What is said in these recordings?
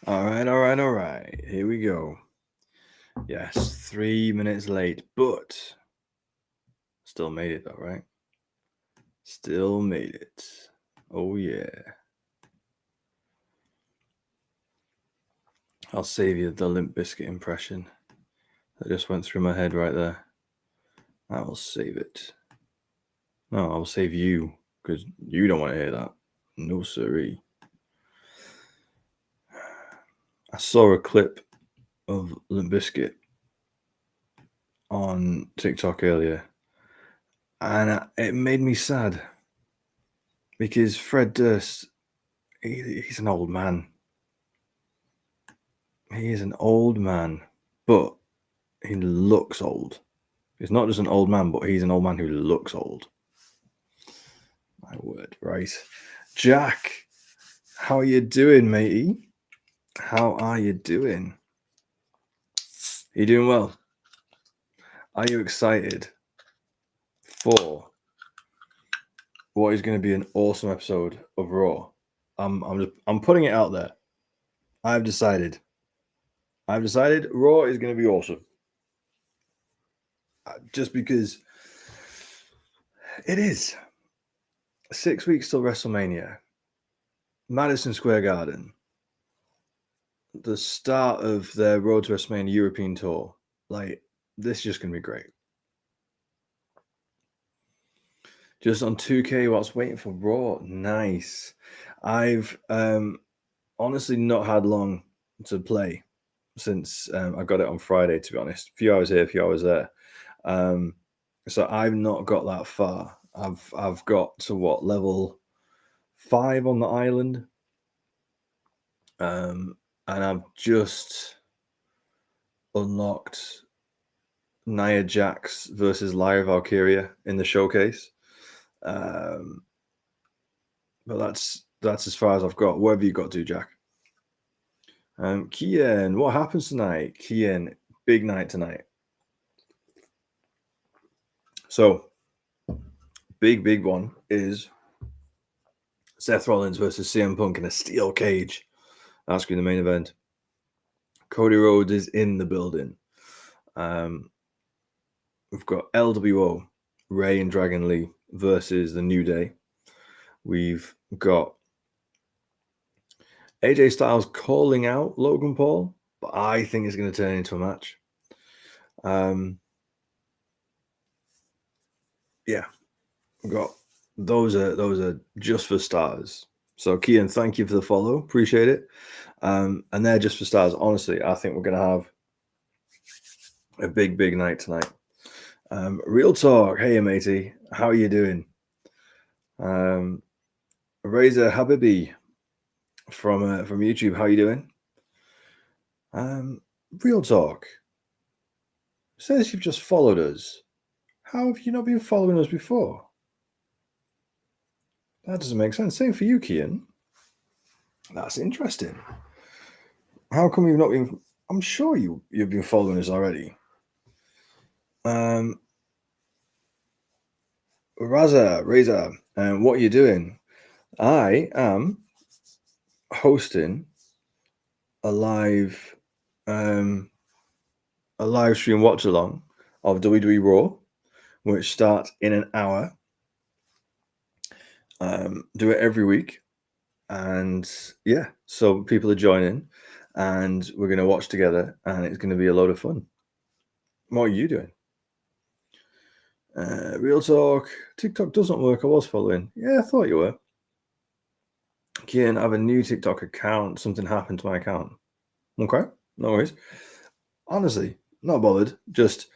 All right. Here we go. Yes, 3 minutes late, but still made it though, right? Still made it. Oh yeah. I'll save you the Limp Bizkit impression that just went through my head right there. I will save it. No, I'll save you because you don't want to hear that. No siree. I saw a clip of Limp Bizkit on TikTok earlier, and it made me sad because Fred Durst, he's an old man. He is an old man, but he looks old. He's not just an old man, but he's an old man who looks old. My word, right? Jack, how are you doing, matey? How are you doing? Are you doing well? Are you excited for what is going to be an awesome episode of Raw? I'm putting it out there. I've decided Raw is going to be awesome. Just because it is 6 weeks till WrestleMania, Madison Square Garden, the start of their Road to WrestleMania European tour. Like, this is just going to be great. Just on 2K whilst waiting for Raw. Nice. I've honestly not had long to play since I got it on Friday, to be honest. A few hours here, a few hours there. So I've not got that far. I've got to level 5 on the island. And I've just unlocked Nia Jax versus Lyra Valkyria in the showcase. But that's as far as I've got. What have you got to, Jack? Kian, what happens tonight? Kian, big night tonight. So, big one is Seth Rollins versus CM Punk in a steel cage. That's going to be the main event. Cody Rhodes is in the building. We've got LWO, Ray and Dragon Lee versus the New Day. We've got AJ Styles calling out Logan Paul, but I think it's going to turn into a match. Yeah, we've got those are just for stars. So Kian, thank you for the follow, appreciate it. And they're just for stars. Honestly, I think we're going to have a big night tonight. Real talk. Hey, matey, how are you doing? Reza Habibi from YouTube, how are you doing? Real talk. Says you've just followed us. How have you not been following us before? That doesn't make sense. Same for you, Kian. That's interesting. How come you've not been? I'm sure you've been following us already. Reza, what are you doing? I am hosting a live stream watch along of WWE Raw, which starts in an hour. Do it every week, and yeah, so people are joining, and we're going to watch together, and it's going to be a load of fun. What are you doing? Real talk. TikTok doesn't work. I was following. Yeah, I thought you were. Kian, I have a new TikTok account. Something happened to my account. Okay, no worries. Honestly, not bothered. Just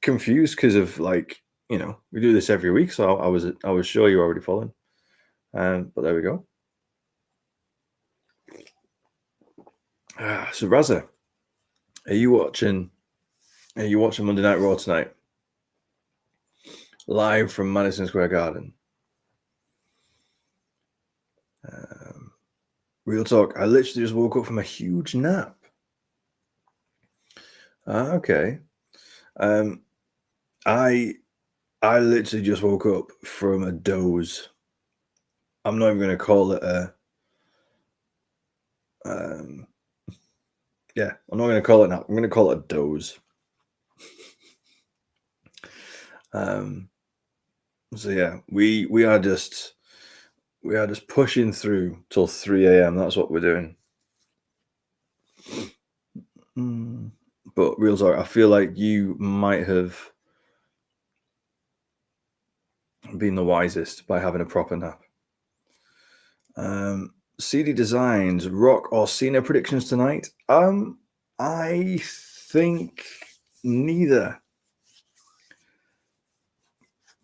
confused because of we do this every week, so I was sure you were already following. But there we go. So Raza, are you watching Monday Night Raw tonight? Live from Madison Square Garden. Real talk. I literally just woke up from a huge nap. Okay. I literally just woke up from a doze. I'm not even going to call it a Yeah, I'm not going to call it nap. I'm going to call it a doze. So yeah, we are just pushing through till 3 a.m. That's what we're doing. But real talk, I feel like you might have been the wisest by having a proper nap. CD Designs, Rock or Cena predictions tonight? I think neither.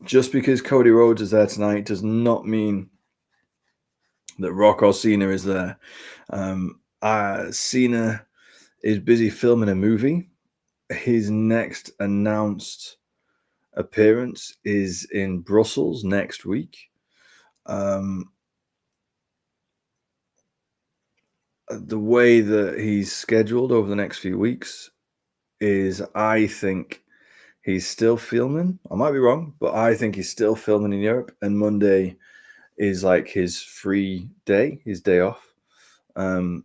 Just because Cody Rhodes is there tonight does not mean that Rock or Cena is there. Cena is busy filming a movie. His next announced appearance is in Brussels next week. The way that he's scheduled over the next few weeks is, I think he's still filming. I might be wrong, but I think he's still filming in Europe, and Monday is like his free day, his day off. And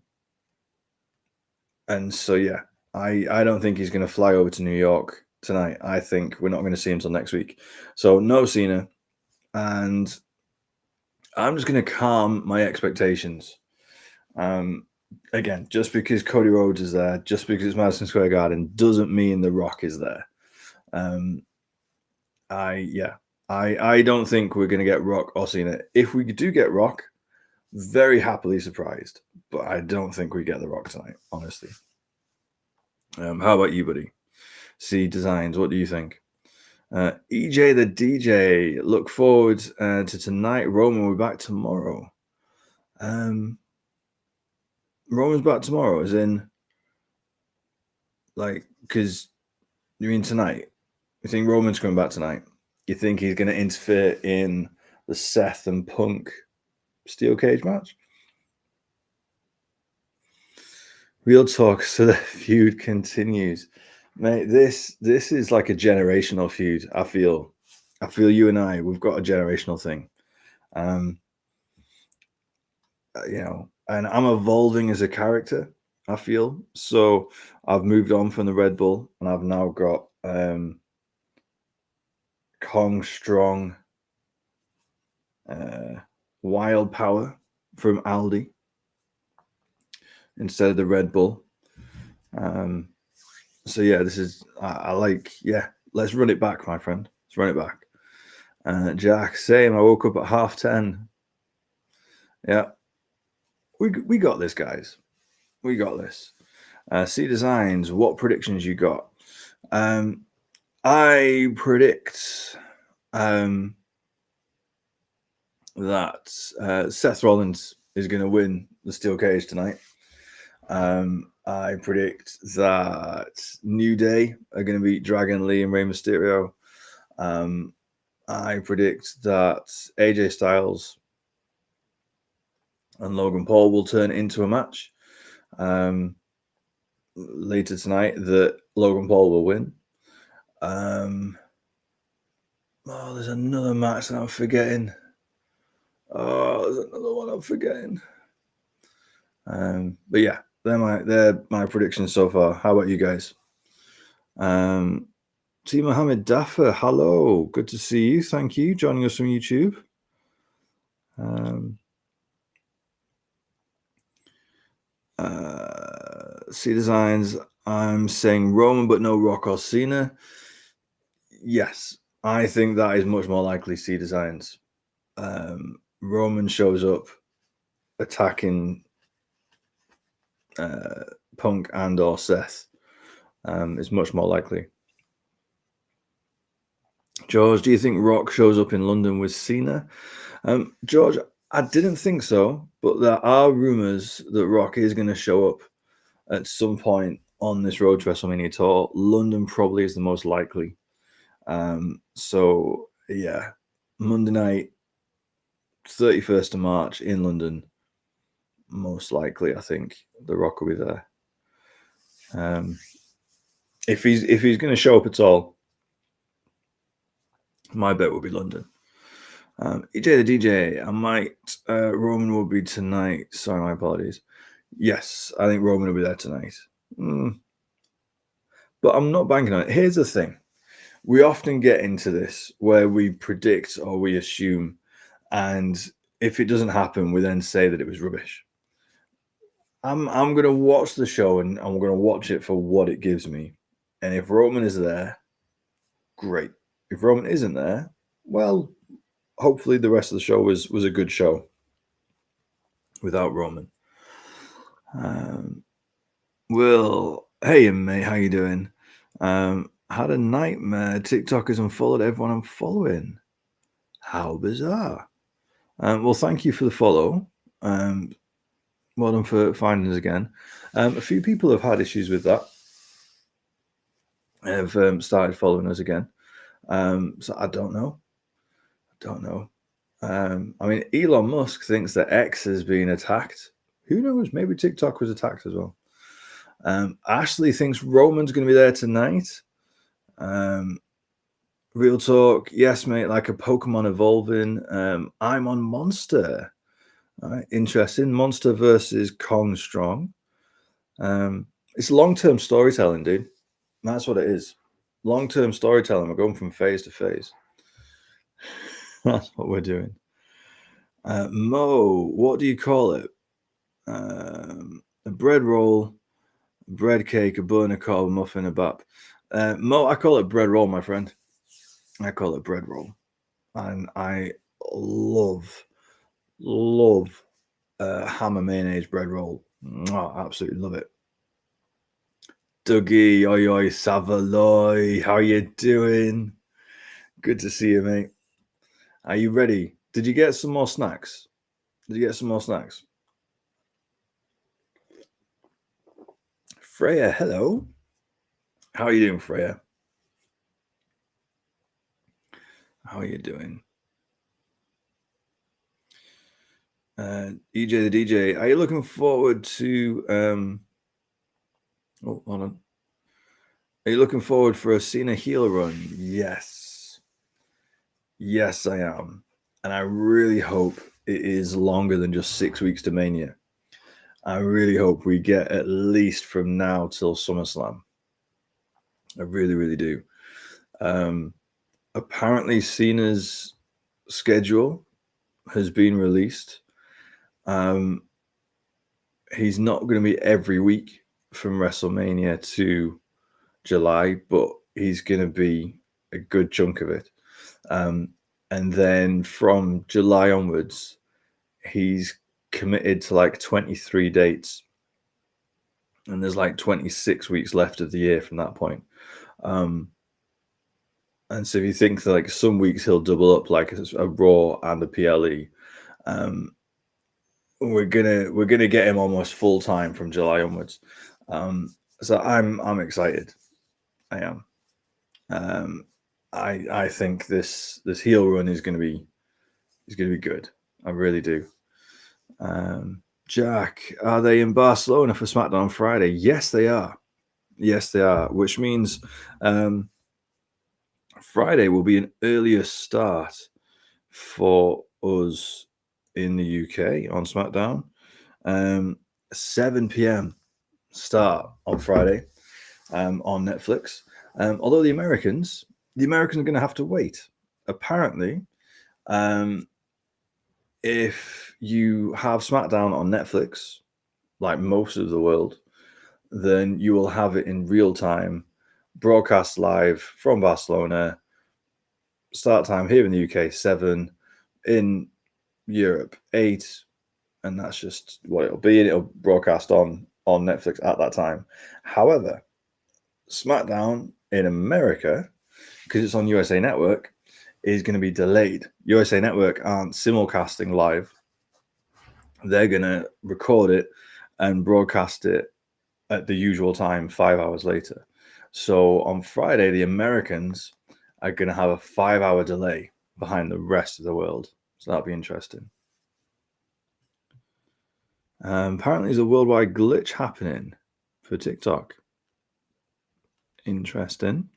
so, yeah, I don't think he's going to fly over to New York tonight. I think we're not going to see him until next week. So, no Cena. And I'm just going to calm my expectations. Again, just because Cody Rhodes is there, just because it's Madison Square Garden, doesn't mean The Rock is there. I don't think we're going to get Rock or Cena. If we do get Rock, very happily surprised. But I don't think we get The Rock tonight, honestly. How about you, buddy? C Designs, what do you think? EJ the DJ, look forward to tonight. Roman will be back tomorrow. Roman's back tomorrow, as in, like, because you mean tonight? You think Roman's coming back tonight? You think he's going to interfere in the Seth and Punk steel cage match? Real talk, so the feud continues, mate. This is like a generational feud. I feel you and we've got a generational thing. And I'm evolving as a character. I feel so. I've moved on from the Red Bull, and I've now got Kong Strong, Wild Power from Aldi instead of the Red Bull. So yeah, this is I like. Yeah, let's run it back, my friend. Let's run it back. Jack, same. I woke up at 10:30. Yeah, we got this, guys. We got this. C Designs, what predictions you got? I predict that Seth Rollins is going to win the steel cage tonight. I predict that New Day are going to beat Dragon Lee and Rey Mysterio. I predict that AJ Styles and Logan Paul will turn into a match later tonight that Logan Paul will win. There's another match that I'm forgetting. There's another one I'm forgetting. But yeah, they're my predictions so far. How about you guys? T. Mohammed Daffer, hello. Good to see you. Thank you. Joining us from YouTube. C Designs, I'm saying Roman, but no Rock or Cena. Yes, I think that is much more likely. C Designs. Roman shows up attacking Punk and or Seth. Is much more likely. George, do you think Rock shows up in London with Cena? George, I didn't think so, but there are rumors that Rock is going to show up at some point on this road to WrestleMania tour. London probably is the most likely. So yeah, Monday night, 31st of March in London, most likely. I think The Rock will be there. If he's going to show up at all, my bet will be London. EJ the DJ, I might. Roman will be tonight. Sorry, my apologies. Yes, I think Roman will be there tonight. But I'm not banking on it. Here's the thing. We often get into this where we predict or we assume, and if it doesn't happen, we then say that it was rubbish. I'm going to watch the show and I'm going to watch it for what it gives me. And if Roman is there, great. If Roman isn't there, well, hopefully the rest of the show was a good show without Roman. Will, hey mate, how you doing? Had a nightmare. TikTok has unfollowed everyone I'm following. How bizarre. Well, thank you for the follow. Well done for finding us again. A few people have had issues with that. Have started following us again. So I don't know. I mean, Elon Musk thinks that X has been attacked. Who knows? Maybe TikTok was attacked as well. Ashley thinks Roman's going to be there tonight. Real talk. Yes, mate, like a Pokemon evolving. I'm on Monster. All right, interesting. Monster versus Kong Strong. It's long-term storytelling, dude. That's what it is. Long-term storytelling. We're going from phase to phase. That's what we're doing. Mo, what do you call it? A bread roll, a bread cake, a bun, a cob, a muffin, a bap. Mo, I call it bread roll, my friend. I call it bread roll. And I love ham and mayonnaise bread roll. Oh, absolutely love it. Dougie, oi oi, Savaloy, how you doing? Good to see you, mate. Are you ready? Did you get some more snacks? Freya, hello. How are you doing, Freya? How are you doing? EJ the DJ, are you looking forward to oh, hold on. Are you looking forward for a Cena heel run? Yes. Yes, I am. And I really hope it is longer than just 6 weeks to Mania. I really hope we get at least from now till SummerSlam. I really, really do. Apparently, Cena's schedule has been released. He's not going to be every week from WrestleMania to July, but he's going to be a good chunk of it. And then from July onwards, he's committed to like 23 dates. And there's like 26 weeks left of the year from that point. And so if you think that like some weeks he'll double up like a Raw and a PLE, we're gonna get him almost full time from July onwards. So I'm excited. I am. I think this heel run is gonna be good. I really do. Jack, are they in Barcelona for SmackDown on Friday? Yes, they are. Which means Friday will be an earlier start for us in the UK on SmackDown. 7 p.m. start on Friday on Netflix. Although the Americans are going to have to wait. Apparently, if you have SmackDown on Netflix, like most of the world, then you will have it in real time, broadcast live from Barcelona. Start time here in the UK 7, in Europe 8, and that's just what it'll be. And it'll broadcast on Netflix at that time. However, SmackDown in America, because it's on USA Network, is going to be delayed. USA Network aren't simulcasting live. They're going to record it and broadcast it at the usual time 5 hours later. So on Friday, the Americans are going to have a 5-hour delay behind the rest of the world. So that'll be interesting. Apparently, there's a worldwide glitch happening for TikTok. Interesting.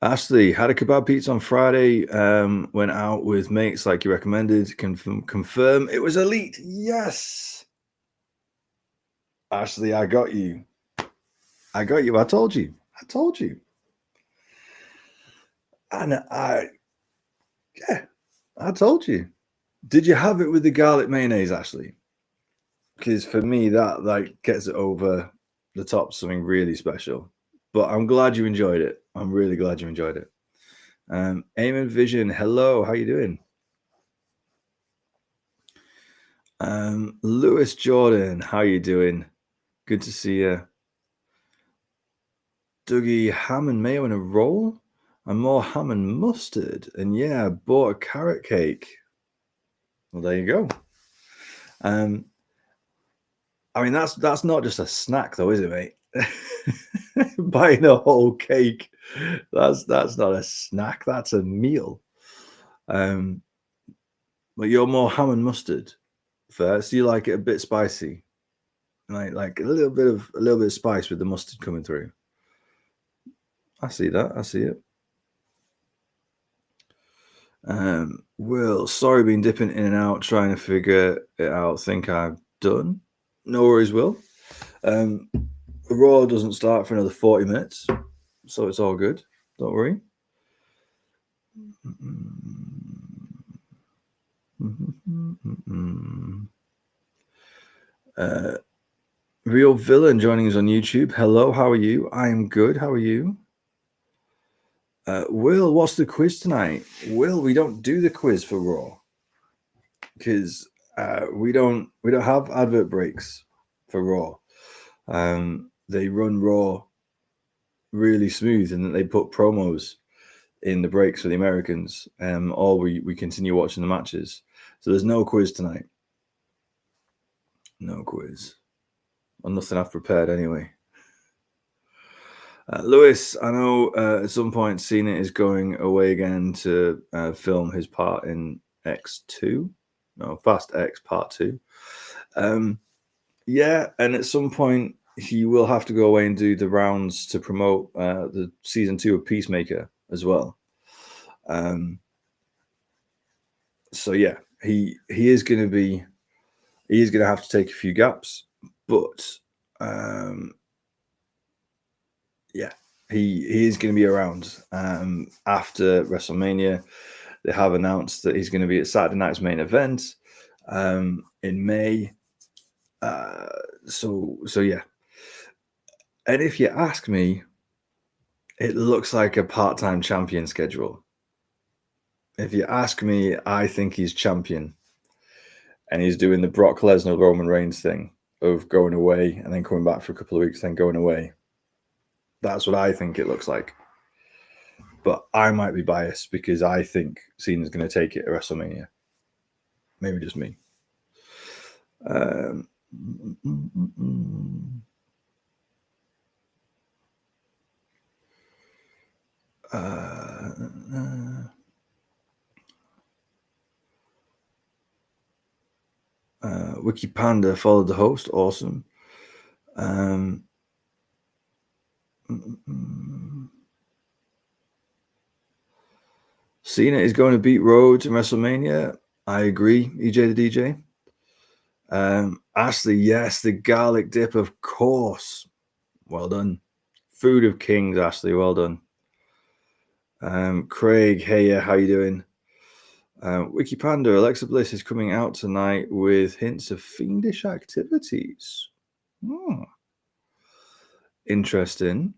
Ashley, had a kebab pizza on Friday. Went out with mates like you recommended. Confirm it was elite. Yes. Ashley, I got you. I got you. I told you. I told you. And yeah, I told you. Did you have it with the garlic mayonnaise, Ashley? Because for me, that like gets it over the top, something really special. But I'm glad you enjoyed it. I'm really glad you enjoyed it. Eamon Vision, hello, how you doing? Lewis Jordan, how you doing? Good to see you. Dougie, ham and mayo in a roll? And more ham and mustard. And yeah, I bought a carrot cake. Well, there you go. I mean, that's not just a snack, though, is it, mate? Buying a whole cake, that's not a snack. That's a meal. But you're more ham and mustard first. You like it a bit spicy, like a little bit of spice with the mustard coming through. I see that. I see it. Will, sorry, been dipping in and out trying to figure it out. Think I've done. No worries, Will. The Raw doesn't start for another 40 minutes, so it's all good. Don't worry. Real Villain joining us on YouTube. Hello, how are you? I am good. How are you? Will, what's the quiz tonight? Will, we don't do the quiz for Raw because we don't have advert breaks for Raw. They run Raw really smooth, and they put promos in the breaks for the Americans, or we continue watching the matches. So there's no quiz tonight. No quiz. Well, nothing I've prepared anyway. Lewis, I know at some point Cena is going away again to film his part in X2. No, Fast X Part 2. Yeah, and at some point he will have to go away and do the rounds to promote the season 2 of Peacemaker as well. So yeah, he is going to have to take a few gaps, but yeah, he is going to be around after WrestleMania. They have announced that he's going to be at Saturday night's main event in May. So yeah. And if you ask me, it looks like a part-time champion schedule. If you ask me, I think he's champion. And he's doing the Brock Lesnar Roman Reigns thing of going away and then coming back for a couple of weeks, then going away. That's what I think it looks like. But I might be biased because I think Cena's going to take it at WrestleMania. Maybe just me. Wiki Panda followed the host. Awesome. Cena is going to beat Rhodes in WrestleMania. I agree, EJ the DJ. Ashley, yes, the garlic dip, of course. Well done. Food of kings, Ashley. Well done. Craig, hey, how you doing? Wiki Panda, Alexa Bliss is coming out tonight with hints of fiendish activities. Interesting.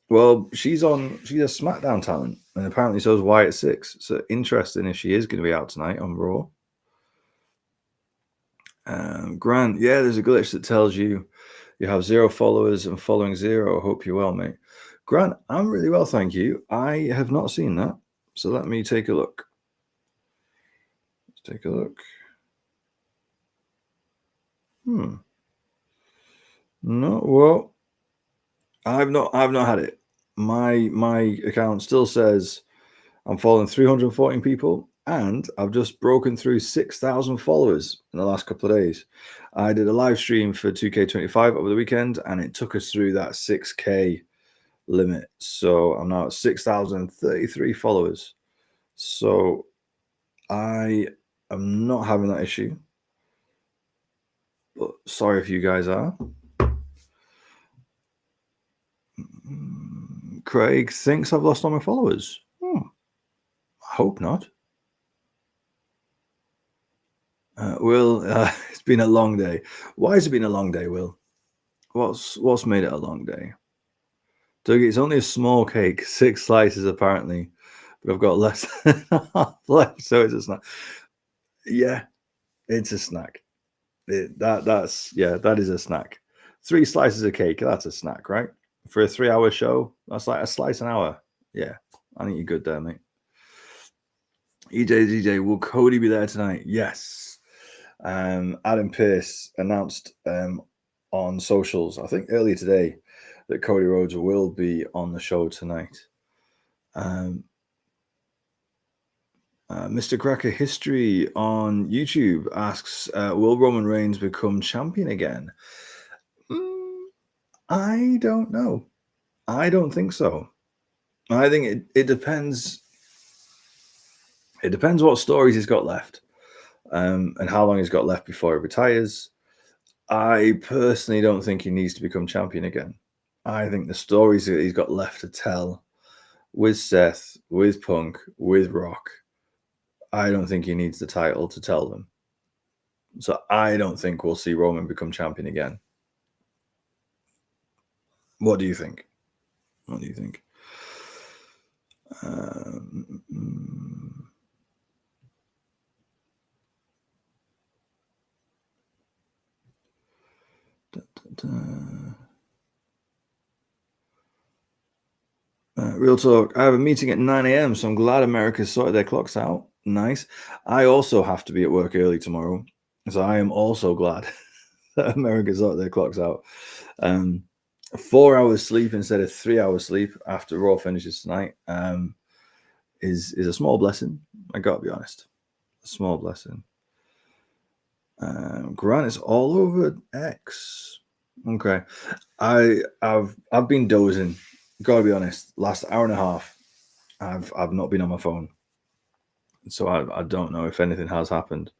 Well, she's a SmackDown talent, and apparently so is Wyatt Six. So interesting if she is going to be out tonight on Raw. Grant, yeah, there's a glitch that tells you have 0 followers and following 0. I hope you're well, mate. Grant, I'm really well, thank you. I have not seen that, so let me take a look. Let's take a look. No, well, I've not had it. My account still says I'm following 314 people, and I've just broken through 6,000 followers in the last couple of days. I did a live stream for 2K25 over the weekend, and it took us through that 6K limit. So I'm now at 6,033 followers. So I am not having that issue. But sorry if you guys are. Craig thinks I've lost all my followers. I hope not. Will, it's been a long day. Why has it been a long day, Will? What's made it a long day? Dougie, it's only a small cake, 6 slices apparently, but I've got less than half left, so it's a snack. Yeah, it's a snack. That is a snack. 3 slices of cake, that's a snack, right? For a 3-hour show, that's like a slice an hour. Yeah, I think you're good there, mate. DJ, will Cody be there tonight? Yes. Adam Pearce announced on socials, I think earlier today, that Cody Rhodes will be on the show tonight. Mr. Cracker History on YouTube asks, will Roman Reigns become champion again? I don't know. I don't think so. I think it depends. It depends what stories he's got left, and how long he's got left before he retires. I personally don't think he needs to become champion again. I think the stories that he's got left to tell with Seth, with Punk, with Rock, I don't think he needs the title to tell them. So I don't think we'll see Roman become champion again. What do you think? What do you think? Real talk. I have a meeting at 9 a.m., so I'm glad America's sorted their clocks out. Nice. I also have to be at work early tomorrow, so I am also glad that America's sorted their clocks out. 4 hours sleep instead of 3 hours sleep after Raw finishes tonight is a small blessing. I gotta be honest, a small blessing. Grant is all over X. Okay, I've been dozing. Gotta be honest. Last hour and a half, I've not been on my phone, so I don't know if anything has happened.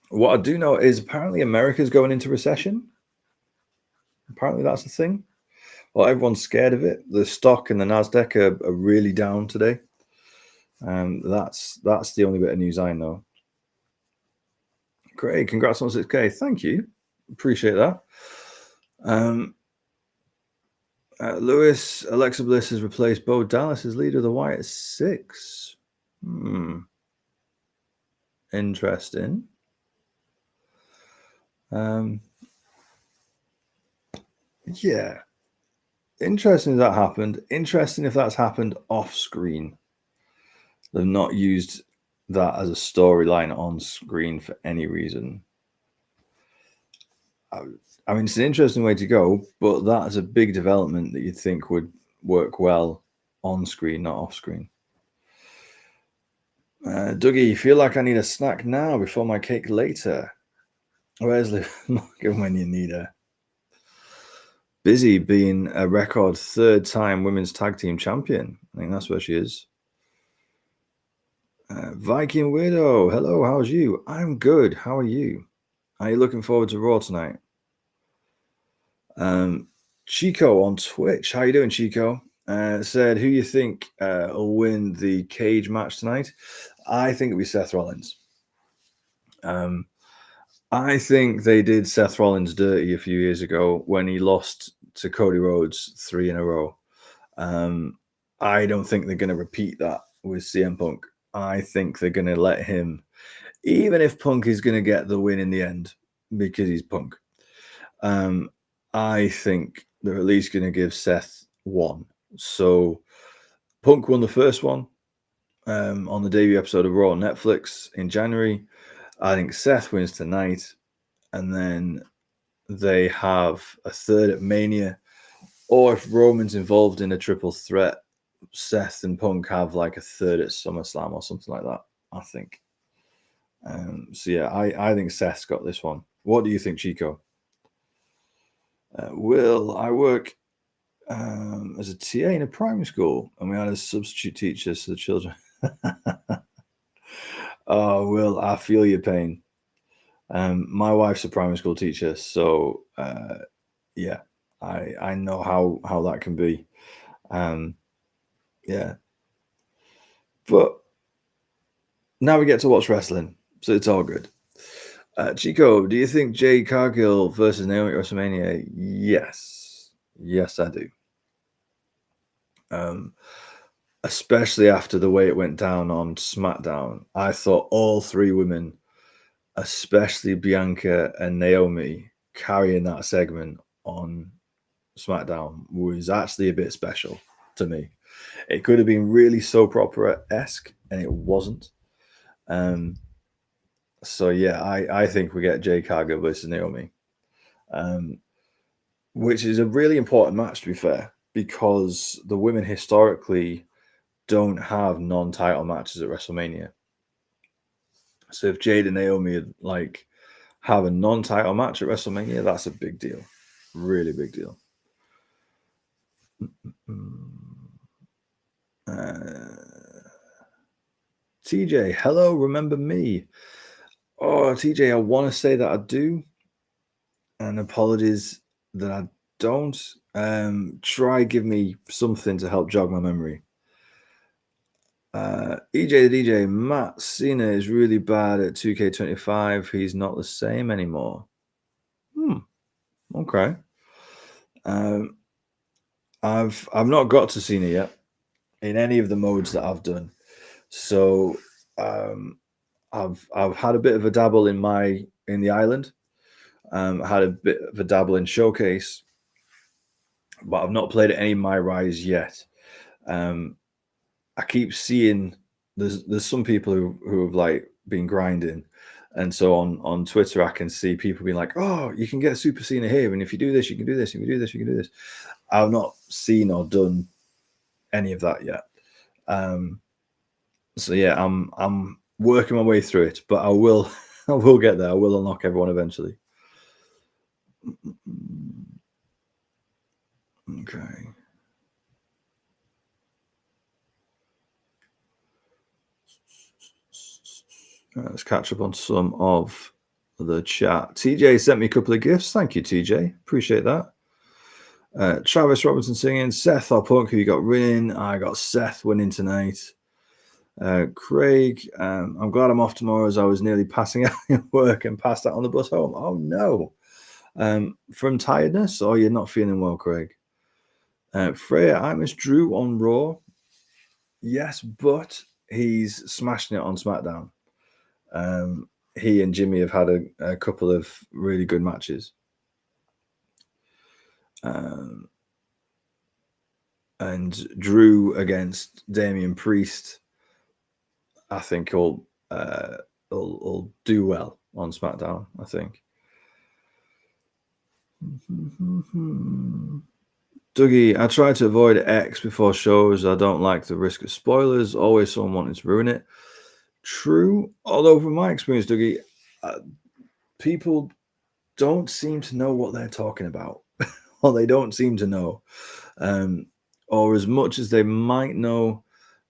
What I do know is apparently America's going into recession. Apparently that's the thing. Well, everyone's scared of it. The stock and the Nasdaq are really down today. That's the only bit of news I know. Great, congrats on 6K. Thank you, appreciate that. Lewis, Alexa Bliss has replaced Bo Dallas as leader of the Wyatt 6. Interesting. Yeah. Interesting if that happened. Interesting if that's happened off screen. They've not used that as a storyline on screen for any reason. I mean, it's an interesting way to go, but that's a big development that you'd think would work well on screen, not off screen. Dougie, you feel like I need a snack now before my cake later? Where's Liv Morgan when you need her? Busy being a record 3rd time women's tag team champion. I think that's where she is. Viking Widow, hello, how's you? I'm good. How are you? Are you looking forward to Raw tonight? Chico on Twitch, how you doing, Chico? Said, who you think will win the cage match tonight? I think it'll be Seth Rollins. I think they did Seth Rollins dirty a few years ago when he lost to Cody Rhodes 3 in a row. I don't think they're going to repeat that with CM Punk. I think they're going to let him, even if Punk is going to get the win in the end because he's Punk. I think they're at least going to give Seth one. So Punk won the first one on the debut episode of Raw on Netflix in January. I think Seth wins tonight, and then they have a third at Mania. Or if Roman's involved in a triple threat, Seth and Punk have like a third at SummerSlam or something like that, I think. So yeah, I think Seth's got this one. What do you think, Chico? Will, I work as a TA in a primary school, and we had a substitute teacher so the children. Oh, Will, I feel your pain. My wife's a primary school teacher, so yeah, I know how that can be. Yeah, but now we get to watch wrestling, so it's all good. Chico, do you think Jade Cargill versus Naomi at WrestleMania? Yes, I do. Especially after the way it went down on SmackDown, I thought all three women, especially Bianca and Naomi, carrying that segment on SmackDown was actually a bit special to me. It could have been really soap opera-esque, and it wasn't. So yeah, I think we get Jade Cargill versus Naomi, which is a really important match, to be fair, because the women historically don't have non-title matches at WrestleMania. So if Jade and Naomi like have a non-title match at WrestleMania, that's a big deal, really big deal. TJ, hello, remember me? Oh, TJ, I want to say that I do, and apologies that I don't. Try give me something to help jog my memory. EJ the DJ, Matt Cena is really bad at 2K25. He's not the same anymore. Okay. I've not got to Cena yet in any of the modes that I've done. So I've had a bit of a dabble in the island. I had a bit of a dabble in Showcase, but I've not played any My Rise yet. I keep seeing there's some people who have like been grinding, and so on Twitter I can see people being like, "Oh, you can get Super Cena here, and if you do this, you can do this. If you do this, you can do this." I've not seen or done any of that yet. So yeah, I'm working my way through it, but I will I will get there. I will unlock everyone eventually. Okay. Let's catch up on some of the chat. TJ sent me a couple of gifts. Thank you, TJ. Appreciate that. Travis Robinson singing. Seth or Punk, who you got winning? I got Seth winning tonight. Craig, I'm glad I'm off tomorrow as I was nearly passing out at work and passed out on the bus home. Oh, no. From tiredness, or you're not feeling well, Craig? Freya, I miss Drew on Raw. Yes, but he's smashing it on SmackDown. He and Jimmy have had a couple of really good matches. And Drew against Damian Priest, I think will do well on SmackDown, I think. Dougie, I try to avoid X before shows. I don't like the risk of spoilers. Always someone wanting to ruin it. True, although from my experience, Dougie, people don't seem to know what they're talking about, or they don't seem to know. Or as much as they might know,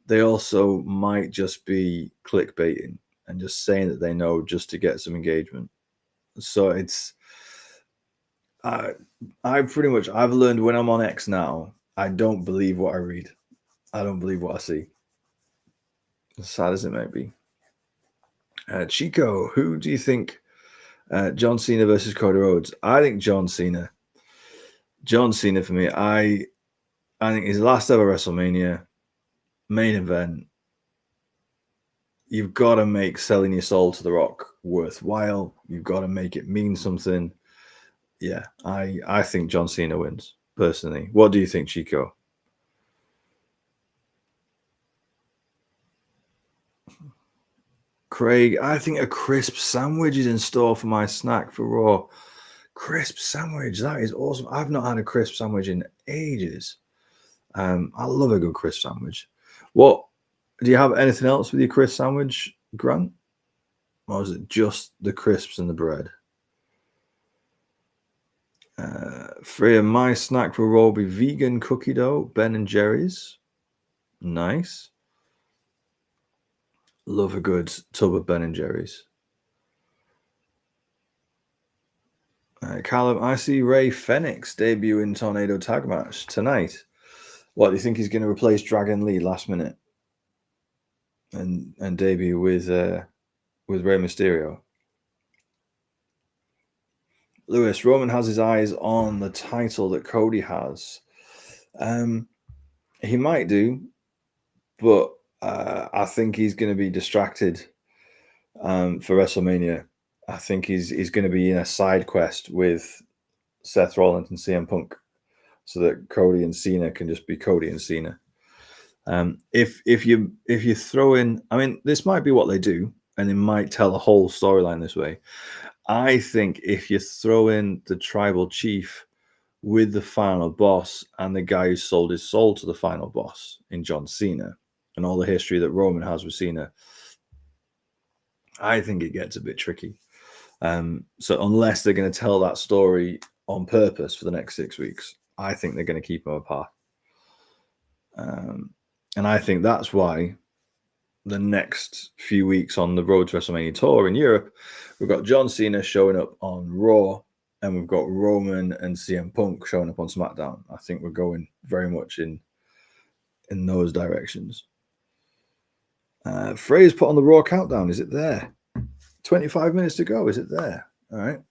they also might just be clickbaiting and just saying that they know just to get some engagement. So it's I've learned when I'm on X now, I don't believe what I read. I don't believe what I see. As sad as it may be. Chico, who do you think John Cena versus Cody Rhodes? I think John Cena. John Cena for me. I think his last ever WrestleMania main event. You've got to make selling your soul to The Rock worthwhile. You've got to make it mean something. Yeah, I think John Cena wins, personally. What do you think, Chico? Craig, I think a crisp sandwich is in store for my snack for Raw. Crisp sandwich, that is awesome. I've not had a crisp sandwich in ages. I love a good crisp sandwich. What do you have anything else with your crisp sandwich, Grant? Or is it just the crisps and the bread? Freya, my snack for Raw will be vegan cookie dough, Ben and Jerry's. Nice. Love a good tub of Ben and Jerry's. Callum, I see Ray Fenix debut in Tornado Tag Match tonight. What, do you think he's going to replace Dragon Lee last minute and debut with Rey Mysterio? Lewis, Roman has his eyes on the title that Cody has. He might do, but I think he's going to be distracted for WrestleMania. I think he's going to be in a side quest with Seth Rollins and CM Punk, so that Cody and Cena can just be Cody and Cena. If you throw in, I mean, this might be what they do, and they might tell the whole storyline this way. I think if you throw in the tribal chief with the final boss and the guy who sold his soul to the final boss in John Cena, and all the history that Roman has with Cena, I think it gets a bit tricky. So unless they're going to tell that story on purpose for the next 6 weeks, I think they're going to keep them apart. And I think that's why the next few weeks on the Road to WrestleMania tour in Europe, we've got John Cena showing up on Raw, and we've got Roman and CM Punk showing up on SmackDown. I think we're going very much in those directions. Frey's put on the Raw countdown. Is it there? 25 minutes to go. Is it there? All right.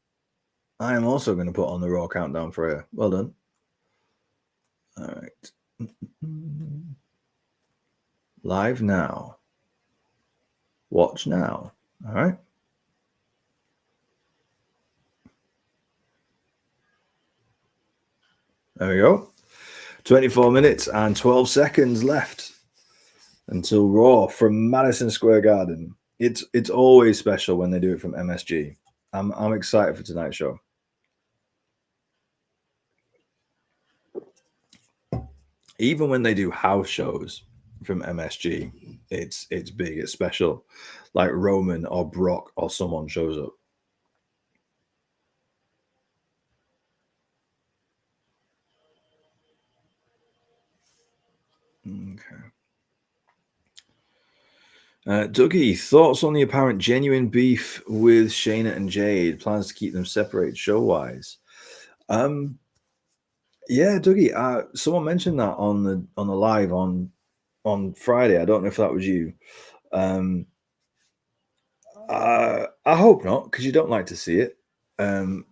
I am also going to put on the Raw countdown for her. Well done. All right. Live now. Watch now. All right. There we go. 24 minutes and 12 seconds left until Raw from Madison Square Garden. It's always special when they do it from MSG. I'm excited for tonight's show. Even when they do house shows from MSG, it's big, it's special. Like Roman or Brock or someone shows up. Okay. Dougie, thoughts on the apparent genuine beef with Shayna and Jade? Plans to keep them separate show-wise? Yeah, Dougie. Someone mentioned that on the live on Friday. I don't know if that was you. I hope not, because you don't like to see it. And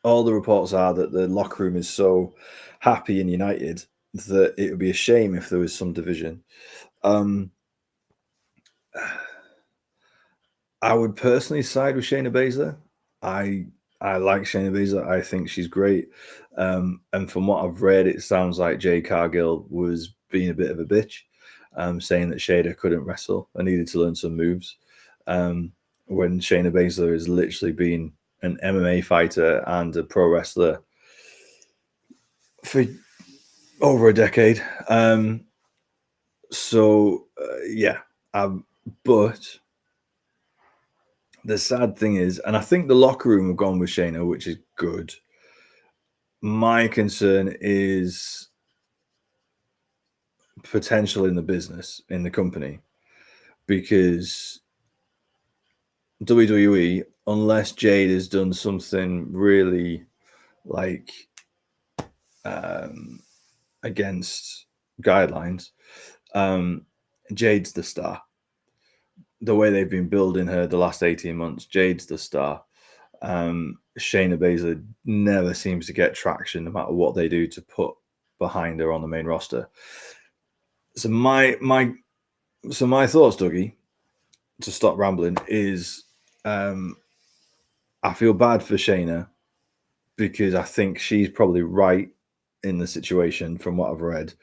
all the reports are that the locker room is so happy and united that it would be a shame if there was some division. I would personally side with Shayna Baszler. I like Shayna Baszler. I think she's great. And from what I've read, it sounds like Jay Cargill was being a bit of a bitch, saying that Shayna couldn't wrestle and needed to learn some moves. When Shayna Baszler has literally been an MMA fighter and a pro wrestler for over a decade. But the sad thing is, and I think the locker room have gone with Shayna, which is good. My concern is potential in the business, in the company, because WWE, unless Jade has done something really like against guidelines, Jade's the star. The way they've been building her the last 18 months, Jade's the star. Shayna Baszler never seems to get traction no matter what they do to put behind her on the main roster. So my thoughts, Dougie, to stop rambling, is I feel bad for Shayna because I think she's probably right in the situation from what I've read.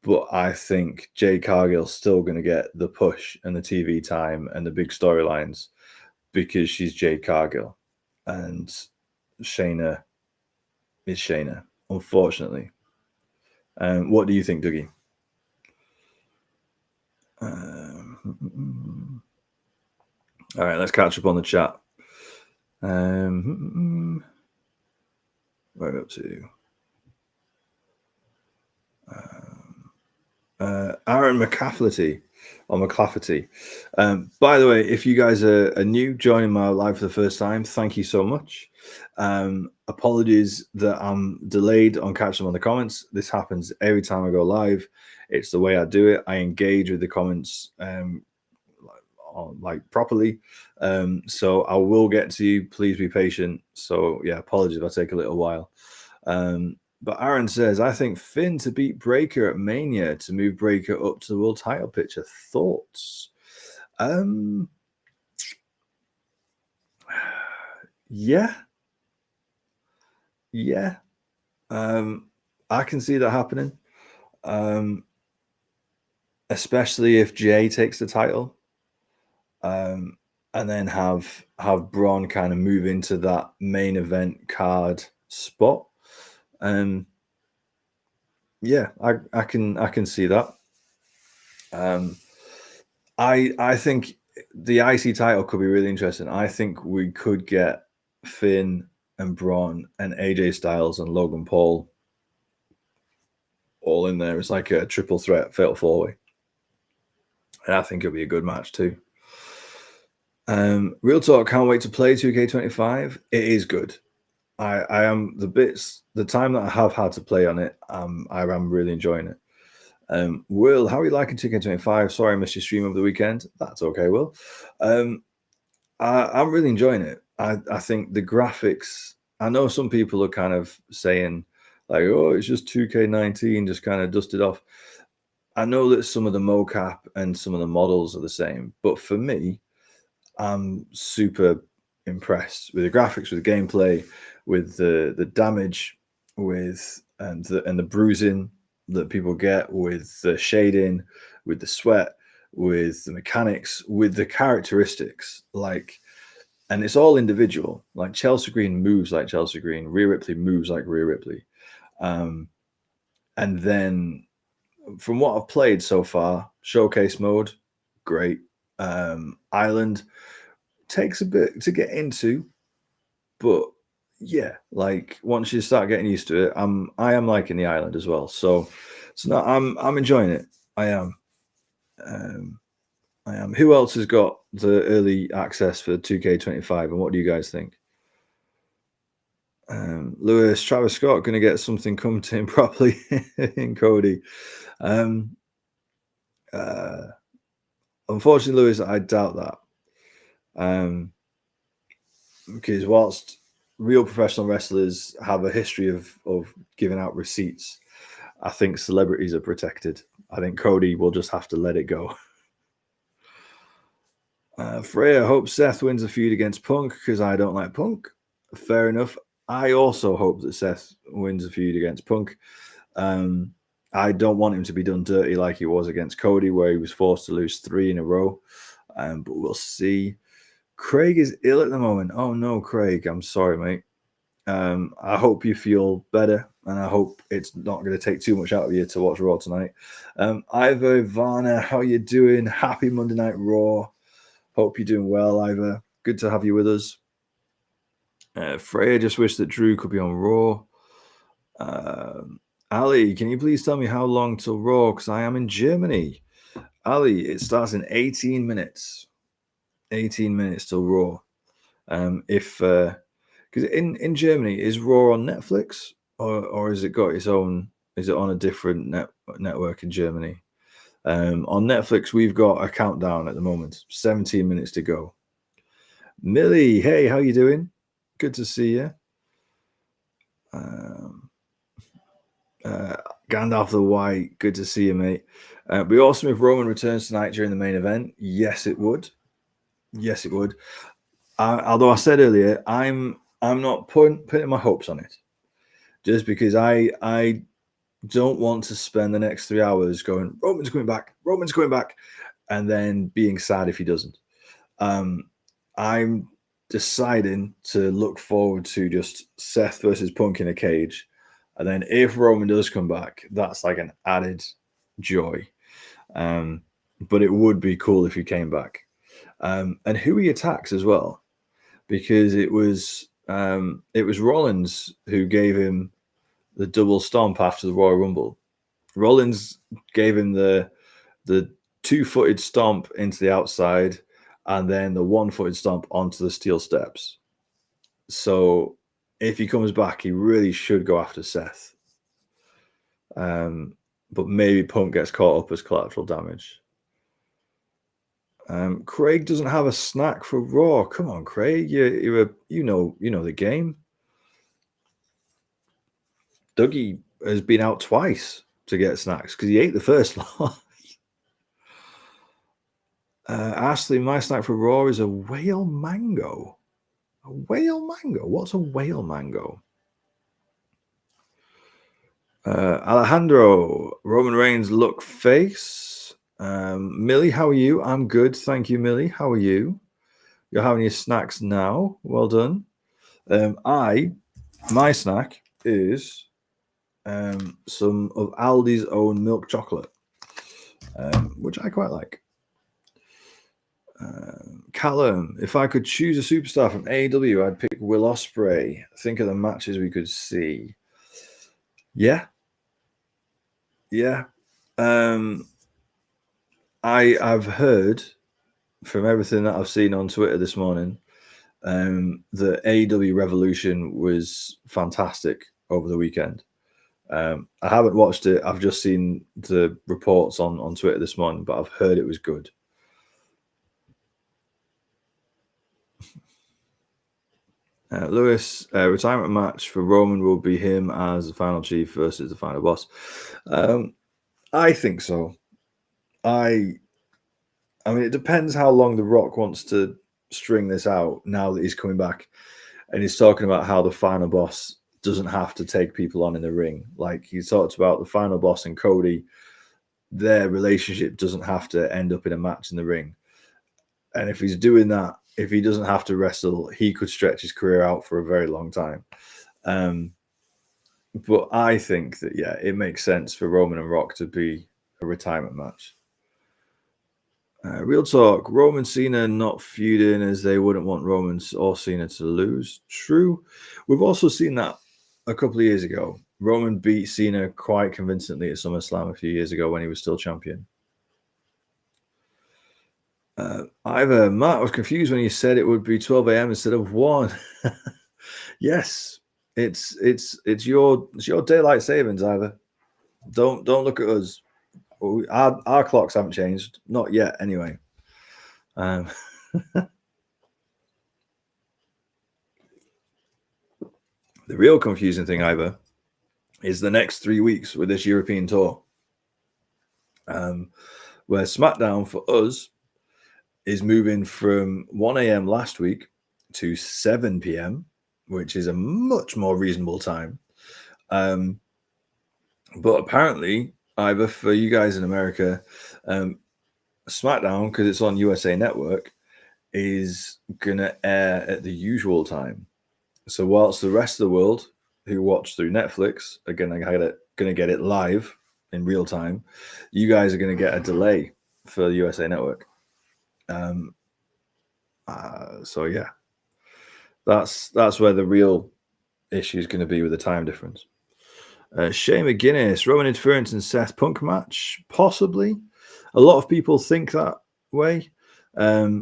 But I think Jay Cargill's still going to get the push and the TV time and the big storylines because she's Jade Cargill. And Shayna is Shayna, unfortunately. What do you think, Dougie? All right, let's catch up on the chat. Right up to Aaron McCafferty or McClafferty. By the way, if you guys are new joining my live for the first time, thank you so much. Apologies that I'm delayed on catching them on the comments. This happens every time I go live. It's the way I do it. I engage with the comments like properly. So I will get to you. Please be patient. So yeah, apologies if I take a little while. But Aaron says, I think Finn to beat Breaker at Mania to move Breaker up to the world title picture. Thoughts? Yeah. I can see that happening. Especially if Jay takes the title. And then have Braun kind of move into that main event card spot. Yeah, I can see that. I think the IC title could be really interesting. I think we could get Finn and Braun and AJ Styles and Logan Paul all in there. It's like a triple threat fatal four-way. And I think it'll be a good match too. Real talk, can't wait to play 2K25. It is good. I am the time that I have had to play on it, I am really enjoying it. Will, how are you liking 2K25? Sorry I missed your stream over the weekend. That's okay, Will. I'm really enjoying it. I think the graphics, I know some people are kind of saying like, oh, it's just 2K19, just kind of dusted off. I know that some of the mocap and some of the models are the same, but for me, I'm super impressed with the graphics, with the gameplay, with the damage, with and the bruising that people get, with the shading, with the sweat, with the mechanics, with the characteristics. Like, and it's all individual. Like Chelsea Green moves like Chelsea Green, Rhea Ripley moves like Rhea Ripley, and then from what I've played so far, showcase mode, great. Island takes a bit to get into, but yeah, like once you start getting used to it, I am liking the island as well. So no, I'm enjoying it. I am. I am. Who else has got the early access for 2K25, and what do you guys think? Lewis, Travis Scott going to get something come to him properly in Cody. Unfortunately, Lewis, I doubt that. Because whilst real professional wrestlers have a history of giving out receipts, I think celebrities are protected. I think Cody will just have to let it go. Freya hopes Seth wins a feud against Punk because I don't like Punk. Fair enough. I also hope that Seth wins a feud against Punk. I don't want him to be done dirty like he was against Cody, where he was forced to lose 3 in a row. But we'll see. Craig is ill at the moment. Oh no, Craig. I'm sorry, mate. I hope you feel better, and I hope it's not going to take too much out of you to watch Raw tonight. Ivor, Ivana, how you doing? Happy Monday Night Raw. Hope you're doing well, Ivor. Good to have you with us. Freya just wished that Drew could be on Raw. Ali, can you please tell me how long till Raw? Because I am in Germany. Ali, it starts in 18 minutes. 18 minutes till Raw. Because in Germany, is Raw on Netflix or has it got its own? Is it on a different network in Germany? On Netflix, we've got a countdown at the moment. 17 minutes to go. Millie, hey, how you doing? Good to see you. Gandalf the White, good to see you, mate. We also, if Roman returns tonight during the main event, yes, it would. Yes, it would. Although I said earlier, I'm not putting my hopes on it, just because I don't want to spend the next 3 hours going Roman's coming back, and then being sad if he doesn't. I'm deciding to look forward to just Seth versus Punk in a cage, and then if Roman does come back, that's like an added joy. But it would be cool if he came back, and who he attacks as well. Because it was It was Rollins who gave him the double stomp after the Royal Rumble. Rollins gave him the 2-footed stomp into the outside and then the 1-footed stomp onto the steel steps. So if he comes back, he really should go after Seth. But maybe Punk gets caught up as collateral damage. Craig doesn't have a snack for Raw. Come on, Craig. You know the game. Dougie has been out twice to get snacks because he ate the first lot. Ashley, my snack for Raw is a whale mango. A whale mango? What's a whale mango? Alejandro, Roman Reigns look face. Millie, how are you? I'm good. Thank you, Millie. How are you? You're having your snacks now. Well done. My snack is some of Aldi's own milk chocolate, which I quite like. Callum, if I could choose a superstar from AEW, I'd pick Will Ospreay. Think of the matches we could see. Yeah. I've heard from everything that I've seen on Twitter this morning, the AEW Revolution was fantastic over the weekend. I haven't watched it. I've just seen the reports on Twitter this morning, but I've heard it was good. Lewis, retirement match for Roman will be him as the final chief versus the final boss. I think so. I mean, it depends how long The Rock wants to string this out now that he's coming back. And he's talking about how the final boss doesn't have to take people on in the ring. Like he talked about the final boss and Cody, their relationship doesn't have to end up in a match in the ring. And if he's doing that, if he doesn't have to wrestle, he could stretch his career out for a very long time. But I think that, yeah, it makes sense for Roman and Rock to be a retirement match. Real talk, Roman Cena not feuding as they wouldn't want Roman or Cena to lose. True. We've also seen that a couple of years ago. Roman beat Cena quite convincingly at SummerSlam a few years ago when he was still champion. Matt was confused when you said it would be 12 a.m. instead of 1. Yes, it's your daylight savings, Ivor. Don't look at us. Our clocks haven't changed, not yet, anyway. The real confusing thing, Ivor, is the next 3 weeks with this European tour, where SmackDown for us is moving from 1 a.m. last week to 7 p.m., which is a much more reasonable time. But apparently, Ivor, for you guys in America, SmackDown, because it's on USA Network, is going to air at the usual time. So whilst the rest of the world who watch through Netflix are going to get it live in real time, you guys are going to get a delay for the USA Network. So yeah, that's where the real issue is going to be with the time difference. Shane McGuinness, Roman interference in Seth Punk match, possibly. A lot of people think that way. I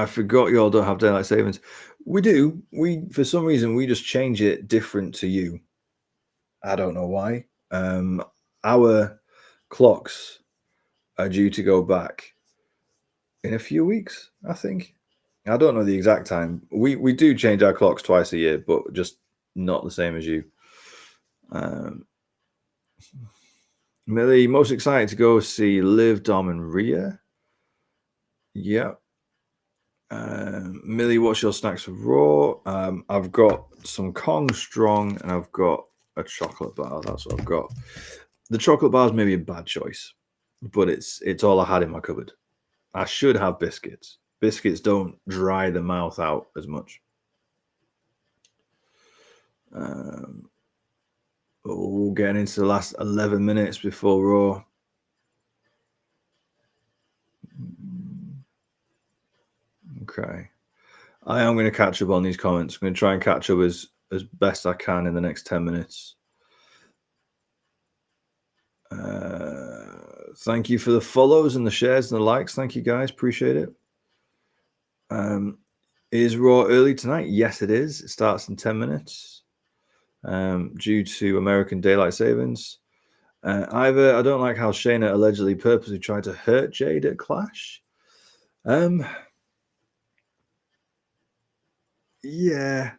forgot you all don't have daylight savings. We do. For some reason we just change it different to you. I don't know why. Our clocks are due to go back in a few weeks, I think. I don't know the exact time. We do change our clocks twice a year, but just not the same as you. Millie, most excited to go see Liv, Dom, and Rhea. Yeah. Millie, what's your snacks for Raw? I've got some Kong Strong and I've got a chocolate bar. That's what I've got. The chocolate bar is maybe a bad choice, but it's all I had in my cupboard. I should have biscuits. Biscuits don't dry the mouth out as much. Getting into the last 11 minutes before Raw. Okay. I am going to catch up on these comments. I'm going to try and catch up as best I can in the next 10 minutes. Thank you for the follows and the shares and the likes. Thank you, guys. Appreciate it. Is Raw early tonight? Yes, it is. It starts in 10 minutes due to American Daylight Savings. Either I don't like how Shayna allegedly purposely tried to hurt Jade at Clash. Yeah.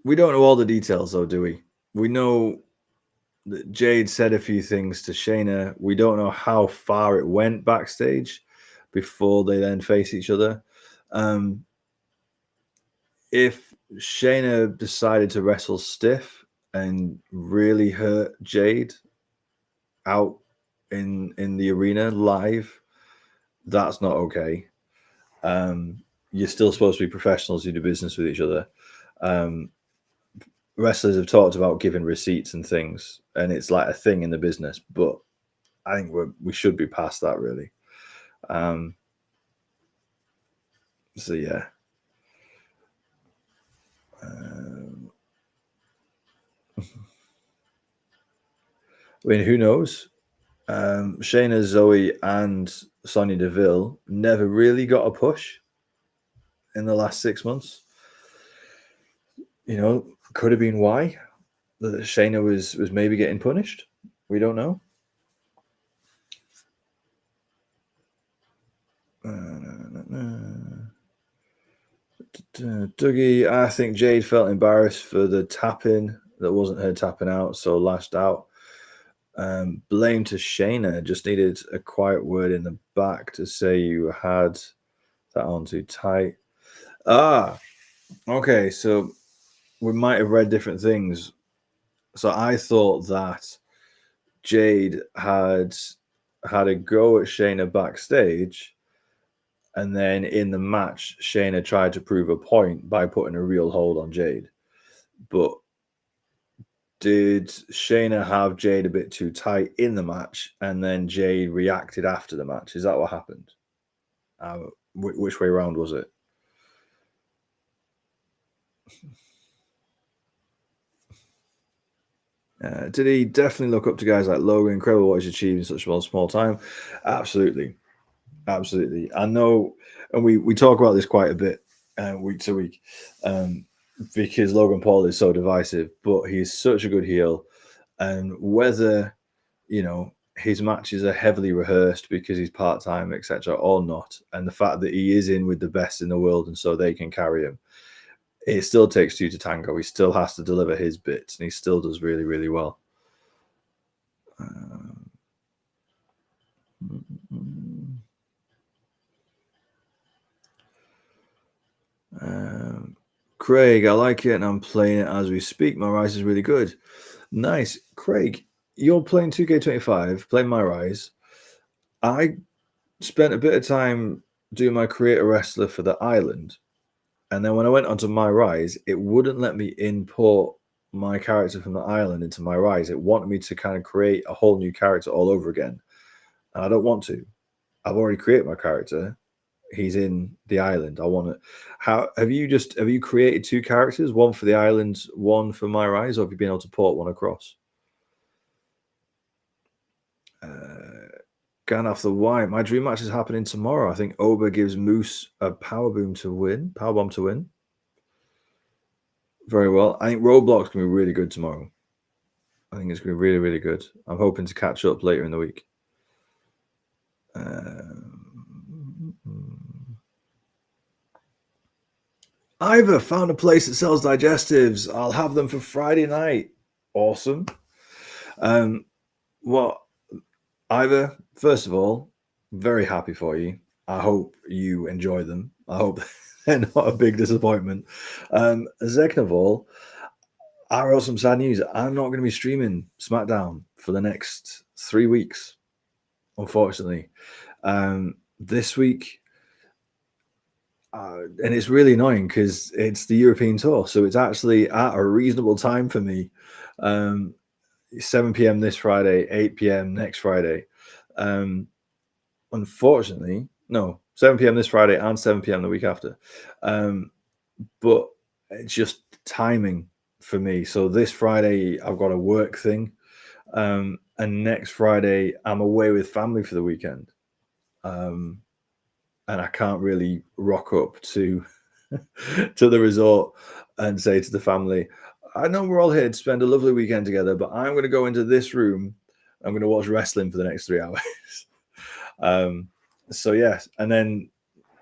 We don't know all the details, though, do we? We know that Jade said a few things to Shayna. We don't know how far it went backstage before they then face each other. If Shayna decided to wrestle stiff and really hurt Jade out in the arena live, that's not okay. You're still supposed to be professionals who do business with each other. Wrestlers have talked about giving receipts and things, and it's like a thing in the business, but I think we should be past that, really. So yeah. I mean, who knows? Shayna, Zoe, and Sonya Deville never really got a push in the last 6 months. You know, could have been why that Shayna was maybe getting punished. We don't know. Dougie, I think Jade felt embarrassed for the tapping that wasn't her tapping out, so lashed out. Blame to Shayna. Just needed a quiet word in the back to say you had that on too tight. Okay. So we might have read different things. So I thought that Jade had a go at Shayna backstage, and then in the match, Shayna tried to prove a point by putting a real hold on Jade. But did Shayna have Jade a bit too tight in the match, and then Jade reacted after the match? Is that what happened? Which way around was it? Did he definitely look up to guys like Logan? Incredible what he's achieved in such a small time. Absolutely. I know, and we talk about this quite a bit week to week because Logan Paul is so divisive, but he's such a good heel. And whether, his matches are heavily rehearsed because he's part-time, etc., or not, and the fact that he is in with the best in the world and so they can carry him, it still takes two to tango. He still has to deliver his bits, and he still does really, really well. Craig, I like it, and I'm playing it as we speak. My Rise is really good. Nice. Craig, you're playing 2K25, playing My Rise. I spent a bit of time doing my Create a Wrestler for the island, and then when I went onto My Rise, it wouldn't let me import my character from the island into My Rise. It wanted me to kind of create a whole new character all over again, and I don't want to. I've already created my character. He's in the island. I want to. How have you created two characters, one for the island, one for My Rise, or have you been able to port one across? Going off the white. My dream match is happening tomorrow. I think Oba gives Moose a powerbomb to win. Powerbomb to win. Very well. I think Roadblock's gonna be really good tomorrow. I think it's gonna be really, really good. I'm hoping to catch up later in the week. Ivor found a place that sells digestives. I'll have them for Friday night. Awesome. Well, Ivor, first of all, very happy for you. I hope you enjoy them. I hope they're not a big disappointment. Second of all, I wrote some sad news. I'm not going to be streaming SmackDown for the next 3 weeks, unfortunately. This week, and it's really annoying because it's the European tour, so it's actually at a reasonable time for me. 7 p.m. this Friday, 8 p.m. next Friday. Unfortunately, no, 7 p.m. this Friday and 7 p.m. the week after. But it's just timing for me. So this Friday, I've got a work thing. And next Friday, I'm away with family for the weekend. And I can't really rock up to to the resort and say to the family, I know we're all here to spend a lovely weekend together, but I'm going to go into this room. I'm going to watch wrestling for the next 3 hours. So yes, and then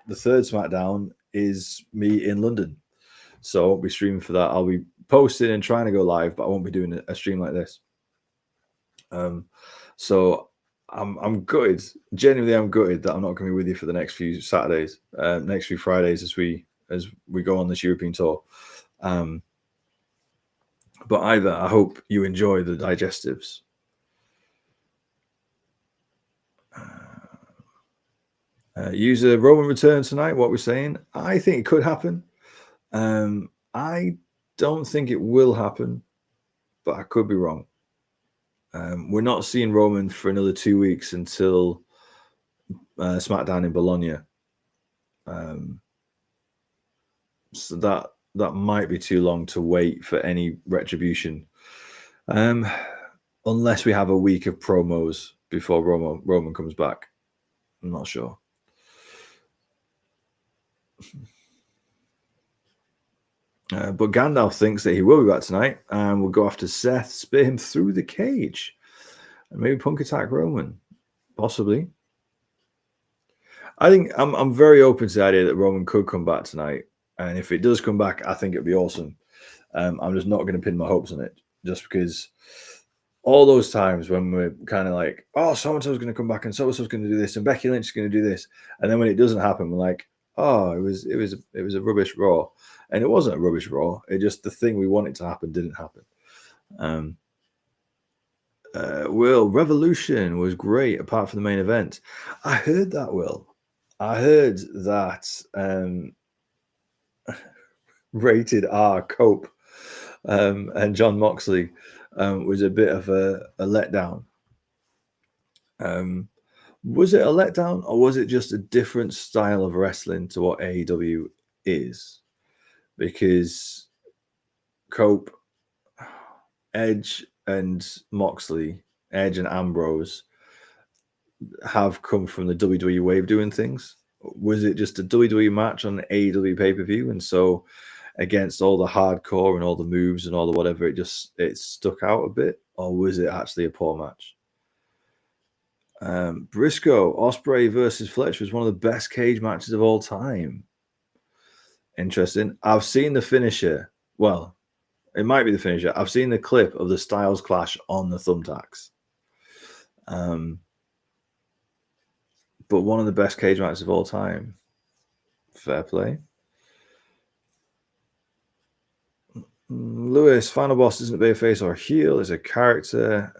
the third SmackDown is me in London. So I won't be streaming for that. I'll be posting and trying to go live, but I won't be doing a stream like this. So I'm gutted. Genuinely, I'm gutted that I'm not going to be with you for the next few Saturdays, next few Fridays as we go on this European tour. But either I hope you enjoy the digestives. User Roman return tonight. What we're saying, I think it could happen. I don't think it will happen, but I could be wrong. We're not seeing Roman for another 2 weeks until SmackDown in Bologna. So that might be too long to wait for any retribution. Unless we have a week of promos before Roman comes back. I'm not sure. But Gandalf thinks that he will be back tonight and will go after Seth, spear him through the cage, and maybe Punk attack Roman, possibly. I think I'm very open to the idea that Roman could come back tonight, and if it does come back, I think it'd be awesome. I'm just not going to pin my hopes on it, just because all those times when we're kind of like, oh, so and so's going to come back and so and so's going to do this, and Becky Lynch is going to do this, and then when it doesn't happen, we're like, oh, it was a rubbish Raw. And it wasn't a rubbish Raw. It just the thing we wanted to happen didn't happen. Will, Revolution was great apart from the main event. I heard that, Will. I heard that Rated R Cope and John Moxley was a bit of a letdown. Was it a letdown or was it just a different style of wrestling to what AEW is? Because Cope, Edge and Moxley, Edge and Ambrose have come from the WWE way of doing things. Was it just a WWE match on an AEW pay-per-view? And so against all the hardcore and all the moves and all the whatever, it stuck out a bit? Or was it actually a poor match? Briscoe, Ospreay versus Fletcher was one of the best cage matches of all time. Interesting. I've seen the finisher. Well, it might be the finisher. I've seen the clip of the Styles Clash on the thumbtacks. But one of the best cage matches of all time. Fair play. Lewis, Final Boss isn't a babyface or a heel. It's a character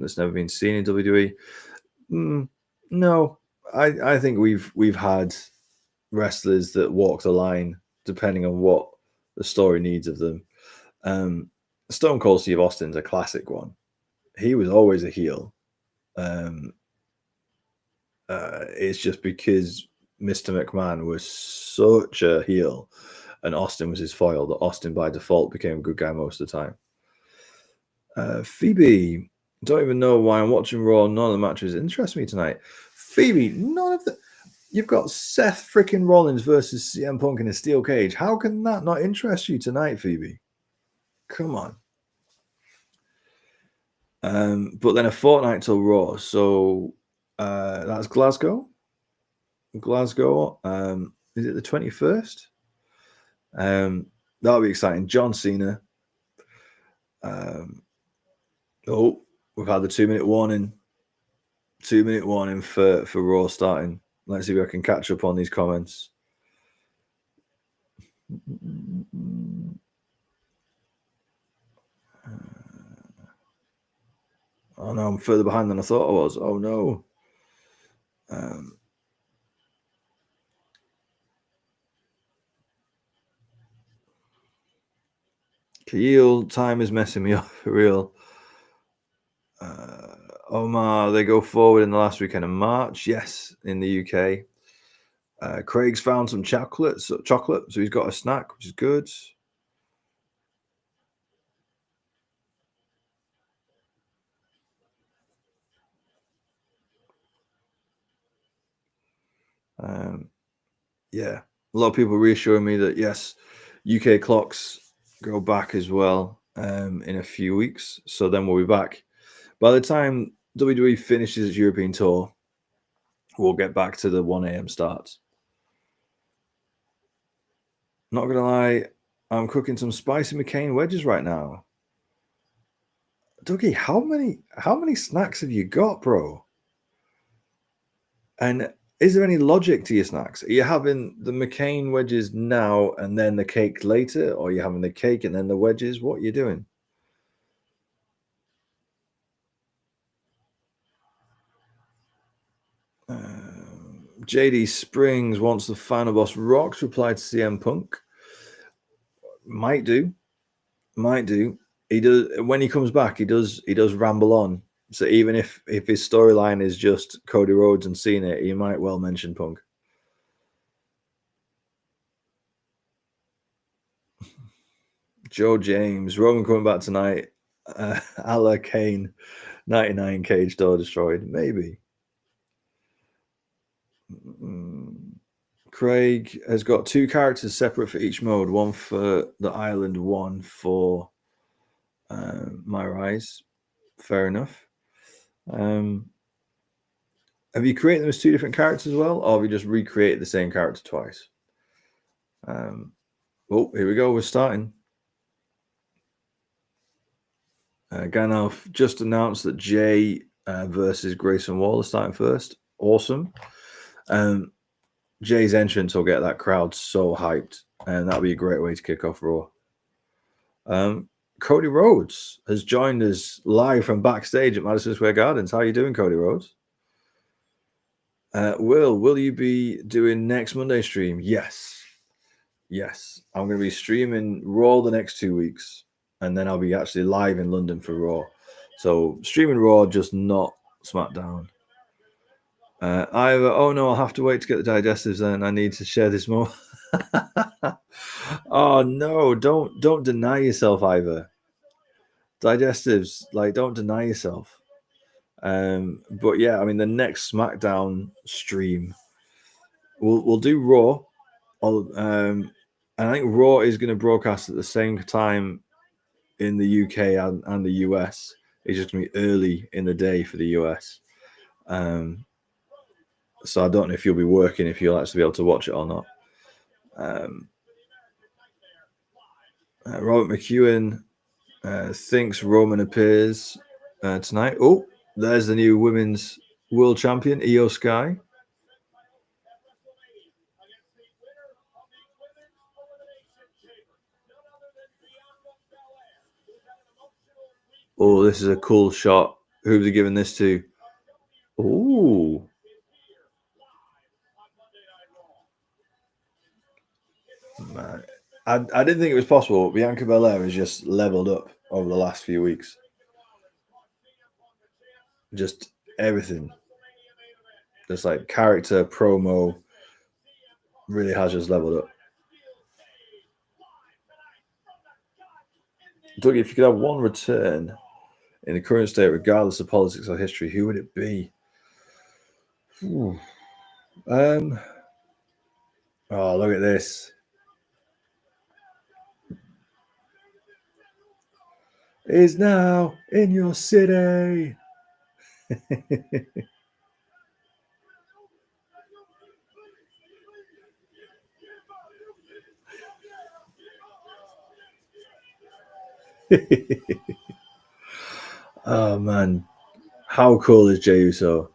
that's never been seen in WWE. No, I think we've had wrestlers that walk the line depending on what the story needs of them. Stone Cold Steve Austin's a classic one. He was always a heel. It's just because Mr. McMahon was such a heel and Austin was his foil that Austin by default became a good guy most of the time. Phoebe, don't even know why I'm watching Raw. None of the matches interest me tonight. Phoebe, none of the... You've got Seth freaking Rollins versus CM Punk in a steel cage. How can that not interest you tonight, Phoebe? Come on. But then a fortnight till Raw. So that's Glasgow. Is it the 21st? That'll be exciting. John Cena. We've had the 2-minute warning. 2-minute warning for Raw starting. Let's see if I can catch up on these comments. Oh no, I'm further behind than I thought I was. Oh no. Keel, time is messing me up for real. Omar, they go forward in the last weekend of March. Yes, in the UK. Craig's found some chocolate, so he's got a snack, which is good. Yeah, a lot of people reassuring me that yes, UK clocks go back as well in a few weeks. So then we'll be back. By the time WWE finishes its European tour, we'll get back to the 1 a.m. starts. Not gonna lie, I'm cooking some spicy McCain wedges right now. Dougie, how many snacks have you got, bro? And is there any logic to your snacks? Are you having the McCain wedges now and then the cake later, or are you having the cake and then the wedges? What are you doing? JD Springs wants the final boss Rocks reply to CM Punk. Might do. He does when he comes back. He does ramble on. So even if his storyline is just Cody Rhodes and Cena, he might well mention Punk. Joe James, Roman coming back tonight. A la Kane, 99 cage door destroyed. Maybe. Craig has got 2 characters separate for each mode. One for the island, one for My Rise. Fair enough. Have you created them as 2 different characters as well, or have you just recreated the same character twice? Oh, here we go. We're starting. Gandalf just announced that Jay versus Grayson Waller starting first. Awesome. Jay's entrance will get that crowd so hyped, and that'll be a great way to kick off Raw. Cody Rhodes has joined us live from backstage at Madison Square Gardens. How are you doing, Cody Rhodes? Will you be doing next Monday stream? Yes. I'm going to be streaming Raw the next 2 weeks, and then I'll be actually live in London for Raw. So streaming Raw, just not SmackDown. Oh no, I'll have to wait to get the digestives. Then I need to share this more. Oh no, don't deny yourself, Ivor. Digestives, like, don't deny yourself. But yeah, I mean, the next SmackDown stream, we'll do Raw. And I think Raw is going to broadcast at the same time in the UK and the US. It's just going to be early in the day for the US. So I don't know if you'll be working, if you'll actually be able to watch it or not. Robert McEwen thinks Roman appears tonight. Oh, there's the new women's world champion, Io Sky. Oh, this is a cool shot. Who's he giving this to? Oh. Man. I didn't think it was possible. Bianca Belair has just leveled up over the last few weeks. Just everything. Just like character, promo, really has just leveled up. Doug, if you could have one return in the current state, regardless of politics or history, who would it be? Oh, look at this. Is now in your city. Oh man, how cool is Jey Uso?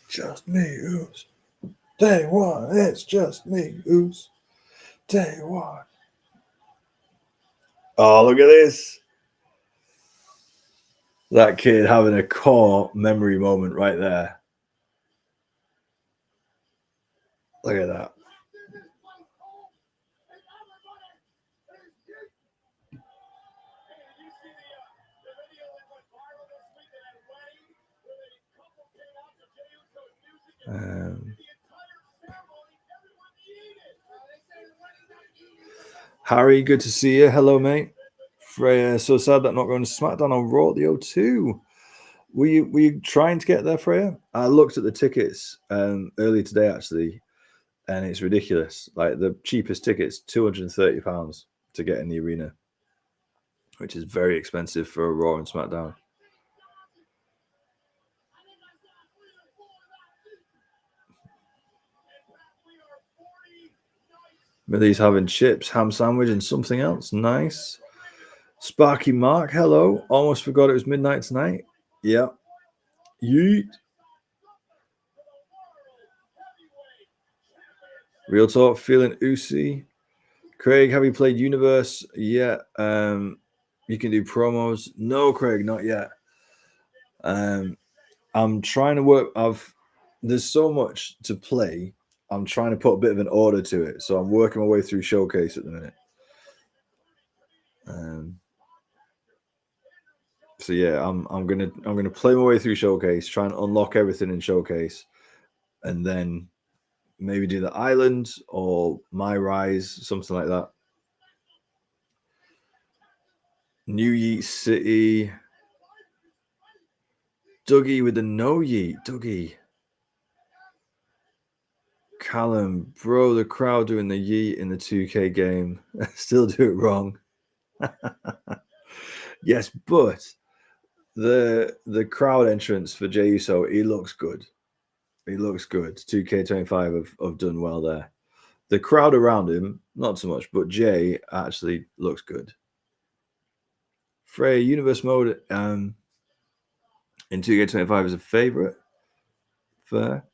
Just me, Uso. Day one, it's just me, Uso. Day one. Oh, look at this. That kid having a core memory moment right there. Look at that. Harry, good to see you. Hello, mate. Freya, so sad that not going to SmackDown on Raw at the O2. Were you trying to get there, Freya? I looked at the tickets early today, actually, and it's ridiculous. Like the cheapest tickets, £230 to get in the arena, which is very expensive for a Raw and SmackDown. Millie's having chips, ham sandwich, and something else. Nice. Sparky Mark, hello. Almost forgot it was midnight tonight. Yeah. Yeet. Real talk, feeling oozy. Craig, have you played Universe yet? You can do promos. No, Craig, not yet. I'm trying to work. There's so much to play. I'm trying to put a bit of an order to it, so I'm working my way through Showcase at the minute. So yeah, I'm gonna play my way through Showcase, try and unlock everything in Showcase, and then maybe do the island or My Rise, something like that. New Yeet City. Dougie with the no yeet. Dougie. Callum, bro, the crowd doing the yeet in the 2K game. Still do it wrong. Yes, but the crowd entrance for Jey Uso, he looks good. He looks good. 2K25 have done well there. The crowd around him, not so much, but Jay actually looks good. Freya, Universe mode in 2K25 is a favorite. Fair.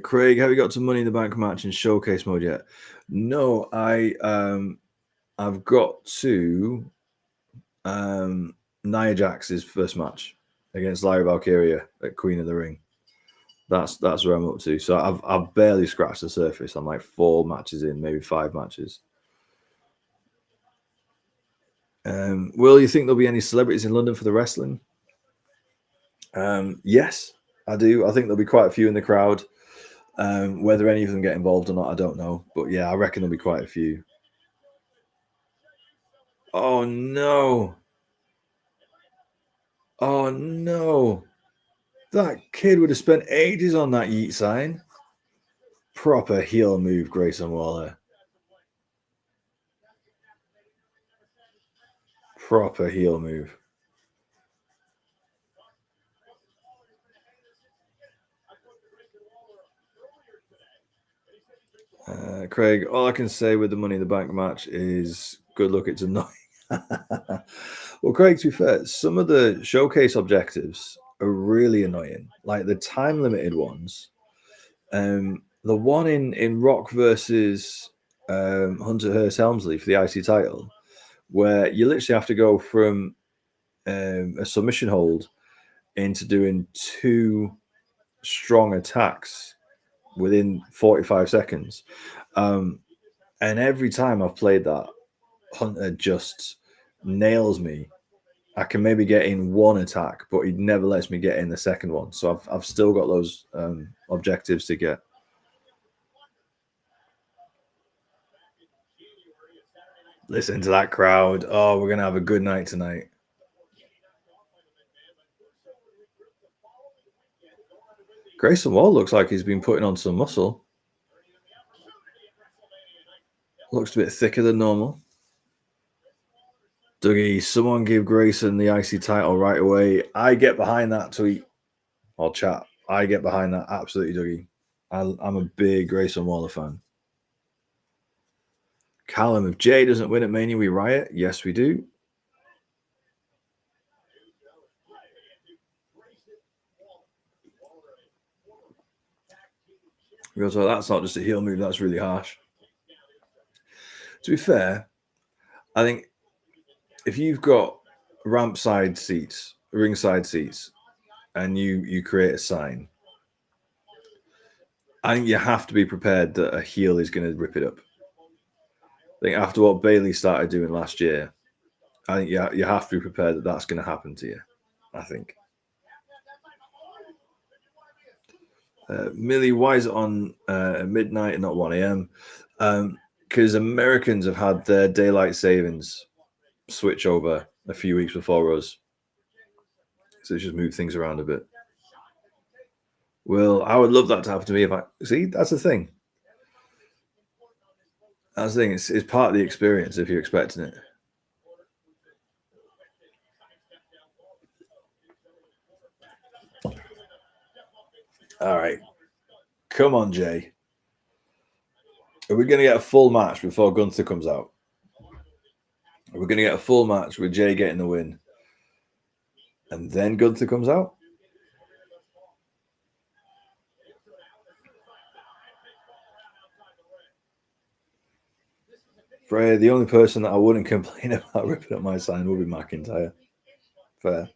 Craig, have you got some Money in the Bank match in Showcase mode yet? No, I've got to Nia Jax's first match against Lyra Valkyria at Queen of the Ring. That's where I'm up to. So I've barely scratched the surface. I'm like 4 matches in, maybe 5 matches. Will you think there'll be any celebrities in London for the wrestling? Yes, I do. I think there'll be quite a few in the crowd. Whether any of them get involved or not, I don't know. But yeah, I reckon there'll be quite a few. Oh no. Oh no. That kid would have spent ages on that yeet sign. Proper heel move, Grayson Waller. Proper heel move. Craig, all I can say with the Money in the Bank match is good luck. It's annoying. Well, Craig, to be fair, some of the showcase objectives are really annoying. Like the time limited ones. The one in Rock versus Hunter Hearst Helmsley for the IC title, where you literally have to go from a submission hold into doing 2 strong attacks within 45 seconds. And every time I've played that, Hunter just nails me. I can maybe get in 1 attack, but he never lets me get in the second one. So I've still got those objectives to get. Listen to that crowd. Oh, we're going to have a good night tonight. Grayson Wall looks like he's been putting on some muscle. Looks a bit thicker than normal. Dougie, someone give Grayson the IC title right away. I get behind that tweet or chat. I get behind that. Absolutely, Dougie. I'm a big Grayson Waller fan. Callum, if Jay doesn't win at Mania, we riot. Yes, we do. Because well, that's not just a heel move. That's really harsh. To be fair, I think if you've got ramp side seats, ringside seats, and you create a sign, I think you have to be prepared that a heel is going to rip it up. I think after what Bailey started doing last year, I think you have to be prepared that that's going to happen to you. I think. Millie, why is it on midnight and not 1 a.m.? Because Americans have had their daylight savings switch over a few weeks before us. So it's just moved things around a bit. Well, I would love that to happen to me if I see. That's the thing. That's the thing. It's part of the experience if you're expecting it. All right. Come on, Jay. Are we going to get a full match before Gunther comes out? Are we going to get a full match with Jay getting the win? And then Gunther comes out? Freya, the only person that I wouldn't complain about ripping up my sign would be McIntyre. Fair.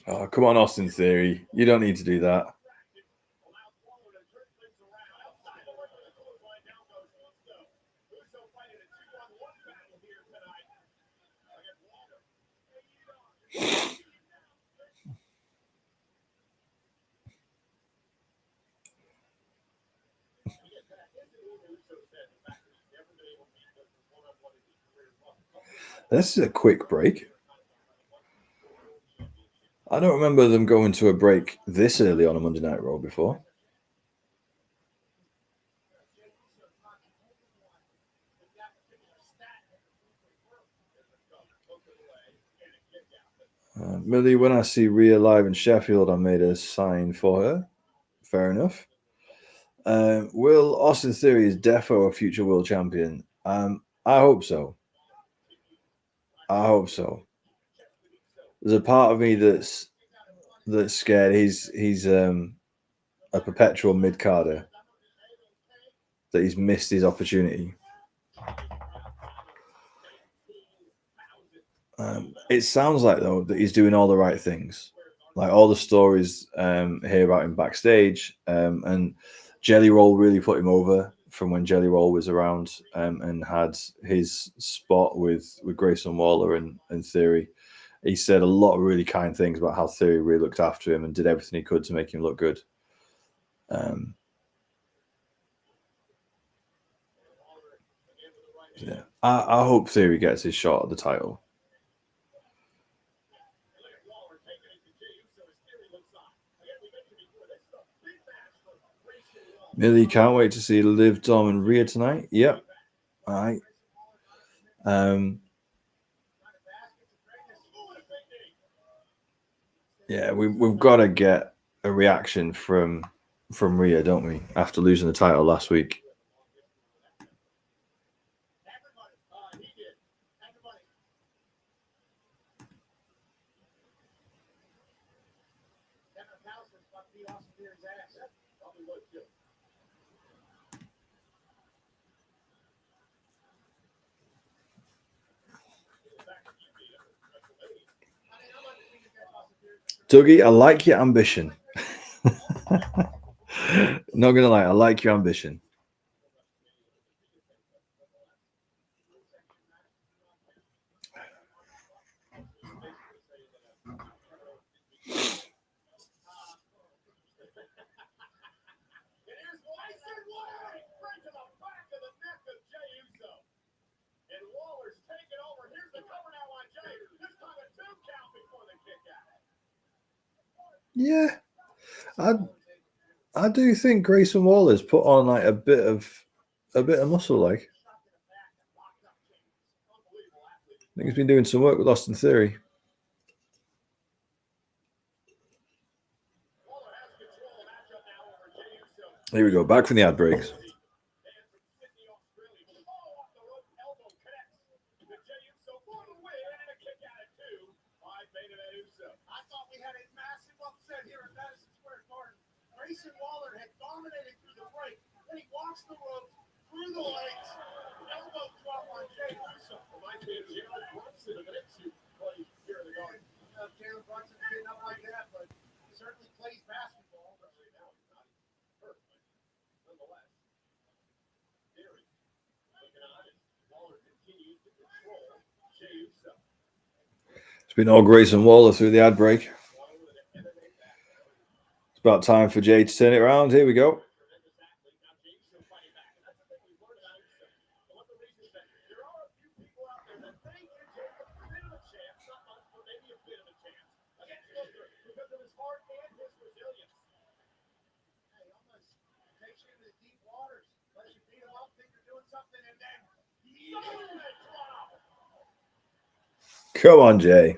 Oh, come on, Austin Theory. You don't need to do that. This is a quick break. I don't remember them going to a break this early on a Monday Night Raw before. Millie, when I see Rhea live in Sheffield, I made a sign for her. Fair enough. Will Austin Theory is defo a future world champion? I hope so. I hope so. There's a part of me that's scared. He's a perpetual mid carder, that he's missed his opportunity. It sounds like though that he's doing all the right things, like all the stories here about him backstage, and Jelly Roll really put him over from when Jelly Roll was around and had his spot with Grayson Waller and Theory. He said a lot of really kind things about how Theory really looked after him and did everything he could to make him look good. Yeah, I hope Theory gets his shot at the title. Millie, can't wait to see Liv, Dom, and Rhea tonight. Yep. All right. Yeah, we've got to get a reaction from Rhea, don't we? After losing the title last week. Dougie, I like your ambition. Not gonna lie, I like your ambition. Yeah, I do think Grayson Waller's put on like a bit of muscle. Like, I think he's been doing some work with Austin Theory. Here we go, back from the ad breaks. I thought we had a massive upset here at Madison Square Garden. Grayson Waller had dominated through the break. Then he walks the ropes through the legs. Elbow drop on Jay Uso. Reminds me of Jalen Brunson of an issue play here in the Garden. Jalen Brunson getting up like that, but he certainly plays basketball. But right now he's not hurt. Nonetheless, Theory looking on as Waller continues to It's been all Grayson Waller through the ad break. It's about time for Jay to turn it around. Here we go. Come on, Jay.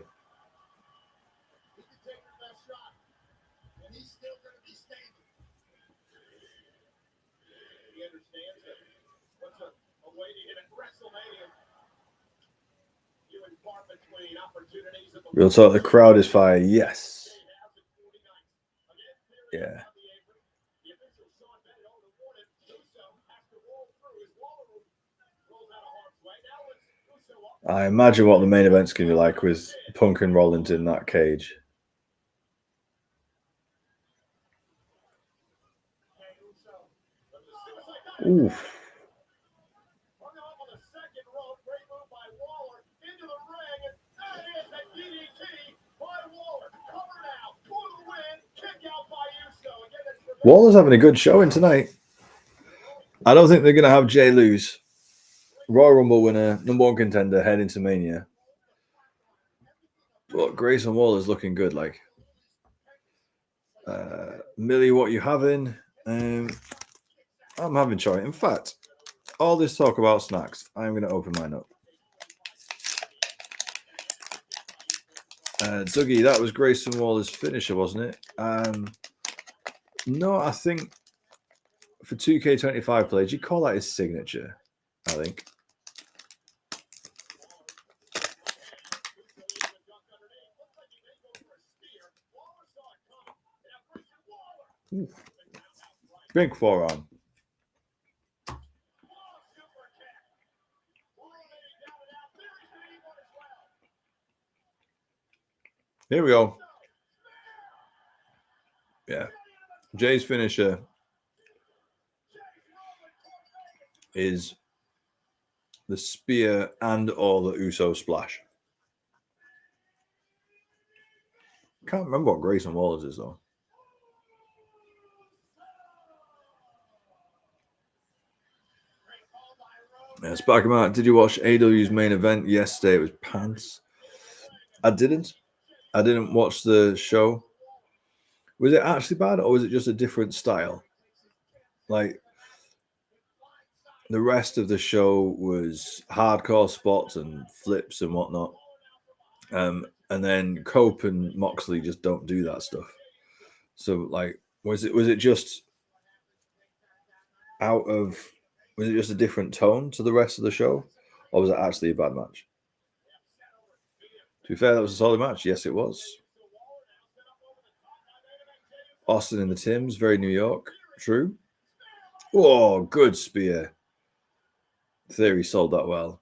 Real talk, the crowd is fire. Yes. Yeah. I imagine what the main event's going to be like with Punk and Rollins in that cage. Oof. Waller's having a good showing tonight. I don't think they're going to have Jay lose. Royal Rumble winner, number one contender, heading to Mania. But Grayson Waller's looking good. Like, Millie, what you having? I'm having choy. In fact, all this talk about snacks, I'm going to open mine up. Dougie, that was Grayson Waller's finisher, wasn't it? No, I think for 2K25 plays, you call that his signature, I think. Ooh. Big forearm. Here we go. Yeah. Jay's finisher is the spear and or the Uso splash. Can't remember what Grayson Waller's is, though. Yeah, Sparky Mark, did you watch AW's main event yesterday? It was pants. I didn't. I didn't watch the show. Was it actually bad, or was it just a different style? Like, the rest of the show was hardcore spots and flips and whatnot. And then Cope and Moxley just don't do that stuff. So, like, was it just was it just a different tone to the rest of the show, or was it actually a bad match? To be fair, that was a solid match. Yes, it was. Austin and the Tims, very New York. True. Oh, good spear. Theory sold that well.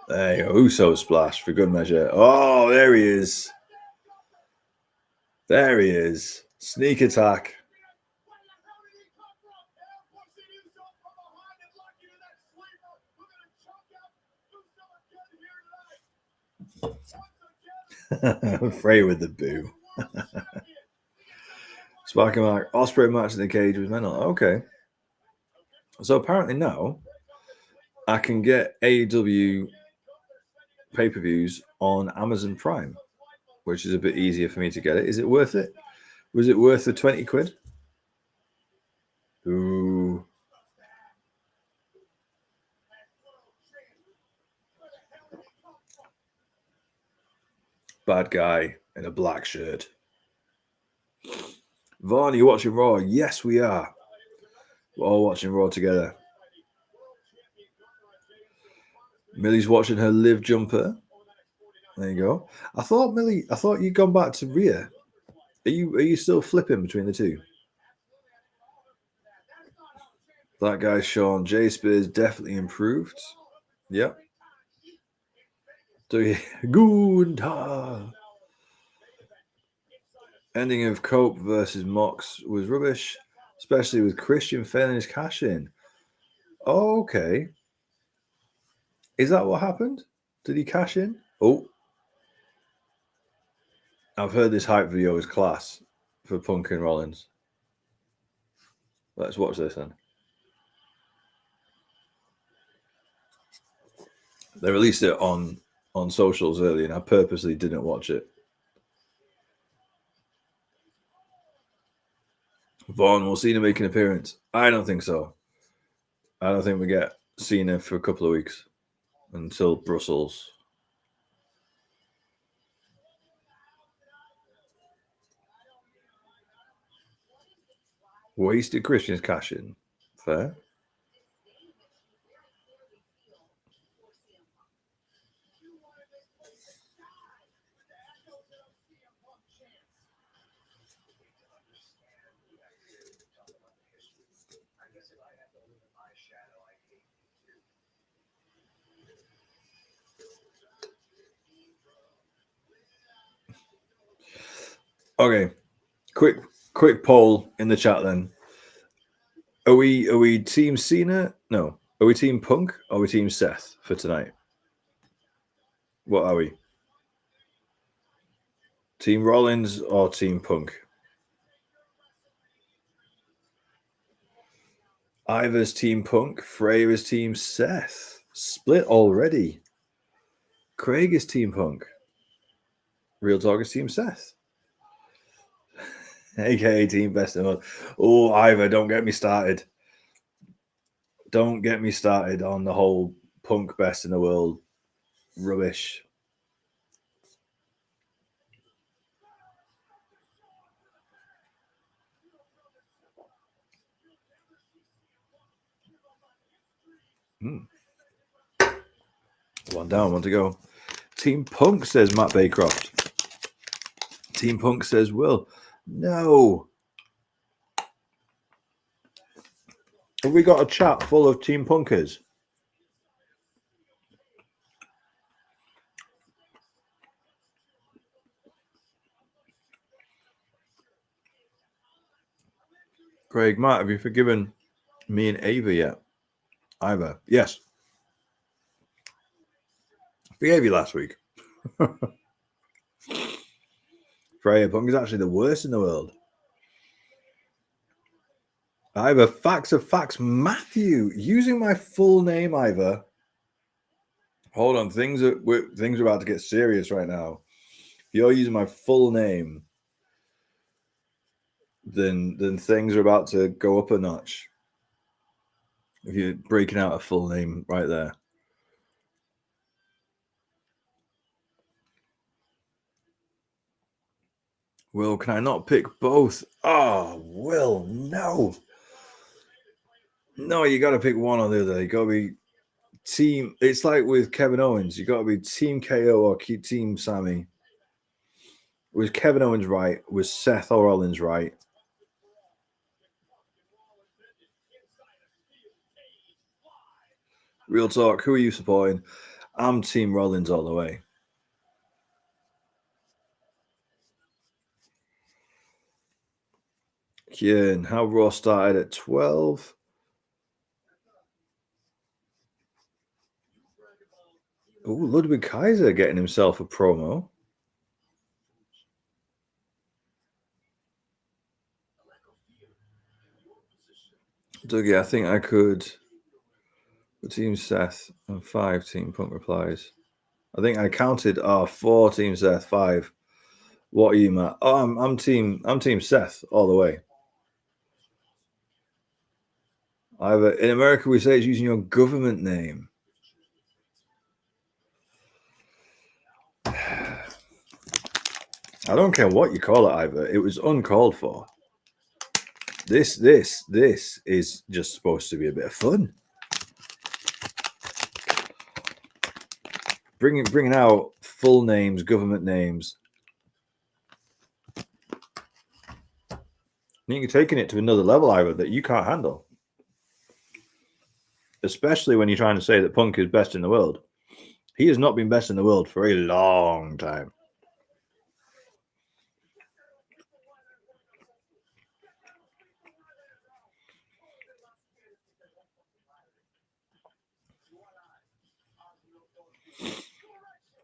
There you go. Uso splash for good measure. Oh, there he is. There he is. Sneak attack. Frey with the boo. Sparky Mark, Osprey match in the cage was mental. Okay. So apparently now I can get AEW pay-per-views on Amazon Prime, which is a bit easier for me to get it. Is it worth it? Was it worth the 20 quid? Ooh. Bad guy in a black shirt. Vaughn, are you watching Raw? Yes, we are. We're all watching Raw together. Millie's watching her live jumper. There you go. I thought you'd gone back to Rhea. Are you still flipping between the two? That guy's Sean. Jay Spears definitely improved. Yep. Gunther. Ending of Cope versus Mox was rubbish, especially with Christian failing his cash in. Oh, okay. Is that what happened? Did he cash in? Oh. I've heard this hype video is class for Punk and Rollins. Let's watch this then. They released it on socials earlier, and I purposely didn't watch it. Vaughn, will Cena make an appearance? I don't think so. I don't think we get Cena for a couple of weeks until Brussels. Wasted Christian's cash in. Fair. Okay. Quick poll in the chat then. Are we team Cena? No. Are we team Punk or are we team Seth for tonight? What are we? Team Rollins or team Punk? Ivar's team Punk, Freya's team Seth. Split already. Craig is team Punk. Real Talk is team Seth. AKA team Best in the World. Oh, Ivar, don't get me started. Don't get me started on the whole Punk Best in the World rubbish. One down, one to go. Team Punk, says Matt Baycroft. Team Punk, says Will. No. Have we got a chat full of Team Punkers? Craig, Matt, have you forgiven me and Ava yet? Ivor, yes. Forgave you last week. Freya Punk is actually the worst in the world. Ivor, facts of facts. Matthew, using my full name, Ivor. Hold on, things are about to get serious right now. If you're using my full name, then things are about to go up a notch. If you're breaking out a full name right there. Will, can I not pick both? Oh, Will, no. No, you got to pick one or the other. You got to be team. It's like with Kevin Owens. You got to be team KO or team Sammy. Was Kevin Owens right? Was Seth or Rollins right? Real talk. Who are you supporting? I'm Team Rollins all the way. Kieran, how Raw started at 12. Oh, Ludwig Kaiser getting himself a promo. Dougie, I think I could. Team Seth and 5 Team Punk replies. I think I counted 4 Team Seth, 5. What are you, Matt? Oh, I'm Team Seth all the way. Ivor, in America we say it's using your government name. I don't care what you call it, Ivor. It was uncalled for. This is just supposed to be a bit of fun. Bringing out full names, government names. You're taking it to another level, Ivor, that you can't handle. Especially when you're trying to say that Punk is best in the world. He has not been best in the world for a long time.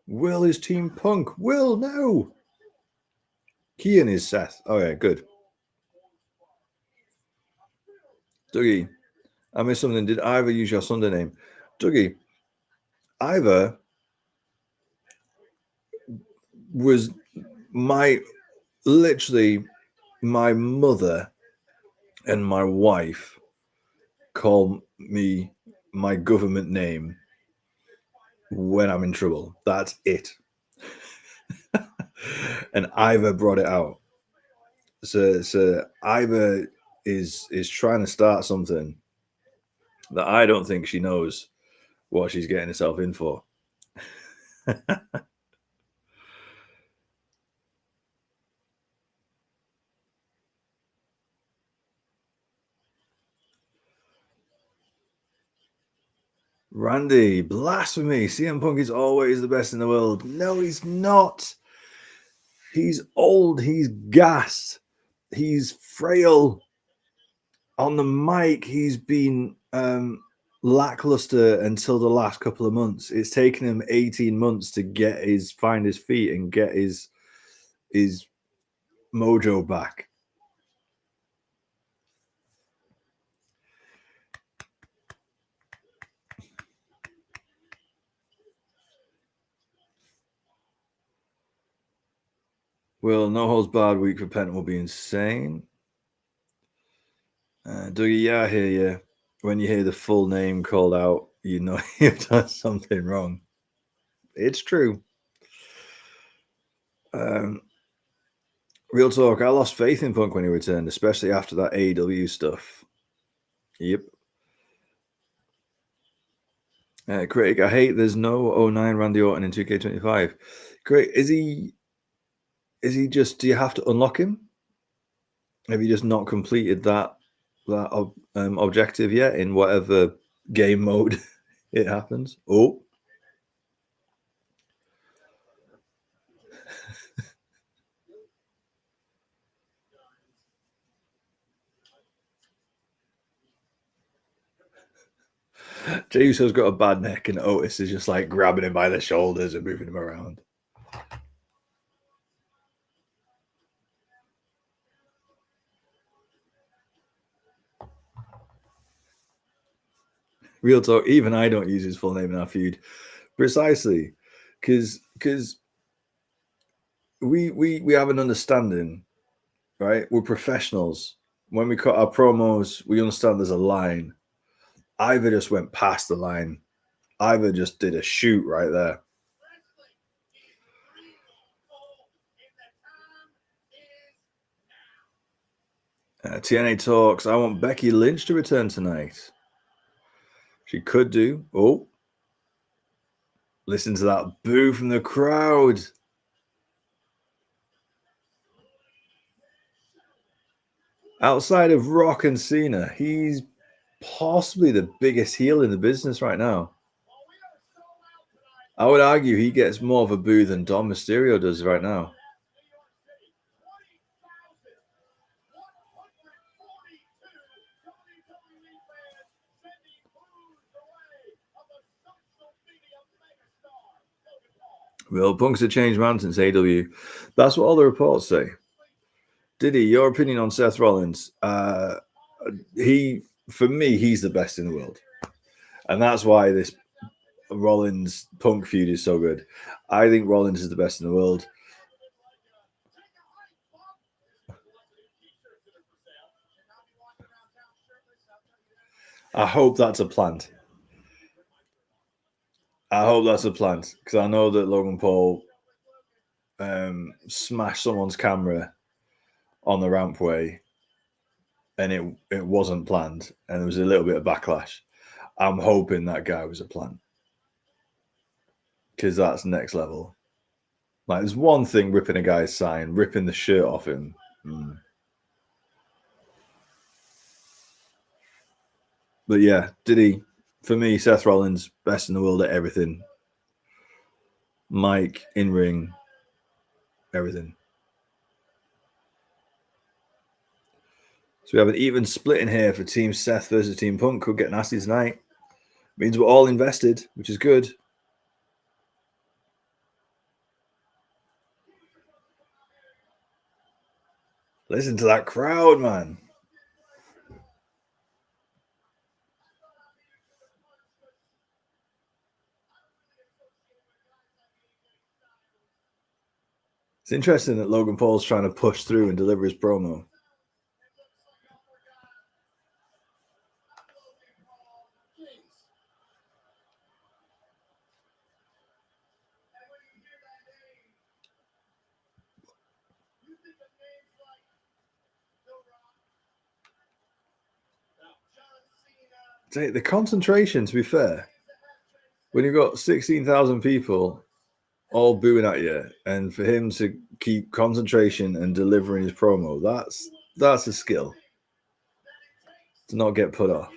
Will is Team Punk. Will, no. Kian is Seth. Oh, yeah, good. Dougie, I missed something. Did Ivor use your Sunday name? Dougie, Ivor was literally my mother and my wife call me my government name when I'm in trouble. That's it. And Ivor brought it out. So Ivor is trying to start something that I don't think she knows what she's getting herself in for. Randy, blasphemy. CM Punk is always the best in the world. No, he's not. He's old. He's gassed. He's frail. On the mic, he's been lackluster until the last couple of months. It's taken him 18 months to find his feet and get his mojo back. Well, no holds barred week for Penta will be insane. Dougie, yeah, I hear you. When you hear the full name called out, you know you've done something wrong. It's true. Real talk, I lost faith in Punk when he returned, especially after that AEW stuff. Yep. Craig, I hate there's no 09 Randy Orton in 2K25. Craig, is he just, do you have to unlock him? Have you just not completed that objective yet in whatever game mode it happens? Oh. Jey Uso's got a bad neck and Otis is just like grabbing him by the shoulders and moving him around. Real talk, even I don't use his full name in our feud. Precisely. Because we have an understanding, right? We're professionals. When we cut our promos, we understand there's a line. Ivor just went past the line. Ivor just did a shoot right there. TNA talks. I want Becky Lynch to return tonight. She could do. Oh, listen to that boo from the crowd. Outside of Rock and Cena, he's possibly the biggest heel in the business right now. I would argue he gets more of a boo than Dom Mysterio does right now. Well, Punk's a changed man since AW. That's what all the reports say. Diddy, your opinion on Seth Rollins? For me, he's the best in the world. And that's why this Rollins Punk feud is so good. I think Rollins is the best in the world. I hope that's a plant. I hope that's a plant because I know that Logan Paul smashed someone's camera on the rampway and it wasn't planned and there was a little bit of backlash. I'm hoping that guy was a plant because that's next level. Like, there's one thing ripping a guy's sign, ripping the shirt off him. But yeah, Diddy, for me, Seth Rollins, best in the world at everything. Mike, in ring, everything. So we have an even split in here for Team Seth versus Team Punk. Could get nasty tonight. Means we're all invested, which is good. Listen to that crowd, man. It's interesting that Logan Paul's trying to push through and deliver his promo. The concentration, to be fair, when you've got 16,000 people all booing at you, and for him to keep concentration and delivering his promo, that's a skill. To not get put off.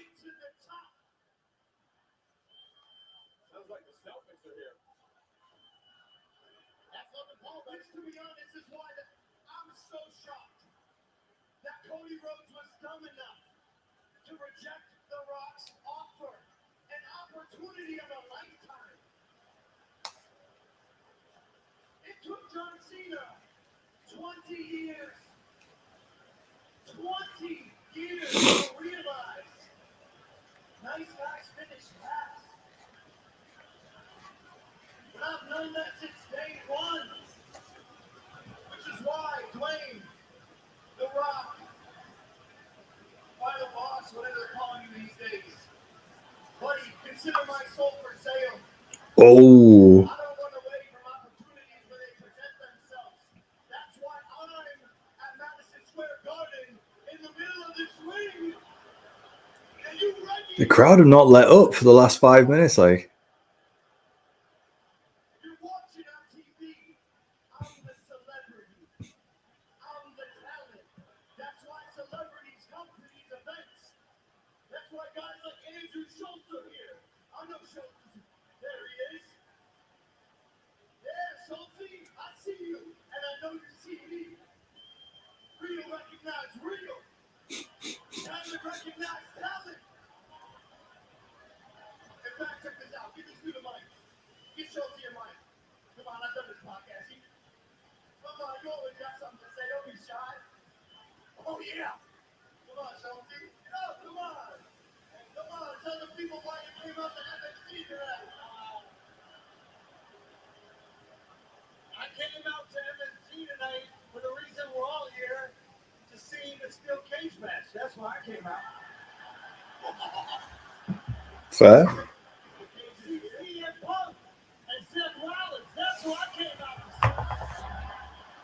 Oh. The crowd have not let up for the last 5 minutes, like. Fair.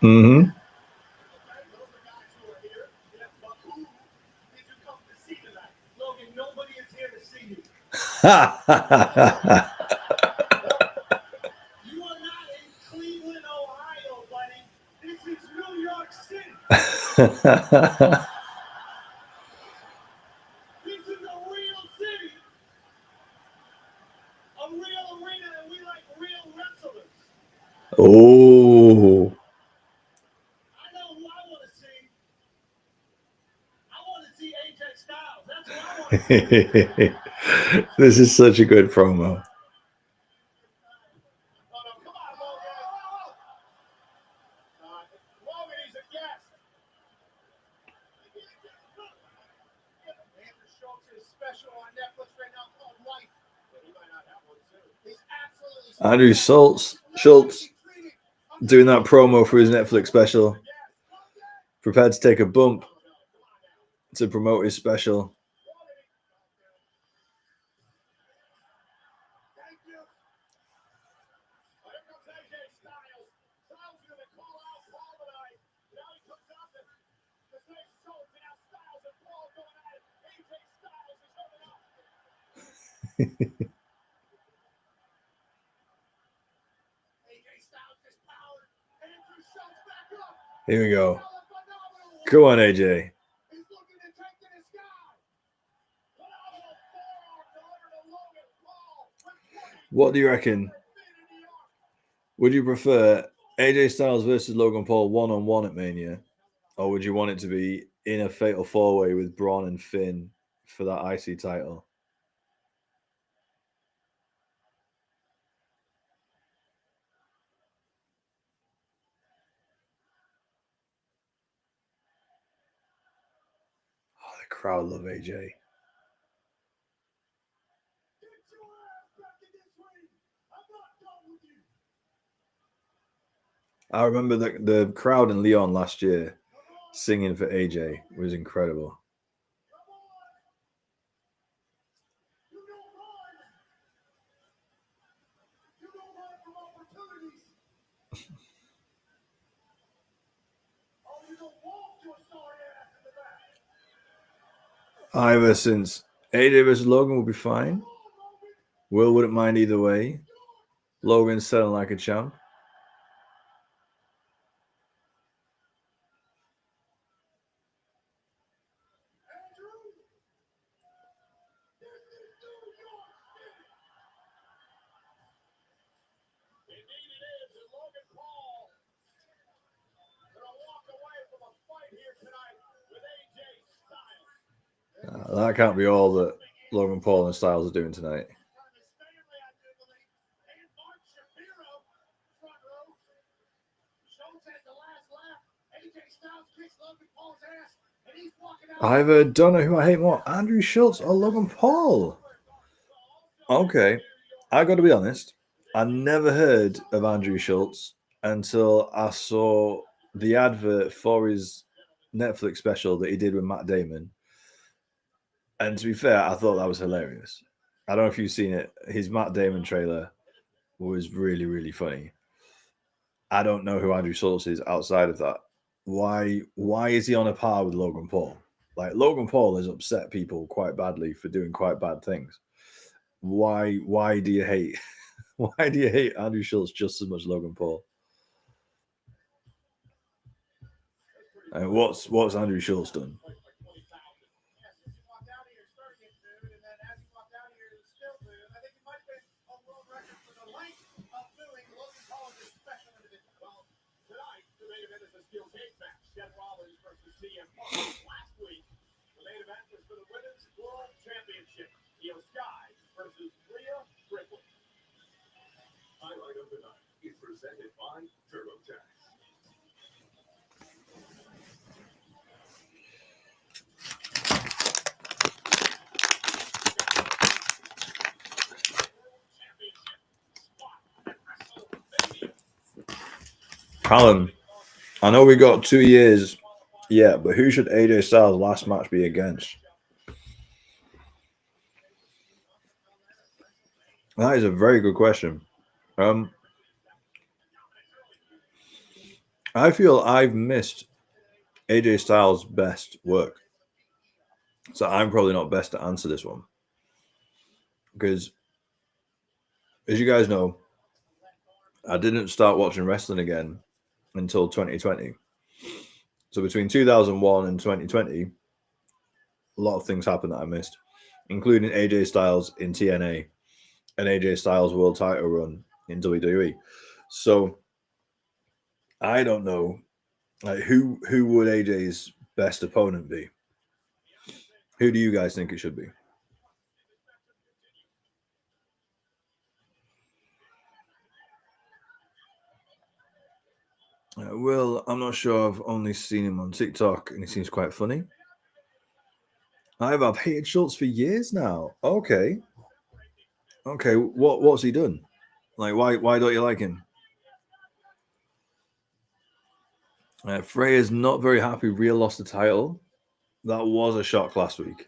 Mm-hmm. Oh. This is such a good promo. Andrew Schultz doing that promo for his Netflix special. Prepared to take a bump to promote his special. Here we go. Come on, AJ. What do you reckon? Would you prefer AJ Styles versus Logan Paul one-on-one at Mania? Or would you want it to be in a fatal four-way with Braun and Finn for that IC title? crowd love AJ. I remember the crowd in Leon last year singing for AJ was incredible. Either since AJ versus Logan will be fine. Will wouldn't mind either way. Logan's selling like a champ. That can't be all that Logan Paul and Styles are doing tonight. I don't know who I hate more, Andrew Schultz or Logan Paul. Okay, I got to be honest. I never heard of Andrew Schultz until I saw the advert for his Netflix special that he did with Matt Damon. And to be fair, I thought that was hilarious. I don't know if you've seen it. His Matt Damon trailer was really, really funny. I don't know who Andrew Schultz is outside of that. Why is he on a par with Logan Paul? Like, Logan Paul has upset people quite badly for doing quite bad things. Why do you hate why do you hate Andrew Schultz just as much as Logan Paul? And what's Andrew Schultz done? Callum, I know we got 2 years yet, but who should AJ Styles' last match be against? That is a very good question. I feel I've missed AJ Styles' best work, so I'm probably not best to answer this one because, as you guys know, I didn't start watching wrestling again until 2020. So between 2001 and 2020, a lot of things happened that I missed, including AJ Styles in TNA and AJ Styles' world title run in WWE. So I don't know, like, who would AJ's best opponent be? Who do you guys think it should be? Will, I'm not sure. I've only seen him on TikTok, and he seems quite funny. I've hated Schultz for years now. Okay. What's he done? Like, why don't you like him? Freya's not very happy. Rhea lost the title. That was a shock last week.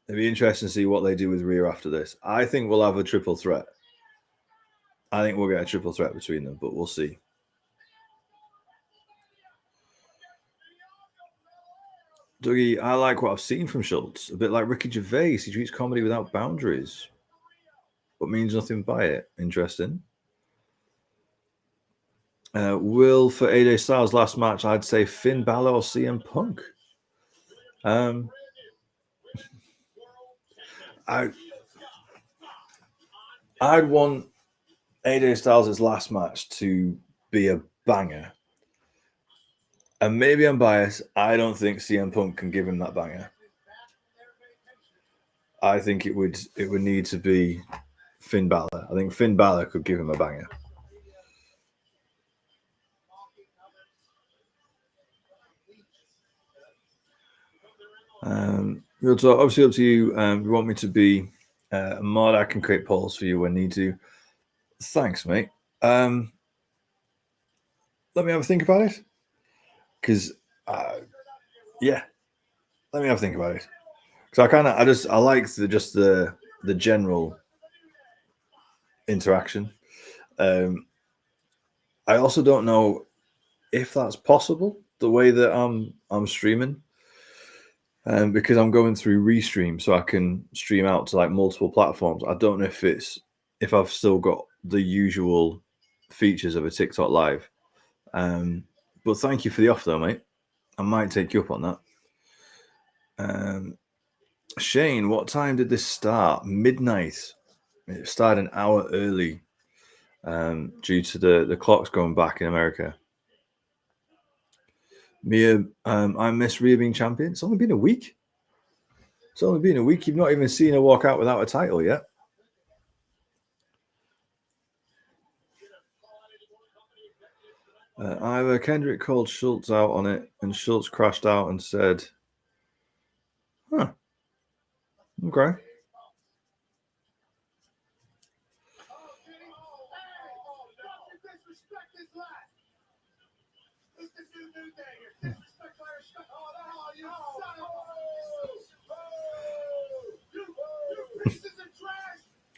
It'd be interesting to see what they do with Rhea after this. I think we'll have a triple threat. I think we'll get a triple threat between them, but we'll see. Dougie, I like what I've seen from Schultz. A bit like Ricky Gervais. He treats comedy without boundaries, but means nothing by it. Interesting. Will, for AJ Styles' last match, I'd say Finn Balor or CM Punk. I'd want AJ Styles' last match to be a banger. And maybe I'm biased. I don't think CM Punk can give him that banger. I think it would need to be Finn Balor. I think Finn Balor could give him a banger. So obviously up to you. You want me to be a mod? I can create polls for you when need to. Thanks, mate. Let me have a think about it. Because, yeah, let me have a think about it. Because I like the general interaction. I also don't know if that's possible the way that I'm streaming. Because I'm going through Restream, so I can stream out to like multiple platforms. I don't know if I've still got the usual features of a TikTok live. But thank you for the offer, though, mate. I might take you up on that. Shane, what time did this start? Midnight. It started an hour early due to the clocks going back in America. Mia, I miss Rhea being champion. It's only been a week. It's only been a week. You've not even seen her walk out without a title yet. Either Kendrick called Schultz out on it, and Schultz crashed out and said, "Huh, okay."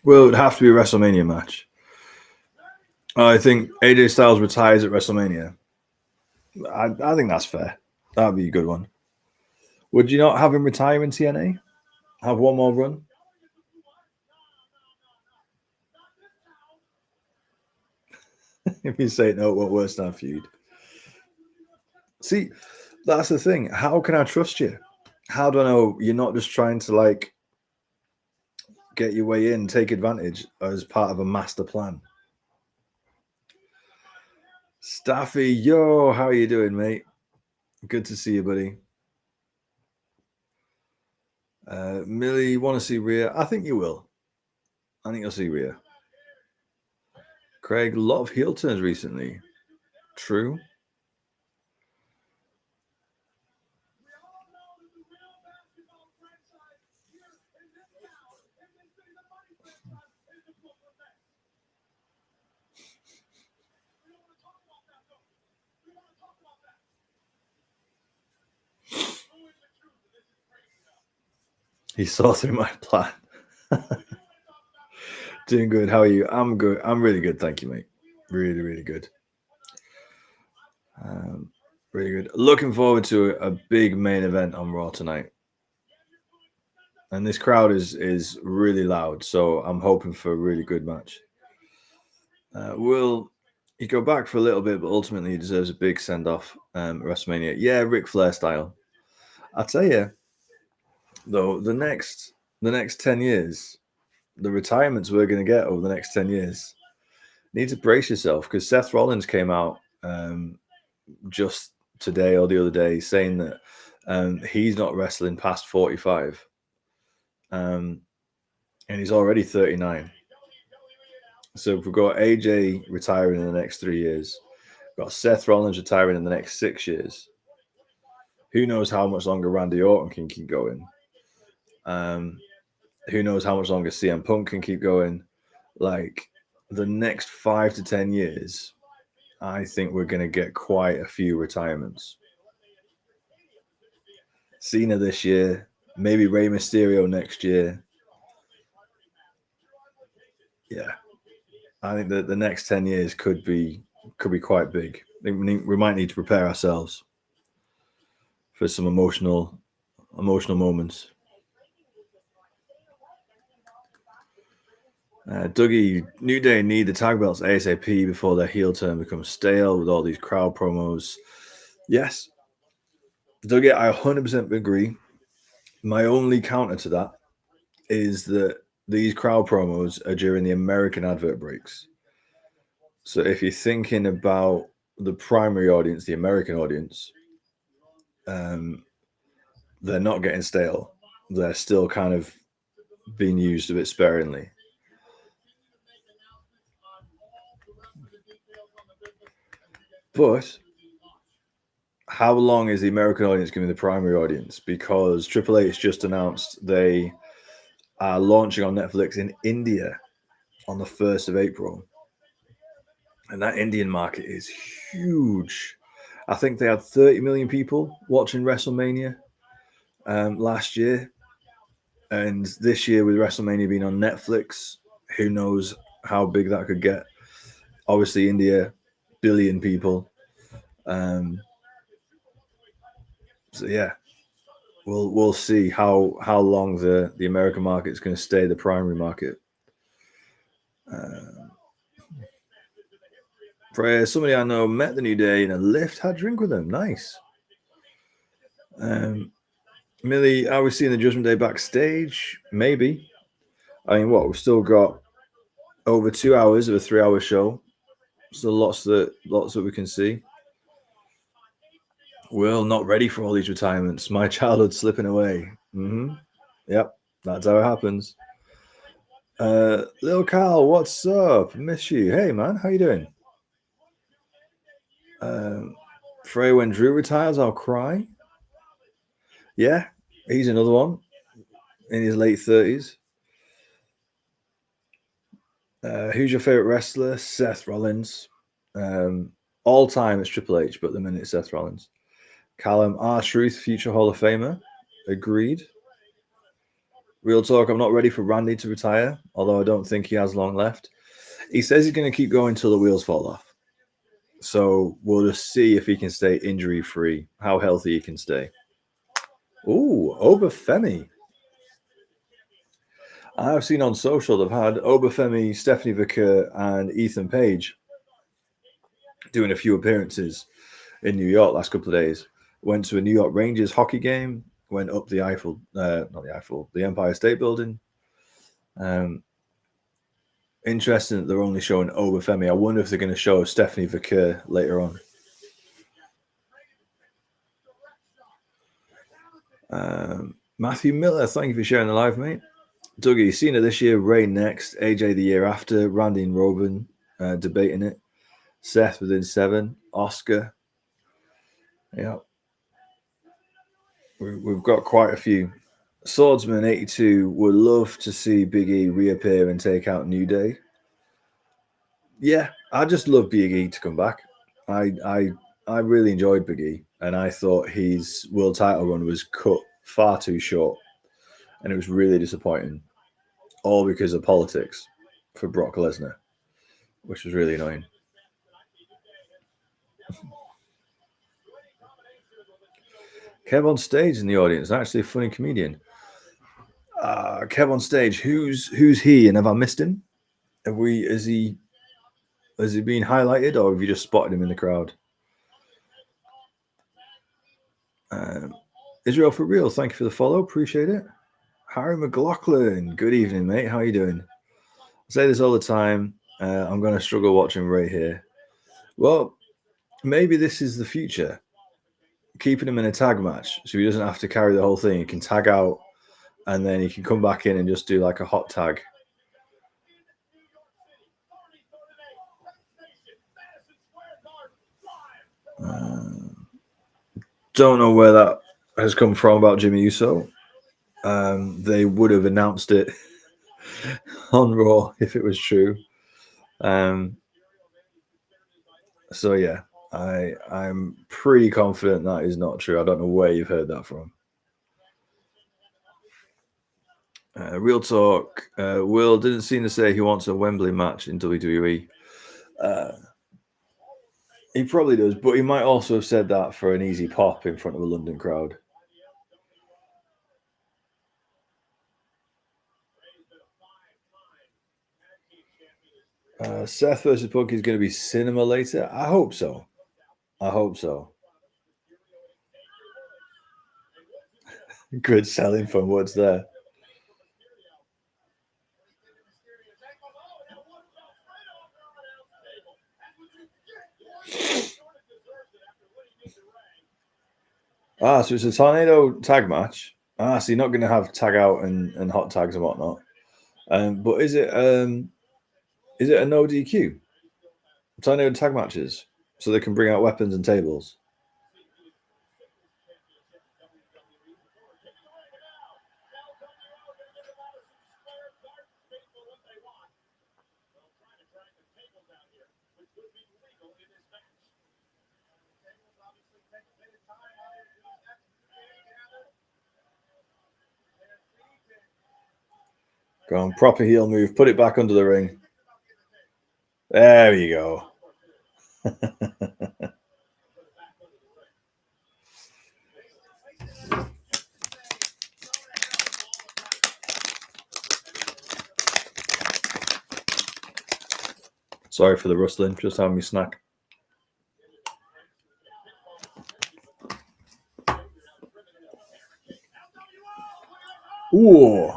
Well, it would have to be a WrestleMania match. I think AJ Styles retires at WrestleMania. I think that's fair. That'd be a good one. Would you not have him retire in TNA? Have one more run? If you say no, what worse than a feud? See, that's the thing. How can I trust you? How do I know you're not just trying to like get your way in, take advantage as part of a master plan? Staffy, yo, how are you doing, mate? Good to see you, buddy. Millie, you want to see Rhea? I think you will. I think you'll see Rhea. Craig, a lot of heel turns recently. True. He saw through my plan. Doing good. How are you? I'm good. I'm really good. Thank you, mate. Really, really good. Really good. Looking forward to a big main event on Raw tonight. And this crowd is really loud, so I'm hoping for a really good match. Will he go back for a little bit, but ultimately he deserves a big send off at WrestleMania? Yeah, Ric Flair style. I'll tell you, though, the next 10 years, the retirements we're going to get over the next 10 years, need to brace yourself because Seth Rollins came out just today or the other day saying that he's not wrestling past 45. And he's already 39. So if we've got AJ retiring in the next 3 years, we've got Seth Rollins retiring in the next 6 years. Who knows how much longer Randy Orton can keep going? Who knows how much longer CM Punk can keep going? Like the next 5 to 10 years, I think we're going to get quite a few retirements. Cena this year, maybe Rey Mysterio next year. Yeah, I think that the next 10 years could be quite big. I think we might need to prepare ourselves for some emotional moments. Dougie, New Day need the tag belts ASAP before their heel turn becomes stale with all these crowd promos. Yes, Dougie, I 100% agree. My only counter to that is that these crowd promos are during the American advert breaks. So if you're thinking about the primary audience, the American audience, they're not getting stale. They're still kind of being used a bit sparingly. But how long is the American audience going to be the primary audience? Because Triple H just announced they are launching on Netflix in India on the 1st of April. And that Indian market is huge. I think they had 30 million people watching WrestleMania last year. And this year, with WrestleMania being on Netflix, who knows how big that could get. Obviously, India, billion people. So yeah, we'll see how long the American market is going to stay the primary market. For somebody I know met the New Day in a lift, had a drink with them. Nice. Millie, are we seeing the Judgment Day backstage? Maybe. I mean, what we've still got over 2 hours of a 3-hour show. So lots that we can see. Well, not ready for all these retirements. My childhood slipping away. Yep, that's how it happens. Lil Carl, what's up? Miss you. Hey man, how you doing? Frey, when Drew retires, I'll cry. Yeah, he's another one in his late 30s. Who's your favorite wrestler? Seth Rollins. All time it's Triple H, but the minute it's Seth Rollins. Callum R-Truth, future Hall of Famer. Agreed. Real talk, I'm not ready for Randy to retire, although I don't think he has long left. He says he's going to keep going till the wheels fall off. So we'll just see if he can stay injury free, how healthy he can stay. Ooh, Obafemi. I've seen on social they've had Obafemi, Stephanie Vicker, and Ethan Page doing a few appearances in New York last couple of days. Went to a New York Rangers hockey game, went up the Eiffel, the Empire State Building. Interesting that they're only showing Obafemi. I wonder if they're going to show Stephanie Vicker later on. Matthew Miller, thank you for sharing the live, mate. Dougie, Cena this year, Ray next, AJ the year after, Randy and Robin debating it, Seth within 7, Oscar. Yeah. We've got quite a few. Swordsman 82 would love to see Big E reappear and take out New Day. Yeah, I just love Big E to come back. I really enjoyed Big E, and I thought his world title run was cut far too short, and it was really disappointing, all because of politics for Brock Lesnar, which was really annoying. Kev on stage in the audience, actually a funny comedian. Kev on stage, who's he, and have I missed him? Has he been highlighted, or have you just spotted him in the crowd? Israel for real, thank you for the follow, appreciate it. Harry McLaughlin, good evening, mate. How you doing? I say this all the time. I'm going to struggle watching Ray here. Well, maybe this is the future. Keeping him in a tag match, so he doesn't have to carry the whole thing. He can tag out, and then he can come back in and just do like a hot tag. Don't know where that has come from about Jimmy Uso. They would have announced it on Raw if it was true. So yeah, I'm pretty confident that is not true. I don't know where you've heard that from. Real talk. Will didn't seem to say he wants a Wembley match in WWE. He probably does, but he might also have said that for an easy pop in front of a London crowd. Seth versus Punk is going to be cinema later. I hope so. Good selling from what's there. So it's a tornado tag match. So you're not going to have tag out and hot tags and whatnot. But is it a no DQ? Tornado tag matches, so they can bring out weapons and tables. Go on, proper heel move. Put it back under the ring. There you go. Sorry for the rustling. Just having me snack. Ooh.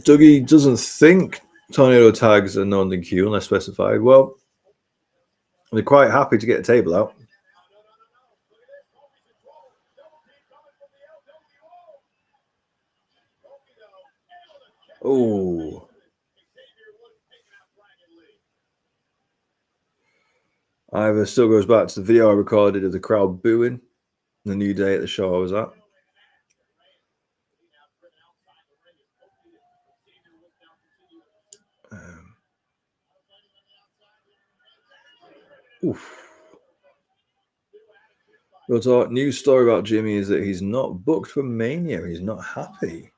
Dougie doesn't think tornado tags are non-DQ unless specified. Well, they're quite happy to get a table out. Oh. Ivor still goes back to the video I recorded of the crowd booing the New Day at the show I was at. Oof. But news story about Jimmy is that he's not booked for Mania. He's not happy.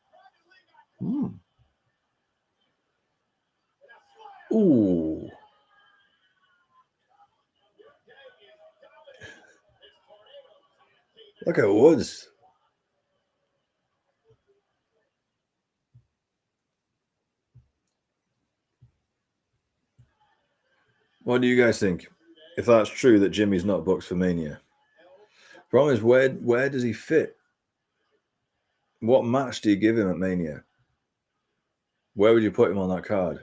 Ooh. Look at Woods. What do you guys think? If that's true that Jimmy's not booked for Mania. Problem is, where does he fit? What match do you give him at Mania? Where would you put him on that card?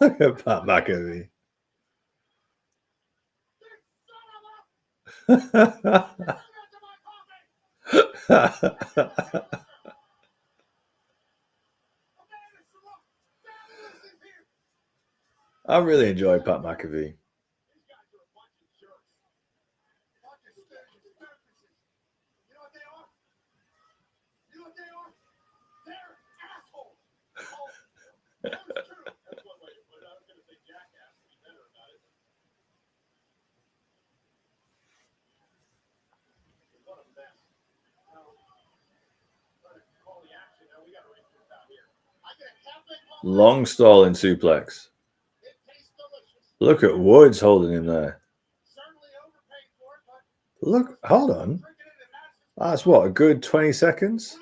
Look at Pat McAfee. I really enjoyed Pat McAfee. Long stalling suplex. Look at Woods holding him there. Look, hold on. That's what, a good 20 seconds?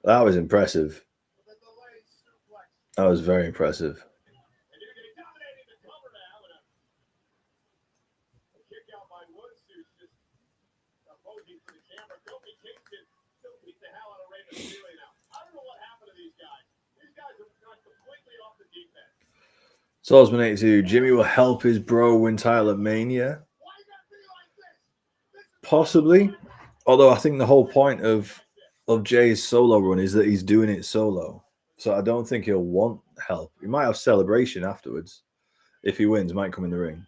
That was impressive. That was very impressive. Salzman 82, Jimmy will help his bro win title at Mania. Possibly. Although I think the whole point of Jay's solo run is that he's doing it solo. So I don't think he'll want help. He might have celebration afterwards. If he wins, might come in the ring.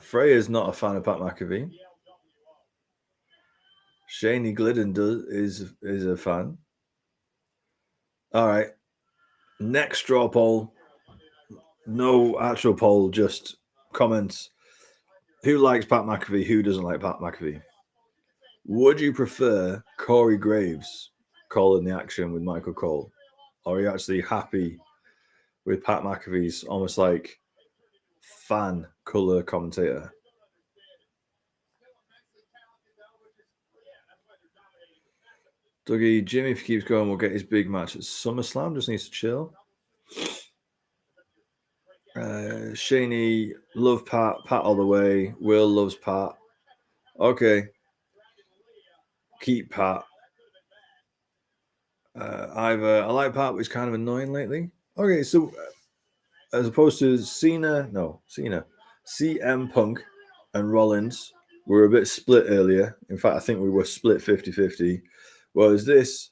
Freya's not a fan of Pat McAfee. Shaney Glidden is a fan. All right. Next straw poll. No actual poll, just comments. Who likes Pat McAfee? Who doesn't like Pat McAfee? Would you prefer Corey Graves calling the action with Michael Cole? Or are you actually happy with Pat McAfee's almost like fan color commentator? Dougie, Jimmy, if he keeps going, will get his big match at SummerSlam. Just needs to chill. Shaney, love Pat. Pat all the way. Will loves Pat. Okay. Keep Pat. I like Pat, but he's kind of annoying lately. Okay, so as opposed to Cena, CM Punk and Rollins were a bit split earlier. In fact, I think we were split 50-50. Whereas this,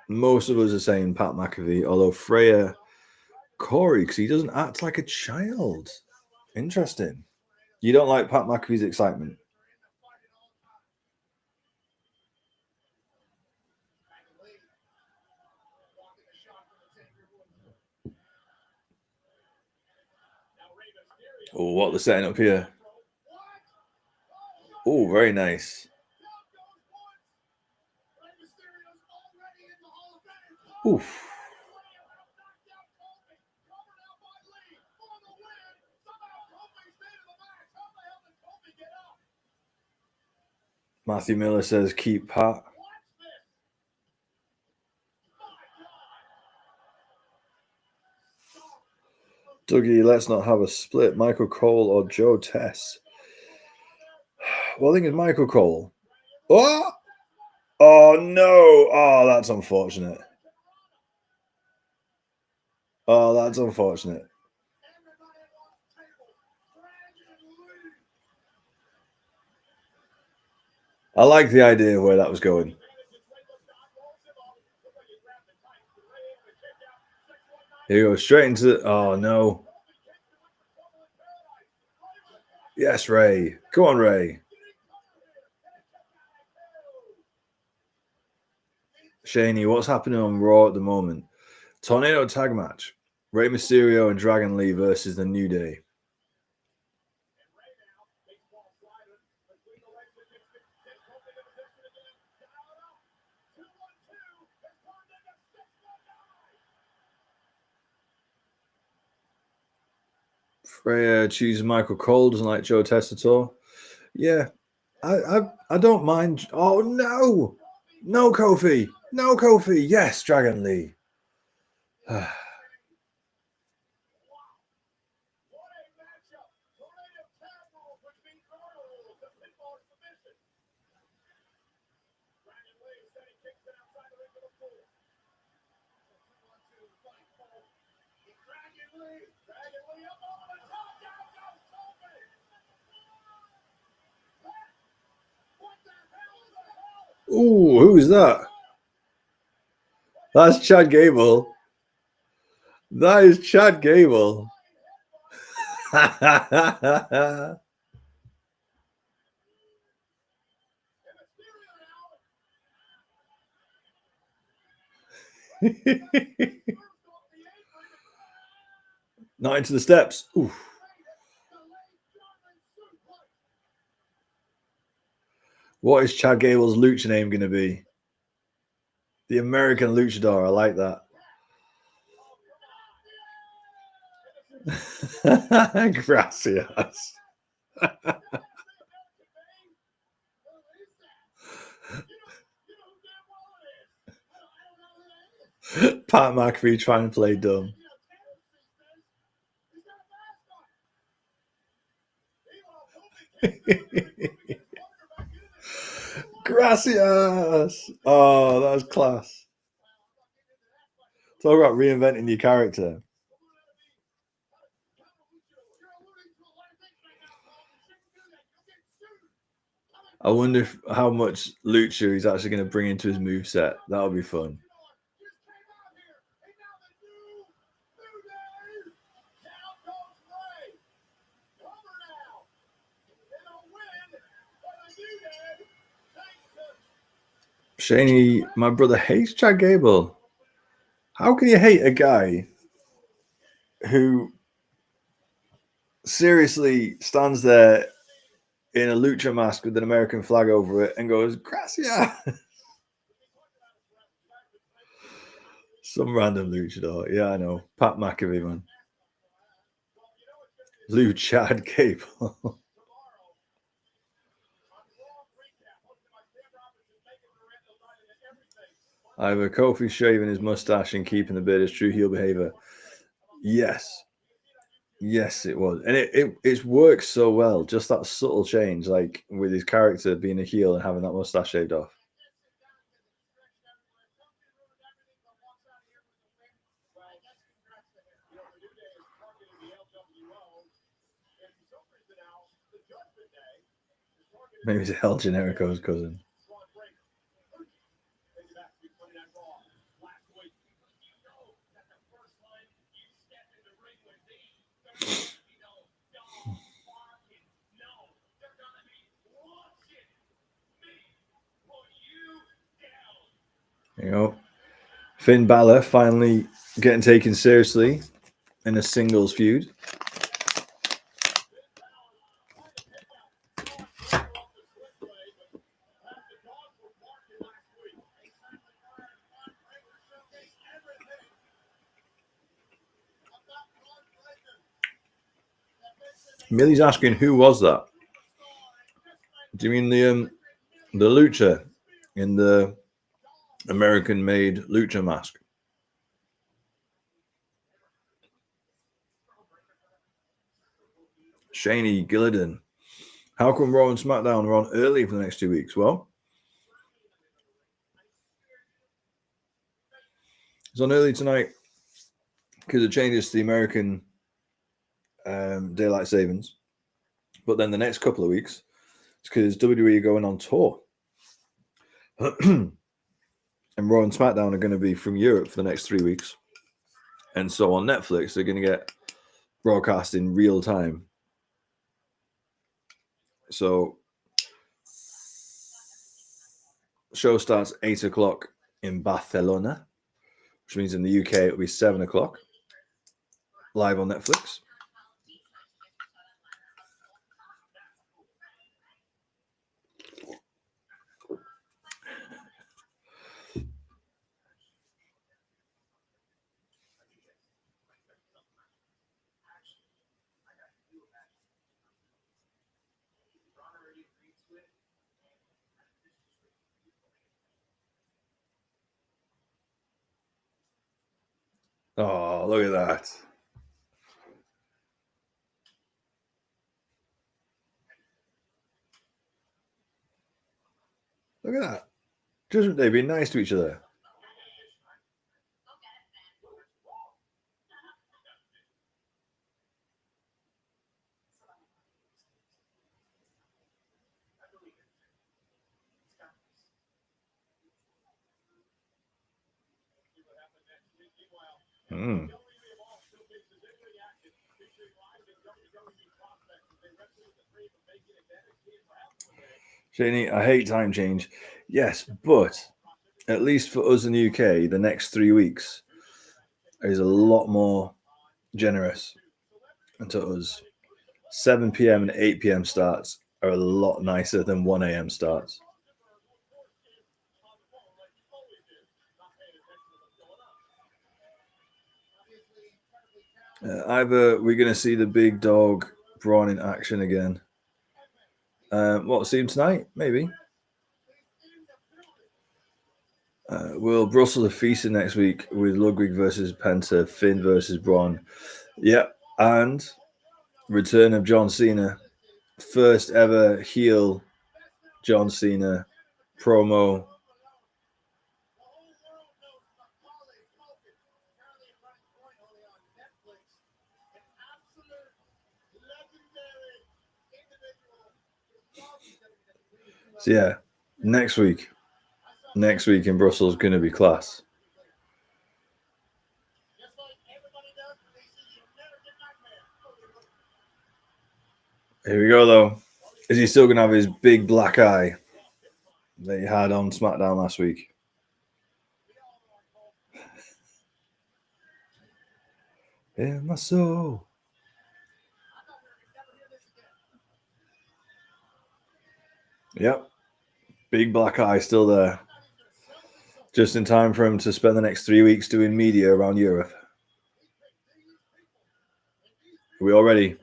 most of us are saying Pat McAfee, although Freya, Corey, because he doesn't act like a child. Interesting. You don't like Pat McAfee's excitement? Oh, what they're setting up here. Oh, very nice. Oof. Matthew Miller says keep Pat. Dougie, let's not have a split. Michael Cole or Joe Tess? Well, I think it's Michael Cole. Oh! Oh, no. Oh, that's unfortunate. Oh, that's unfortunate. I like the idea of where that was going. Here you go, straight into the... Oh, no. Yes, Ray. Go on, Ray. Shaney, what's happening on Raw at the moment? Tornado tag match. Rey Mysterio and Dragon Lee versus the New Day. Freya chooses Michael Cole, doesn't like Joe Testator. Yeah, I don't mind. Oh no, no Kofi, no Kofi. Yes, Dragon Lee. Ooh, who's that? That's Chad Gable. That is Chad Gable. Not into the steps. Oof. What is Chad Gable's lucha name going to be? The American Luchador. I like that. Gracias. Pat McAfee trying to play dumb. Gracias. Oh, that was class. Talk about reinventing your character. I wonder how much lucha he's actually going to bring into his moveset. That'll be fun. Shaney, my brother hates Chad Gable. How can you hate a guy who seriously stands there in a lucha mask with an American flag over it and goes, Gracias? Some random luchador. Yeah, I know. Pat McAfee, man. Lou Chad Gable. Either Kofi shaving his mustache and keeping the beard is true heel behavior. Yes. Yes, it was. And it works so well. Just that subtle change, like with his character being a heel and having that mustache shaved off. Maybe it's El Generico's cousin. You know, Finn Balor finally getting taken seriously in a singles feud. Millie's asking, who was that? Do you mean the lucha in the American-made lucha mask? Shaney Gillidan. How come Raw and SmackDown are on early for the next 2 weeks? Well, it's on early tonight because it changes to the American daylight savings. But then the next couple of weeks, it's because WWE are going on tour. And Raw and SmackDown are going to be from Europe for the next 3 weeks. And so on Netflix, they're going to get broadcast in real time. So show starts 8 o'clock in Barcelona, which means in the UK it'll be 7 o'clock, live on Netflix. Oh, look at that. Look at that. Judgment Day being nice to each other. Mm. Shani, I hate time change. Yes, but at least for us in the UK, the next 3 weeks is a lot more generous. And to us, 7 p.m. and 8 p.m. starts are a lot nicer than 1 a.m. starts. Either we're going to see the big dog Braun in action again. What, see him tonight? Maybe. Will Brussels are feasting next week with Ludwig versus Penta, Finn versus Braun. Yep. And return of John Cena. First ever heel John Cena promo. So yeah, next week in Brussels is going to be class. Here we go though. Is he still going to have his big black eye that he had on SmackDown last week? In my soul. Yep. Big black eye still there. Just in time for him to spend the next 3 weeks doing media around Europe. Are we all ready?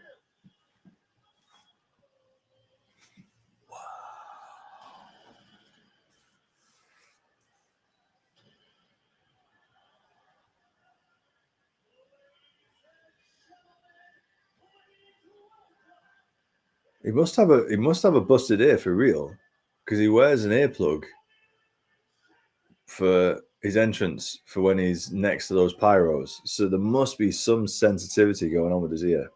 He must have a busted ear for real, because he wears an earplug for his entrance for when he's next to those pyros. So there must be some sensitivity going on with his ear.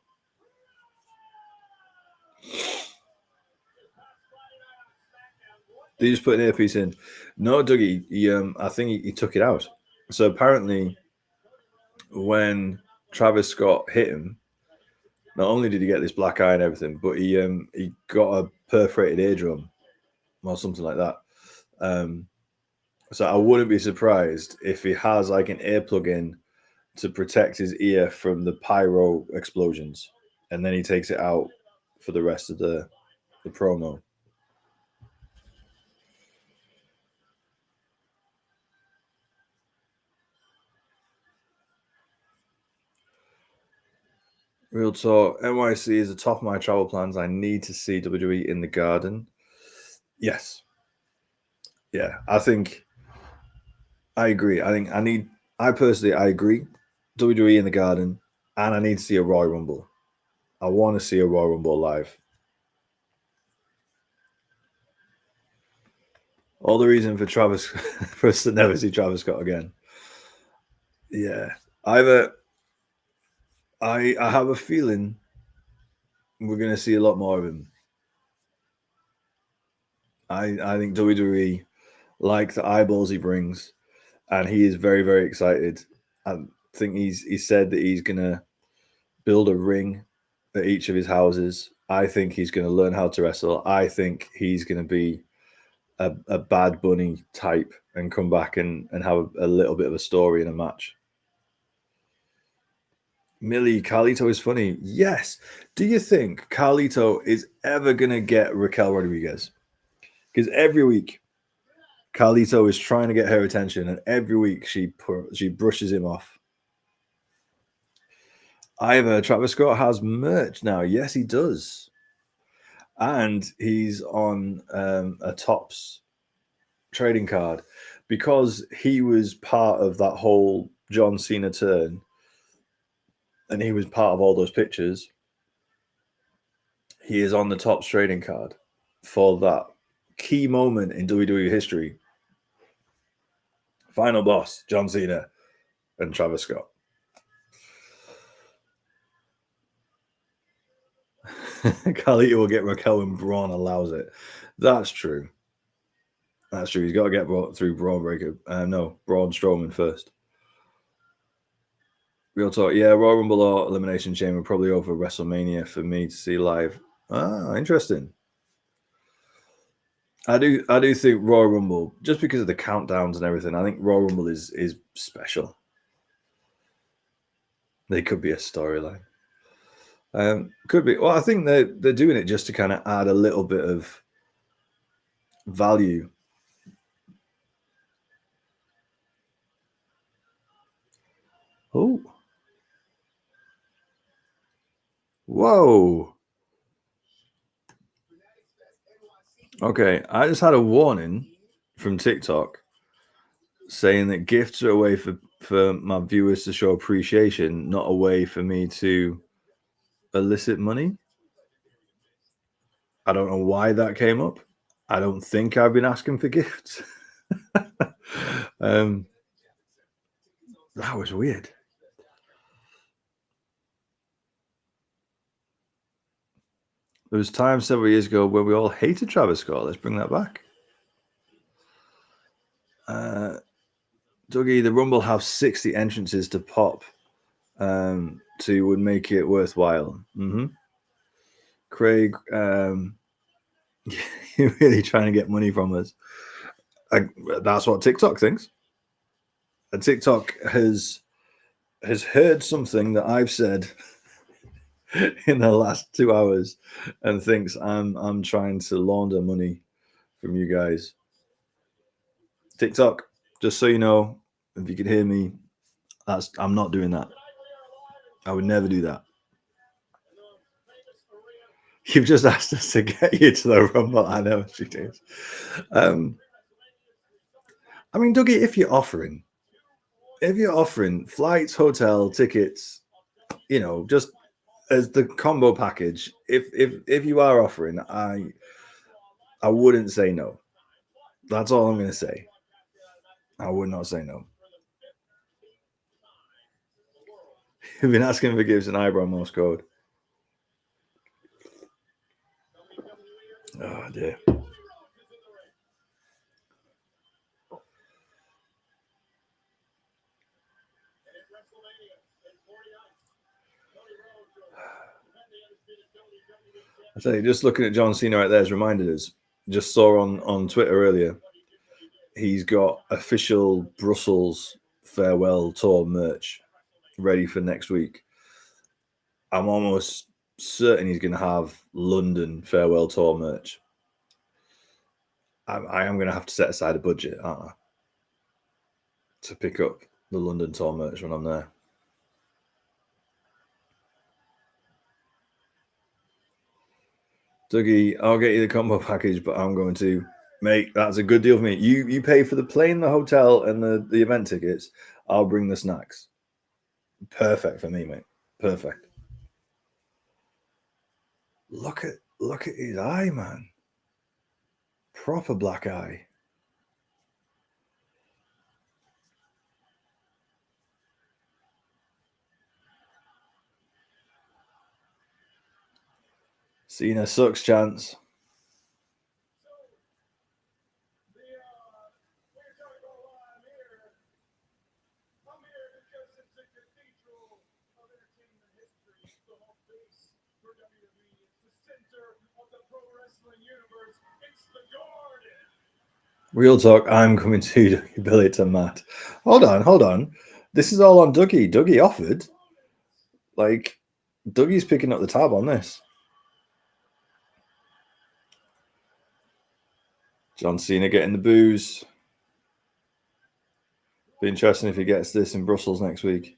Did you just put an earpiece in? No, Dougie. I think he took it out. So apparently, when Travis Scott hit him, not only did he get this black eye and everything, but he got a perforated eardrum or something like that. So I wouldn't be surprised if he has like an earplug in to protect his ear from the pyro explosions, and then he takes it out for the rest of the promo. Real talk. NYC is the top of my travel plans. I need to see WWE in the Garden. Yes. Yeah, I think I agree. I personally agree. WWE in the Garden, and I need to see a Royal Rumble. I want to see a Royal Rumble live. All the reason for Travis for us to never see Travis Scott again. Yeah, I have a feeling we're going to see a lot more of him. I think WWE like the eyeballs he brings, and he is very, very excited. I think he said that he's going to build a ring at each of his houses. I think he's going to learn how to wrestle. I think he's going to be a Bad Bunny type and come back and have a little bit of a story in a match. Millie, Carlito is funny. Yes. Do you think Carlito is ever going to get Raquel Rodriguez? Because every week, Carlito is trying to get her attention, and every week she brushes him off. Either Travis Scott has merch now. Yes, he does. And he's on a Tops trading card because he was part of that whole John Cena turn, and he was part of all those pictures. He is on the Tops trading card for that key moment in WWE history. Final boss, John Cena and Travis Scott. Carlito will get Raquel when Braun allows it. That's true. That's true. He's got to get through Braun Breaker. Braun Strowman first. Real talk. Yeah, Royal Rumble or Elimination Chamber probably over WrestleMania for me to see live. Ah, interesting. I do think Royal Rumble, just because of the countdowns and everything, I think Royal Rumble is special. They could be a storyline. Could be. Well, I think they're doing it just to kind of add a little bit of value. Oh. Whoa. Okay, I just had a warning from TikTok saying that gifts are a way for my viewers to show appreciation, not a way for me to elicit money. I don't know why that came up. I don't think I've been asking for gifts. That was weird. There was time several years ago when we all hated Travis Scott. Let's bring that back. Dougie, the Rumble have 60 entrances to pop to would make it worthwhile. Mm-hmm. Craig, you're really trying to get money from us. That's what TikTok thinks. And TikTok has heard something that I've said in the last 2 hours and thinks I'm trying to launder money from you guys. TikTok, just so you know, if you can hear me, I'm not doing that. I would never do that. You've just asked us to get you to the Rumble. I know she is. I mean, Dougie, if you're offering flights, hotel tickets, just as the combo package, if you are offering, I wouldn't say no. That's all I'm going to say. I would not say no. You've been asking for Gibson eyebrow Morse code. Oh dear. I tell you, just looking at John Cena right there has reminded us. Just saw on Twitter earlier, he's got official Brussels farewell tour merch ready for next week. I'm almost certain he's going to have London farewell tour merch. I am going to have to set aside a budget, aren't I, to pick up the London tour merch when I'm there. Dougie, I'll get you the combo package, but I'm going to, mate, that's a good deal for me. You pay for the plane, the hotel, and the event tickets. I'll bring the snacks. Perfect for me, mate. Perfect. Look at his eye, man. Proper black eye. Cena sucks chance. Real talk, I'm coming to Billy to Matt. Hold on. This is all on Dougie. Dougie offered. Like, Dougie's picking up the tab on this. John Cena getting the booze. Be interesting if he gets this in Brussels next week.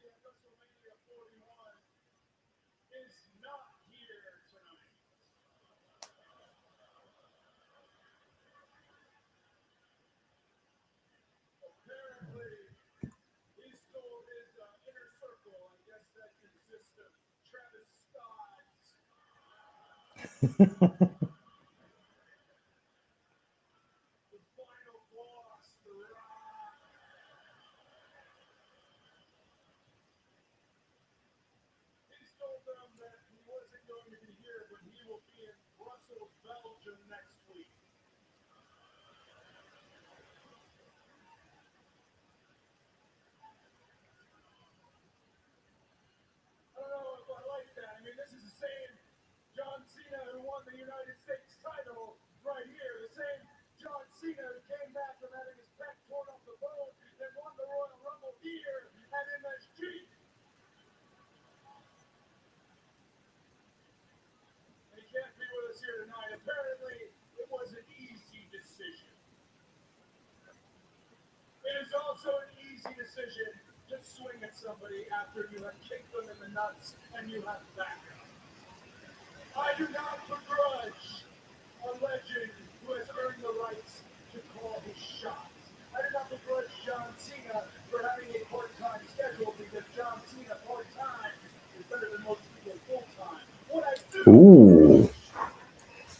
Ooh.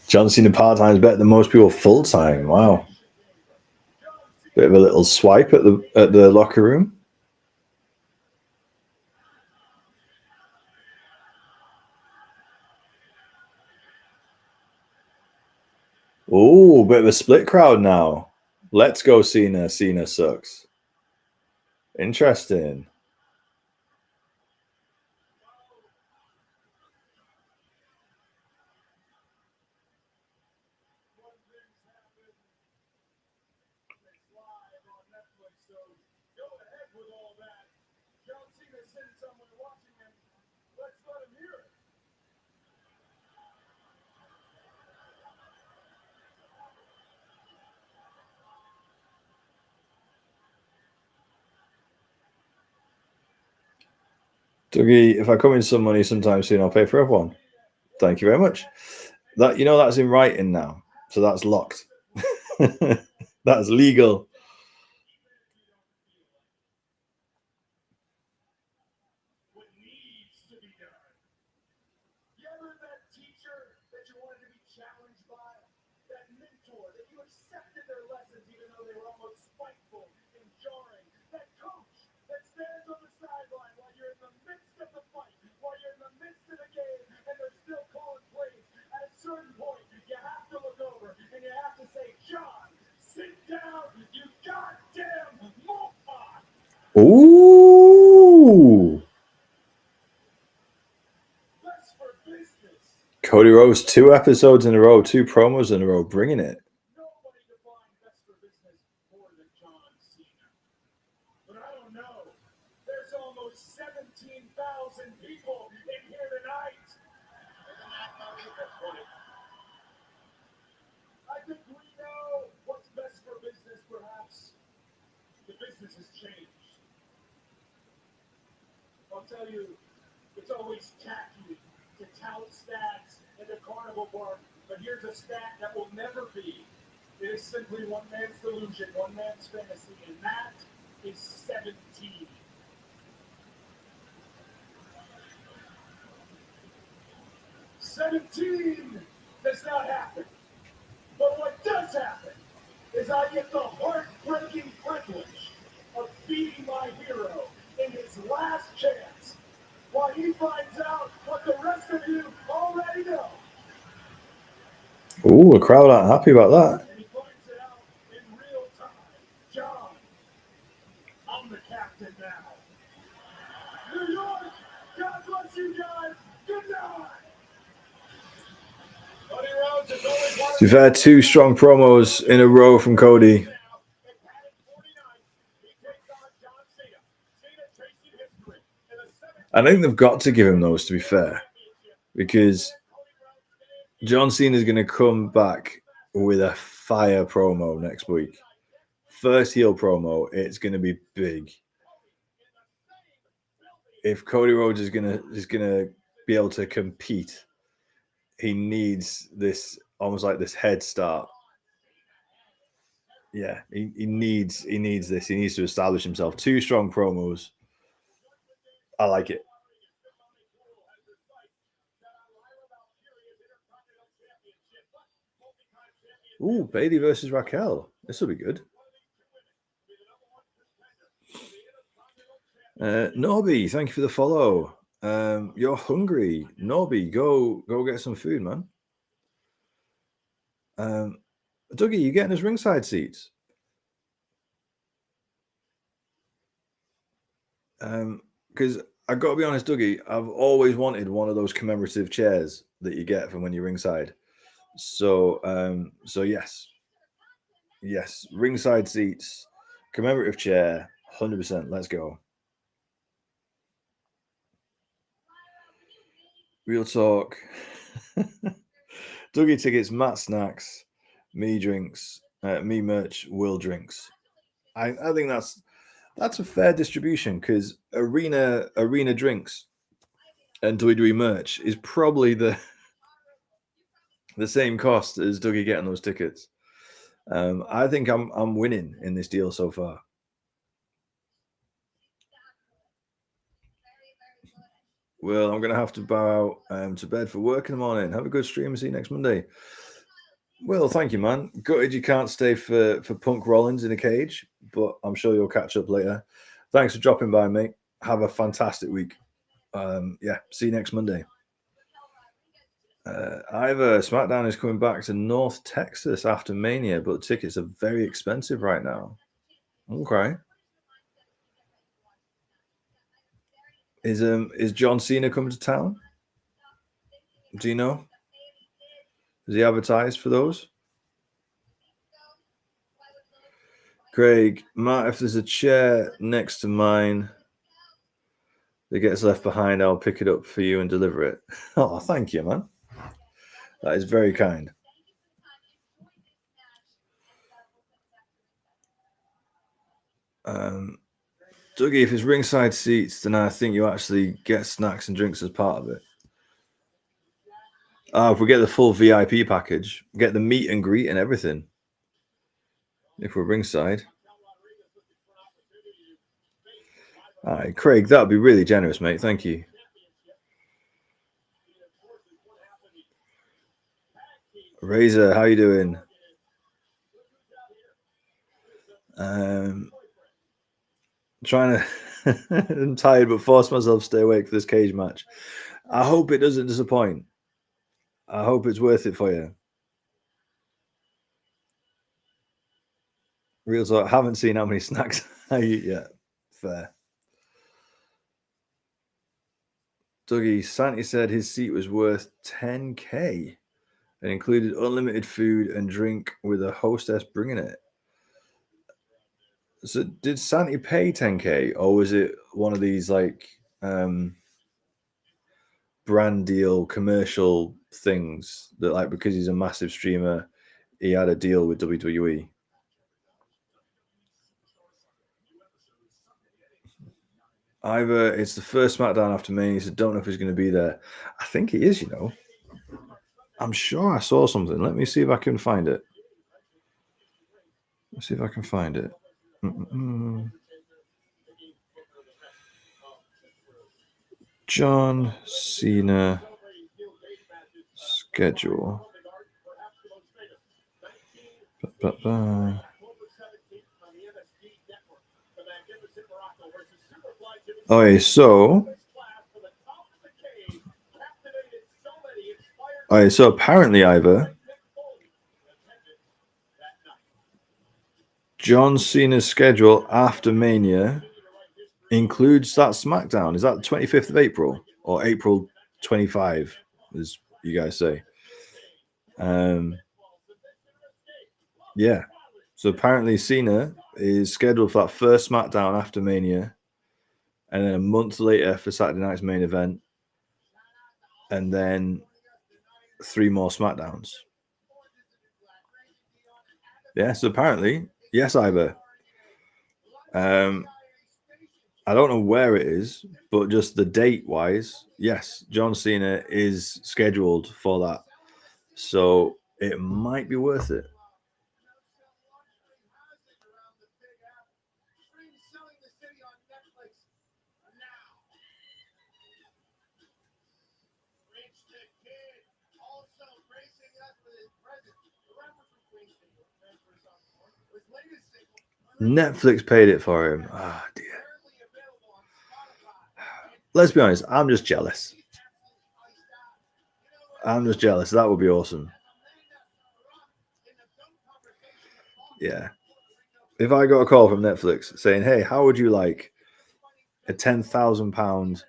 John Cena part-time is better than most people full-time. Wow. Bit of a little swipe at the locker room. Oh, bit of a split crowd now. Let's go, Cena. Cena sucks. Interesting. Dougie, if I come in some money sometime soon, I'll pay for everyone. Thank you very much. That's in writing now, so that's locked. That's legal. Ooh. Cody Rhodes, 2 episodes in a row, 2 promos in a row, bringing it. Ooh, a crowd aren't happy about that. We've had 2 strong promos in a row from Cody. I think they've got to give him those, to be fair, because John Cena is going to come back with a fire promo next week. First heel promo, it's going to be big. If Cody Rhodes is gonna be able to compete, he needs this almost like this head start. Yeah, he needs this. He needs to establish himself. 2 strong promos. I like it. Ooh, Bailey versus Raquel. This will be good. Norby, thank you for the follow. You're hungry, Norby. Go get some food, man. Dougie, you getting his ringside seats? Because I got to be honest, Dougie, I've always wanted one of those commemorative chairs that you get from when you're ringside. So yes, ringside seats, commemorative chair, 100%. Let's go. Real talk. Dougie tickets, Matt snacks, me drinks, me merch, Will drinks. I think that's a fair distribution because arena drinks and WWE merch is probably the same cost as Dougie getting those tickets. I think I'm winning in this deal so far. Well, I'm going to have to bow out to bed for work in the morning. Have a good stream. See you next Monday. Well, thank you, man. Gutted you can't stay for Punk Rollins in a cage, but I'm sure you'll catch up later. Thanks for dropping by, mate. Have a fantastic week. See you next Monday. Either SmackDown is coming back to North Texas after Mania, but tickets are very expensive right now. Okay. Is John Cena coming to town? Do you know? Does he advertise for those? Craig, Matt, if there's a chair next to mine that gets left behind, I'll pick it up for you and deliver it. Oh, thank you, man. That is very kind. Dougie, if it's ringside seats, then I think you actually get snacks and drinks as part of it. If we get the full VIP package, get the meet and greet and everything. If we're ringside. All right, Craig, that would be really generous, mate. Thank you. Razor, how you doing? Trying to. I'm tired, but force myself to stay awake for this cage match. I hope it doesn't disappoint. I hope it's worth it for you. Real talk. Haven't seen how many snacks I eat yet. Fair. Dougie, Santi said his seat was worth 10K and included unlimited food and drink with a hostess bringing it. So did Santi pay 10K or was it one of these like brand deal commercial things that like because he's a massive streamer, he had a deal with WWE? Either it's the first SmackDown after Mania, so don't know if he's going to be there. I think he is, you know. I'm sure I saw something. Let me see if I can find it. Let's see if I can find it. John Cena schedule. Okay, so apparently, Ivor, John Cena's schedule after Mania includes that SmackDown. Is that the 25th of April or April 25, as you guys say? Yeah. So apparently Cena is scheduled for that first SmackDown after Mania, and then a month later for Saturday night's main event, and then 3 more SmackDowns. Yeah, so apparently, yes, Ivor. I don't know where it is, but just the date wise, yes, John Cena is scheduled for that. So it might be worth it. Netflix paid it for him. Ah, dear. Let's be honest, I'm just jealous. That would be awesome. Yeah. If I got a call from Netflix saying, hey, how would you like a £10,000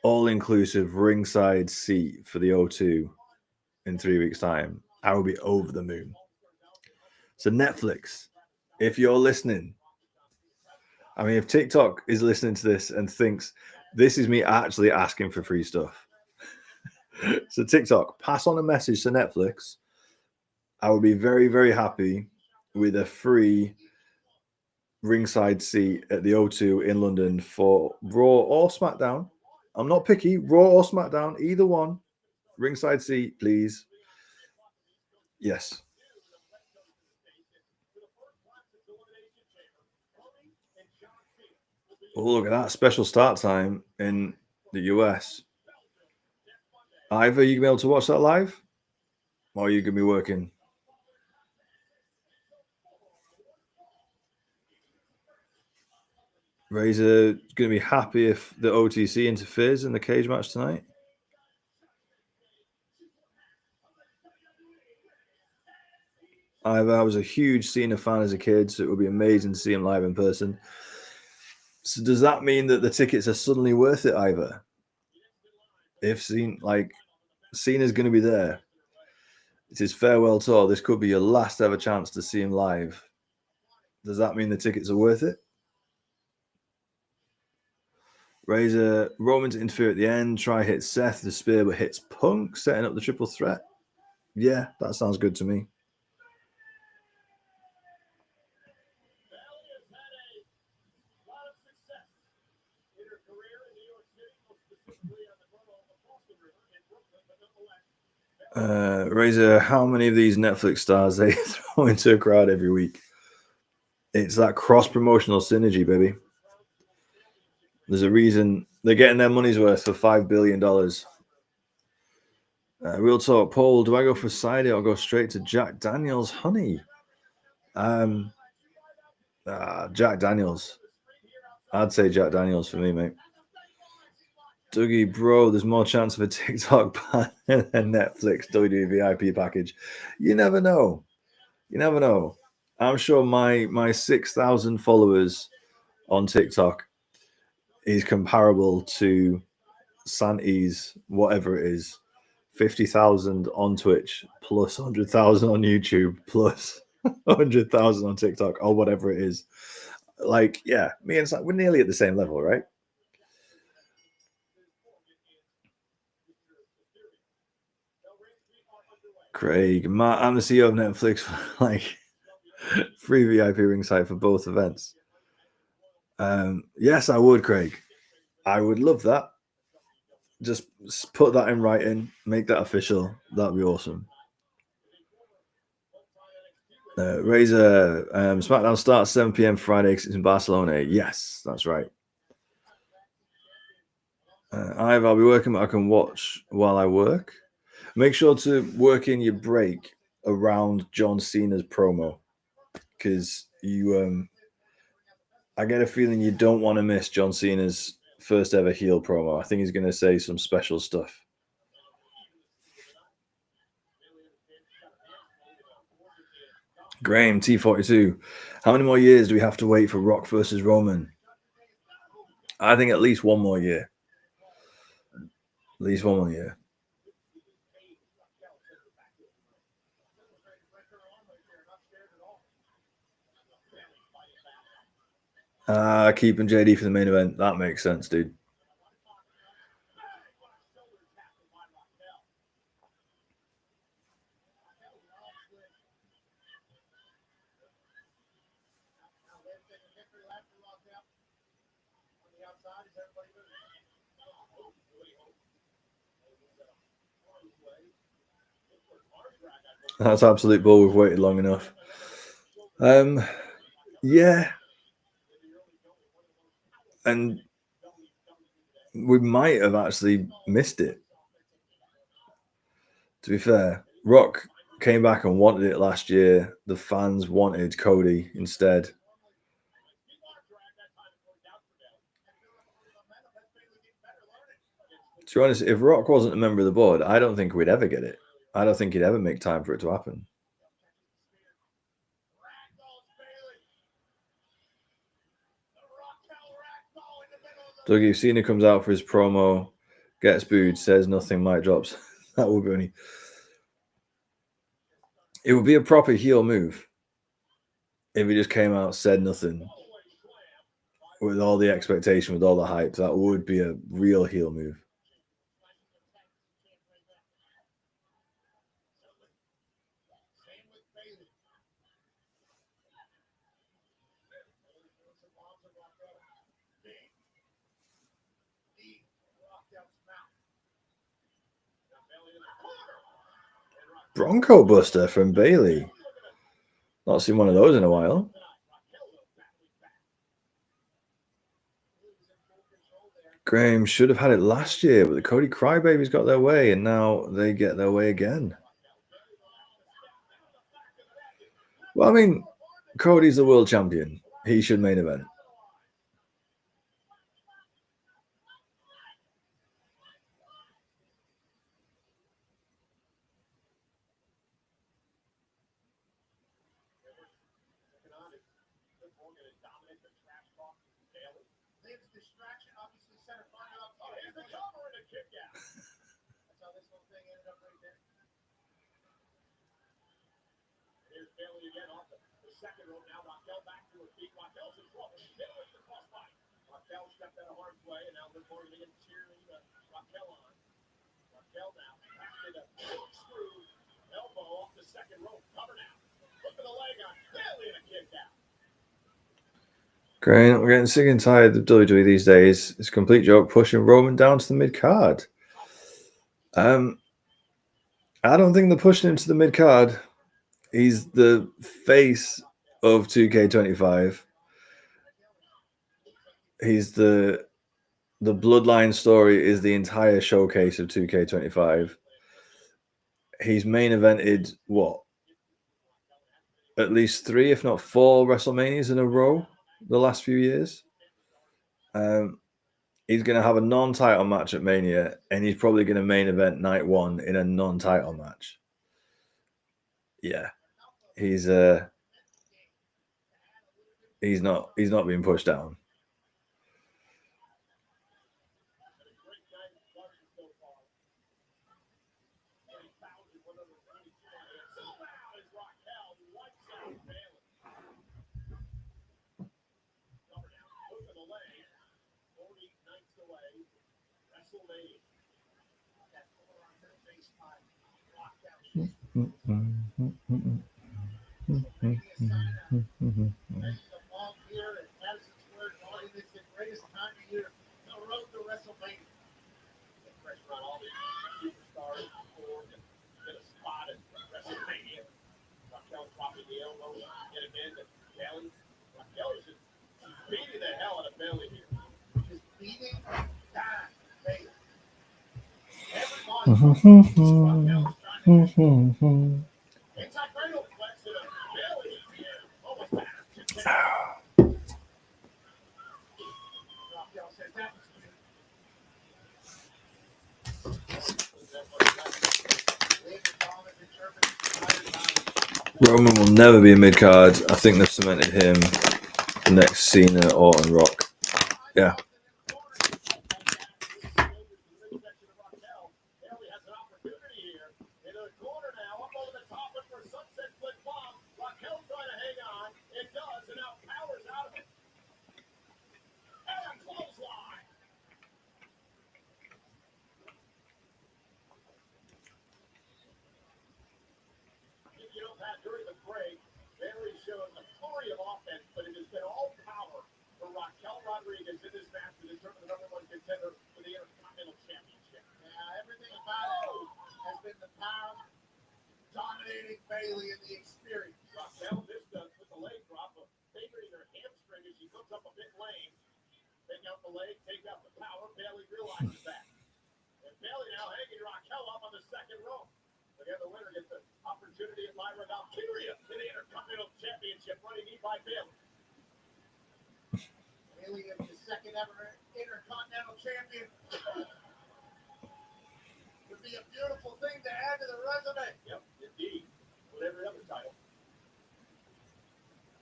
all inclusive ringside seat for the O2 in 3 weeks' time, I would be over the moon. So, Netflix, if you're listening, I mean, if TikTok is listening to this and thinks this is me actually asking for free stuff, so TikTok, pass on a message to Netflix. I would be very, very happy with a free ringside seat at the O2 in London for Raw or SmackDown. I'm not picky, Raw or SmackDown, either one. Ringside seat, please. Yes. Oh, look at that special start time in the US. Ivor, you gonna be able to watch that live? Or are you gonna be working? Razor gonna be happy if the OTC interferes in the cage match tonight. I was a huge Cena fan as a kid, so it would be amazing to see him live in person. So does that mean that the tickets are suddenly worth it, Ivor? If Cena's going to be there, it's his farewell tour. This could be your last ever chance to see him live. Does that mean the tickets are worth it? Razor, Roman to interfere at the end. Try hit Seth. The spear, but hits Punk, setting up the triple threat. Yeah, that sounds good to me. Razor, how many of these Netflix stars they throw into a crowd every week? It's that cross promotional synergy, baby. There's a reason they're getting their money's worth for $5 billion. Real talk, Paul. Do I go for cider or go straight to Jack Daniels honey? Jack Daniels. I'd say Jack Daniels for me, mate. Dougie, bro, there's more chance of a TikTok ban than Netflix WWE VIP package. You never know. You never know. I'm sure my 6,000 followers on TikTok is comparable to Santi's whatever it is, 50,000 on Twitch plus 100,000 on YouTube plus 100,000 on TikTok or whatever it is. Like, yeah, me and Santi, we're nearly at the same level, right? Craig, Matt, I'm the CEO of Netflix for like free VIP ringside for both events. Yes, I would, Craig. I would love that. Just put that in writing, make that official. That'd be awesome. Razor, SmackDown starts 7 p.m. Friday because it's in Barcelona. Yes, that's right. I'll be working, but I can watch while I work. Make sure to work in your break around John Cena's promo because I get a feeling you don't want to miss John Cena's first ever heel promo. I think he's going to say some special stuff. Graham T42. How many more years do we have to wait for Rock versus Roman? I think at least one more year. At least one more year. Keeping JD for the main event. That makes sense, dude. That's absolute bull. We've waited long enough. Yeah. And we might have actually missed it. To be fair, Rock came back and wanted it last year. The fans wanted Cody instead. To be honest, if Rock wasn't a member of the board, I don't think we'd ever get it. I don't think he'd ever make time for it to happen. Dougie, if Cena comes out for his promo, gets booed, says nothing, mic drops. That would be only. It would be a proper heel move if he just came out, said nothing, with all the expectation, with all the hype. That would be a real heel move. Bronco Buster from Bailey. Not seen one of those in a while. Graham should have had it last year, but the Cody Crybabies got their way, and now they get their way again. Well, I mean, Cody's the world champion. He should main event. Great. We're getting sick and tired of WWE these days. It's a complete joke pushing Roman down to the mid card. I don't think they're pushing him to the mid card. He's the face of 2K25. He's the bloodline story is the entire showcase of 2K25. He's main evented what? At least 3, if not 4 WrestleManias in a row the last few years. He's going to have a non-title match at Mania, and he's probably going to main event night 1 in a non-title match. Yeah, he's not being pushed down. Here at Madison Square Garden, it's the greatest time of year. The road to Wrestlemania. The pressure on all these superstars before get a spot at Wrestlemania. Raquel dropping the elbow, get him in. Bailey. Raquel is just beating the hell out of Bailey here. Just beating down Bailey. Everybody. Raquel is trying to inside cradle flex to the Bailey. Almost back. Raquel says that was good. Roman will never be a mid-card. I think they've cemented him next Cena, Orton, Rock. Yeah. During the break, Bailey showed a flurry of offense, but it has been all power for Raquel Rodriguez in this match to determine the #1 contender for the Intercontinental Championship. Yeah, everything about it has been the power dominating Bailey and the experience. Raquel missed with the leg drop, but favoring her hamstring as she comes up a bit lame. Take out the leg, take out the power. Bailey realizes that. And Bailey now hanging Raquel up on the second rope. Again, the winner gets the opportunity at Lyra Valkyria to the Intercontinental Championship, running knee by Bailey. Bailey is the second ever Intercontinental Champion. Would be a beautiful thing to add to the resume. Yep, indeed. With every other title.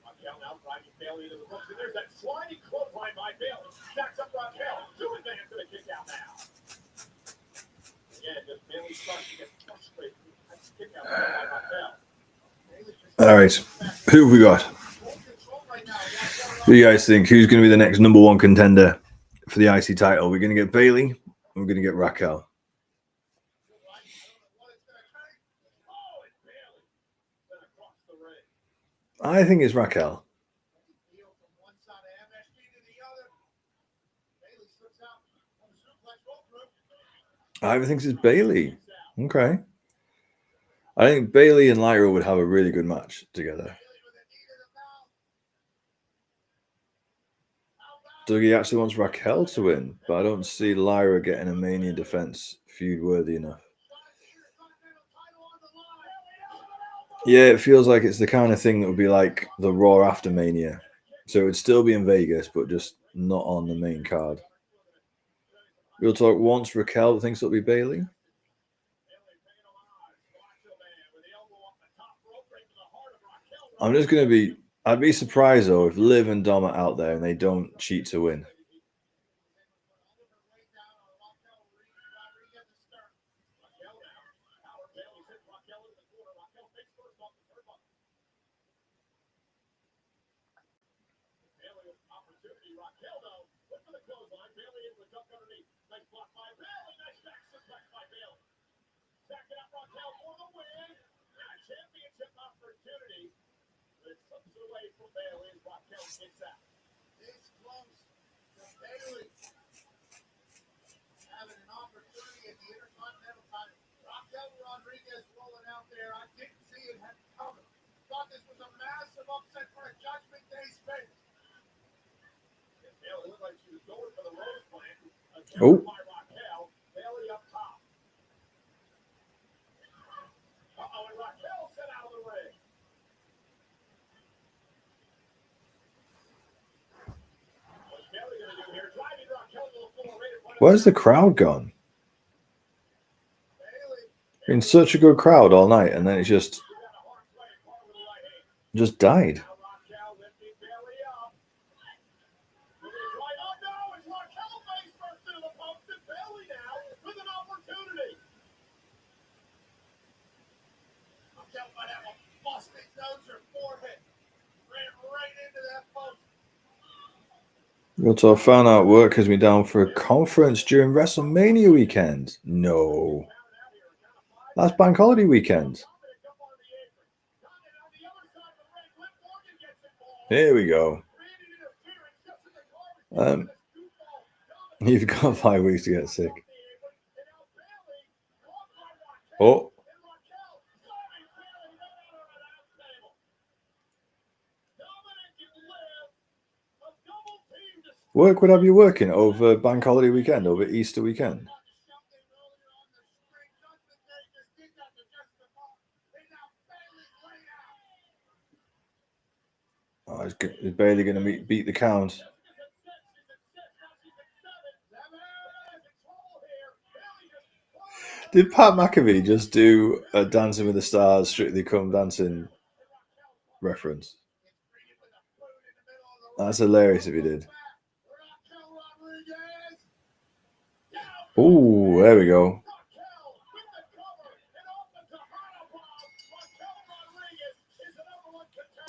Raquel now driving Bailey into the ropes, and there's that sliding clothesline by Bailey. Stacks up Raquel. 2 advance to the kick out now. Again, just Bailey starts to get frustrated. All right, who have we got? Who do you guys think? Who's going to be the next #1 contender for the IC title? We're going to get Bailey, or we're going to get Raquel. I think it's Raquel. I think it's Bailey. Okay. I think Bailey and Lyra would have a really good match together. Dougie actually wants Raquel to win, but I don't see Lyra getting a Mania defense feud worthy enough. Yeah, it feels like it's the kind of thing that would be like the Raw after Mania. So it would still be in Vegas, but just not on the main card. Real talk, wants Raquel thinks it'll be Bailey. I'm just going to be... I'd be surprised, though, if Liv and Dom are out there and they don't cheat to win. This close to Bailey having an opportunity at the Intercontinental title. Raquel Rodriguez rolling out there. I didn't see it coming. Thought this was a massive upset for a Judgment Day space. Bailey looked like she was going for the Rose Plant. Oh. By Raquel. Bailey up top. Where's the crowd gone? Been such a good crowd all night, and then it just died. Realtor found out work has been down for a conference during Wrestlemania weekend. No. That's bank holiday weekend. Here we go. You've got 5 weeks to get sick. Oh. Work would have you working over bank holiday weekend, over Easter weekend. Oh, is Bailey going to beat the count? Did Pat McAfee just do a Dancing with the Stars, Strictly Come Dancing reference? That's hilarious if he did. Oh, there we go.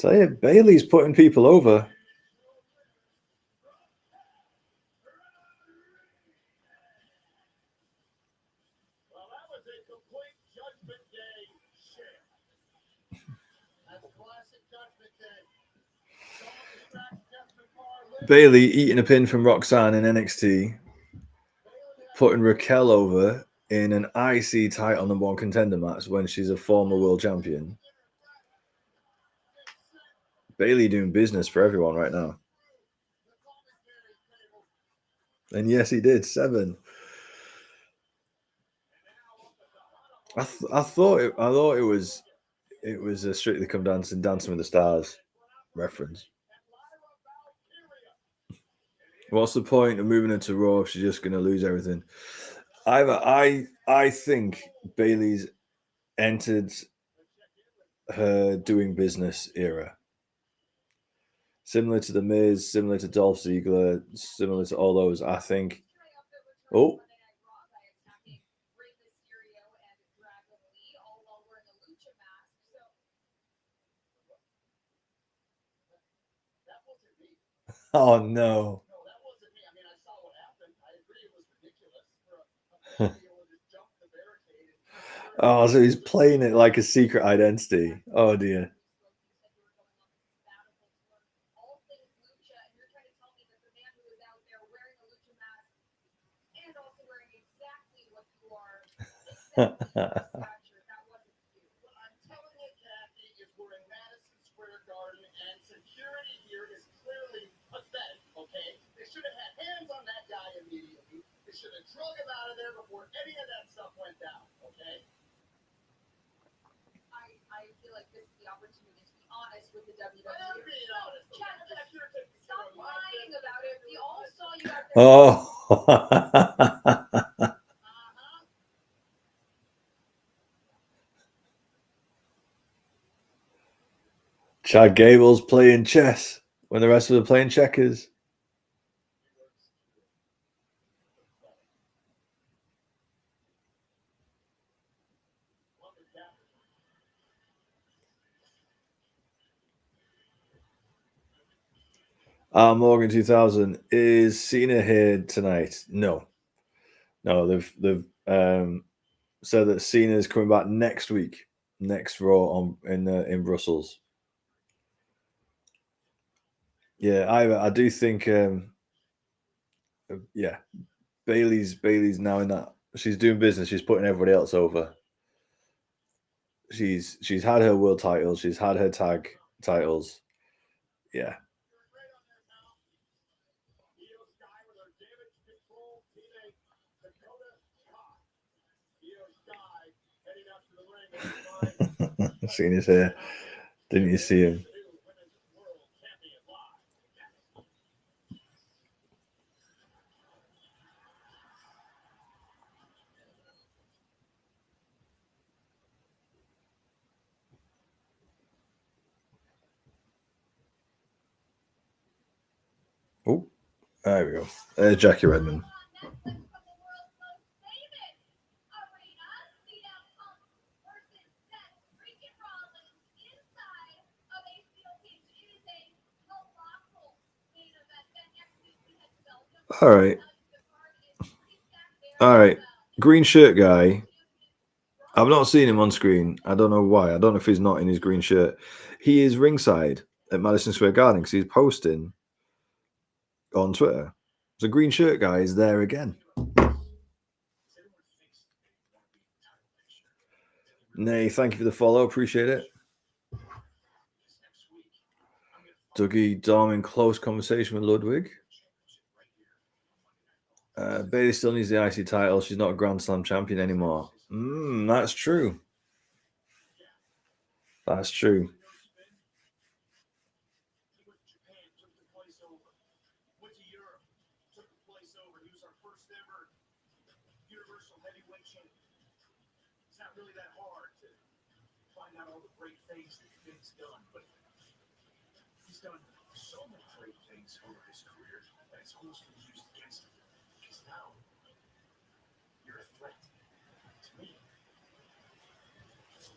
Tell you, Bailey's putting people over. Bailey eating a pin from Roxanne in NXT, putting Raquel over in an IC title #1 contender match when she's a former world champion. Bailey doing business for everyone right now. And yes, he did 7. I thought it was a Strictly Come Dancing with the Stars reference. What's the point of moving her to Raw if she's just going to lose everything? I think Bailey's entered her doing business era. Similar to The Miz, similar to Dolph Ziggler, similar to all those. I think. Oh. Oh no. Oh, so he's playing it like a secret identity. Oh dear. I'm telling you, Kathy is we're in Madison Square Garden, and security here is clearly pathetic. Okay, they should have had hands on that guy immediately. They should have drug him out of there before any of that stuff went down. Okay. I feel like this is the opportunity to be honest with the WWE. I'm being honest. Stop lying about it. We all saw you out there. Oh. Chad Gable's playing chess when the rest of them are playing checkers. Morgan 2000, is Cena here tonight? No, they've said that Cena is coming back next week, next Raw in Brussels. Yeah, I do think yeah, Bailey's now in that. She's doing business. She's putting everybody else over. She's had her world titles. She's had her tag titles. Yeah. Seen his hair. Didn't you see him? There we go. There's Jackie Redmond. All right. All right. Green shirt guy. I've not seen him on screen. I don't know why. I don't know if he's not in his green shirt. He is ringside at Madison Square Garden because he's posting on Twitter. The green shirt guy is there again. Nay, thank you for the follow. Appreciate it. Dougie Dom in close conversation with Ludwig. Bailey still needs the IC title. She's not a Grand Slam champion anymore. That's true. That's true.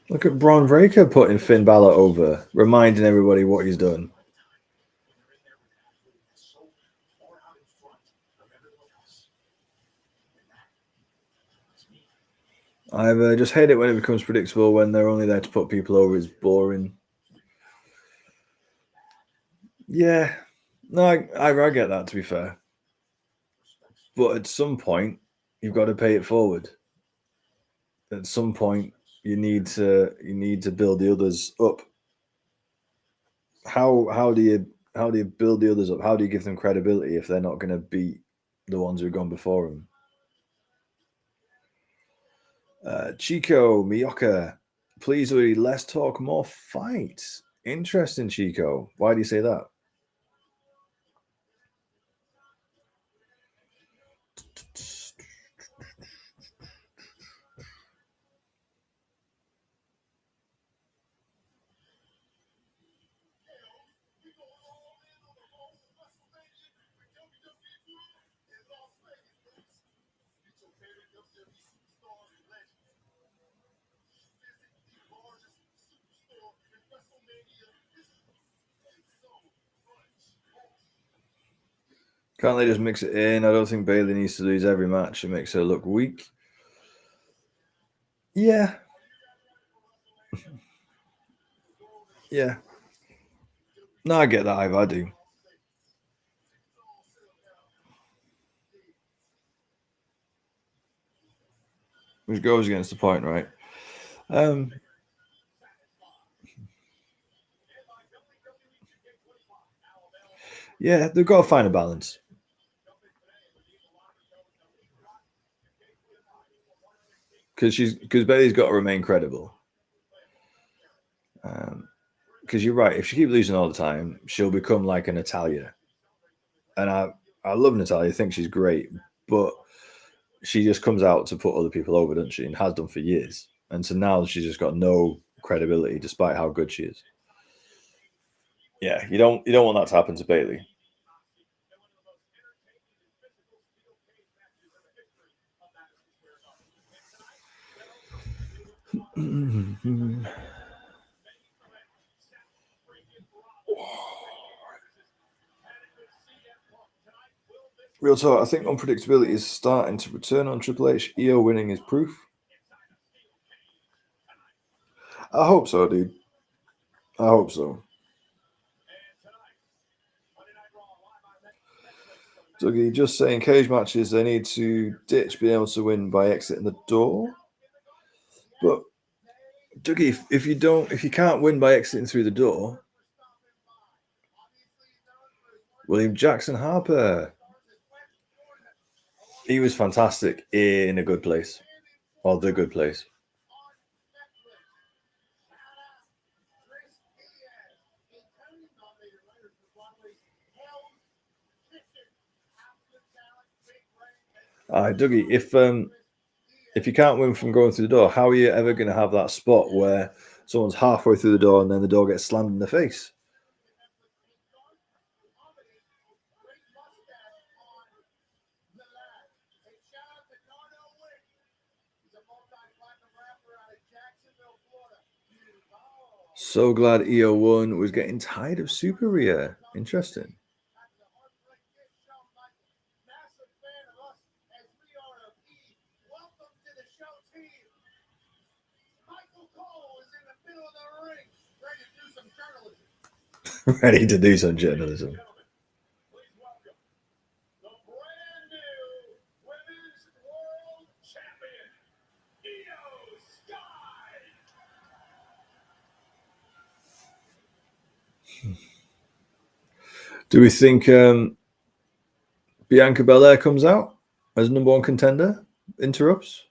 Look at Braun Breaker putting Finn Balor over, reminding everybody what he's done. I just hate it when it becomes predictable when they're only there to put people over. It's boring. Yeah. No, I get that, to be fair. But at some point, you've got to pay it forward. At some point, you need to build the others up. How do you build the others up? How do you give them credibility if they're not going to beat the ones who've gone before them? Chico Miyoka, please, Uri, less talk, more fight. Interesting, Chico. Why do you say that? Can't they just mix it in? I don't think Bailey needs to lose every match. It makes her look weak. Yeah. Yeah. No, I get that, Ive. I do. Which goes against the point, right? Yeah, they've got to find a balance. Because Bailey's got to remain credible. Because you're right, if she keeps losing all the time, she'll become like a Natalia. And I love Natalia, I think she's great, but she just comes out to put other people over, doesn't she? And has done for years. And so now she's just got no credibility, despite how good she is. Yeah, you don't want that to happen to Bailey. Real talk, I think unpredictability is starting to return on Triple H. EO winning is proof. I hope so, dude. I hope so. Dougie, just saying cage matches, they need to ditch being able to win by exiting the door. But Dougie, if you can't win by exiting through the door, William Jackson Harper, he was fantastic in A Good Place, or The Good Place. Dougie, if you can't win from going through the door, how are you ever going to have that spot where someone's halfway through the door and then the door gets slammed in the face? So glad EO1 was getting tired of Super Rhea. Interesting. Massive fan of us as we are of E. Welcome to the show team. Michael Cole is in the middle of the ring, ready to do some journalism. Ready to do some journalism. Gentlemen, please welcome the brand new Women's World Champion, Io Sky. Do we think Bianca Belair comes out as number one contender? Interrupts?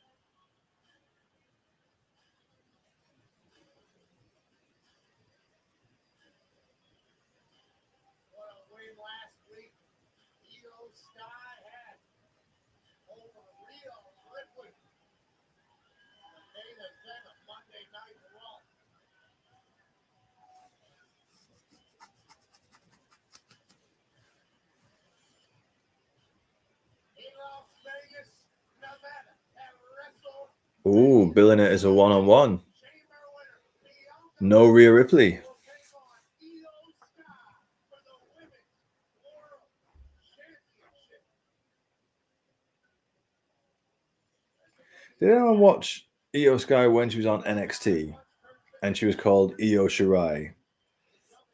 What a win last week. Io Sky had over Rhea Ripley. The main event of Monday Night Raw. In Las Vegas, Nevada, at Wrestle. Ooh, billing it as a one-on-one. Chamber winner, Bianca No Rhea Ripley. will take on Io Sky for the Women's World Championship. Did anyone watch Io Sky when she was on NXT and she was called Io Shirai?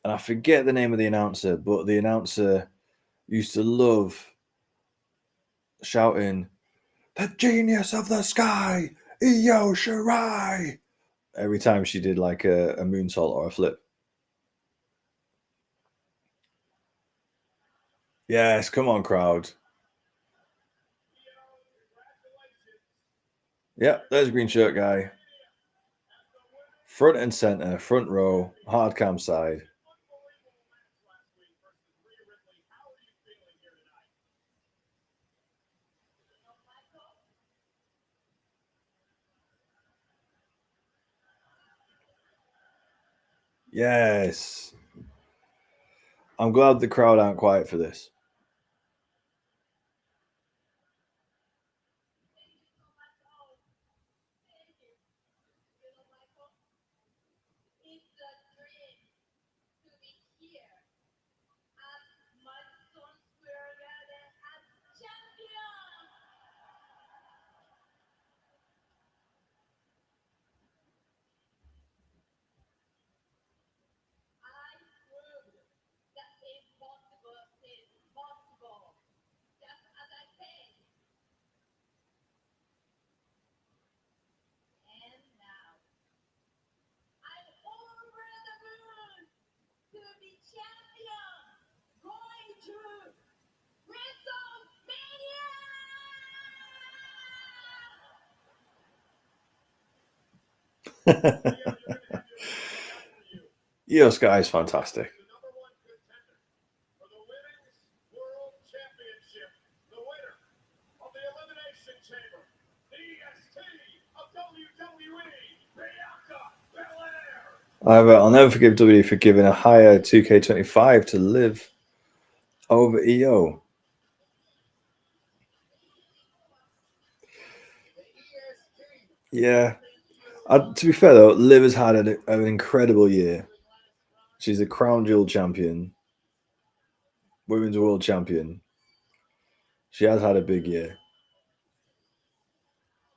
And I forget the name of the announcer, but the announcer used to love shouting, "The genius of the sky, Io Shirai," every time she did like a moonsault or a flip. Yes, come on, crowd. Yep, there's a green shirt guy. Front and center, front row, hard cam side. Yes. I'm glad the crowd aren't quiet for this. It's a dream to be here at Madison Square Garden as champion. I proved that impossible is possible, just as I said. And now I'm over the moon to be champion, going to Wrestlemania. Io Sky is fantastic. The number one contender for the Women's World Championship, the winner of the Elimination Chamber, the EST of WWE, Bianca Belair. I'll never forgive WWE for giving a higher 2K25 to Liv over EO. The EST. Yeah. To be fair though, Liv has had an incredible year. She's the crown jewel champion, women's world champion. She has had a big year.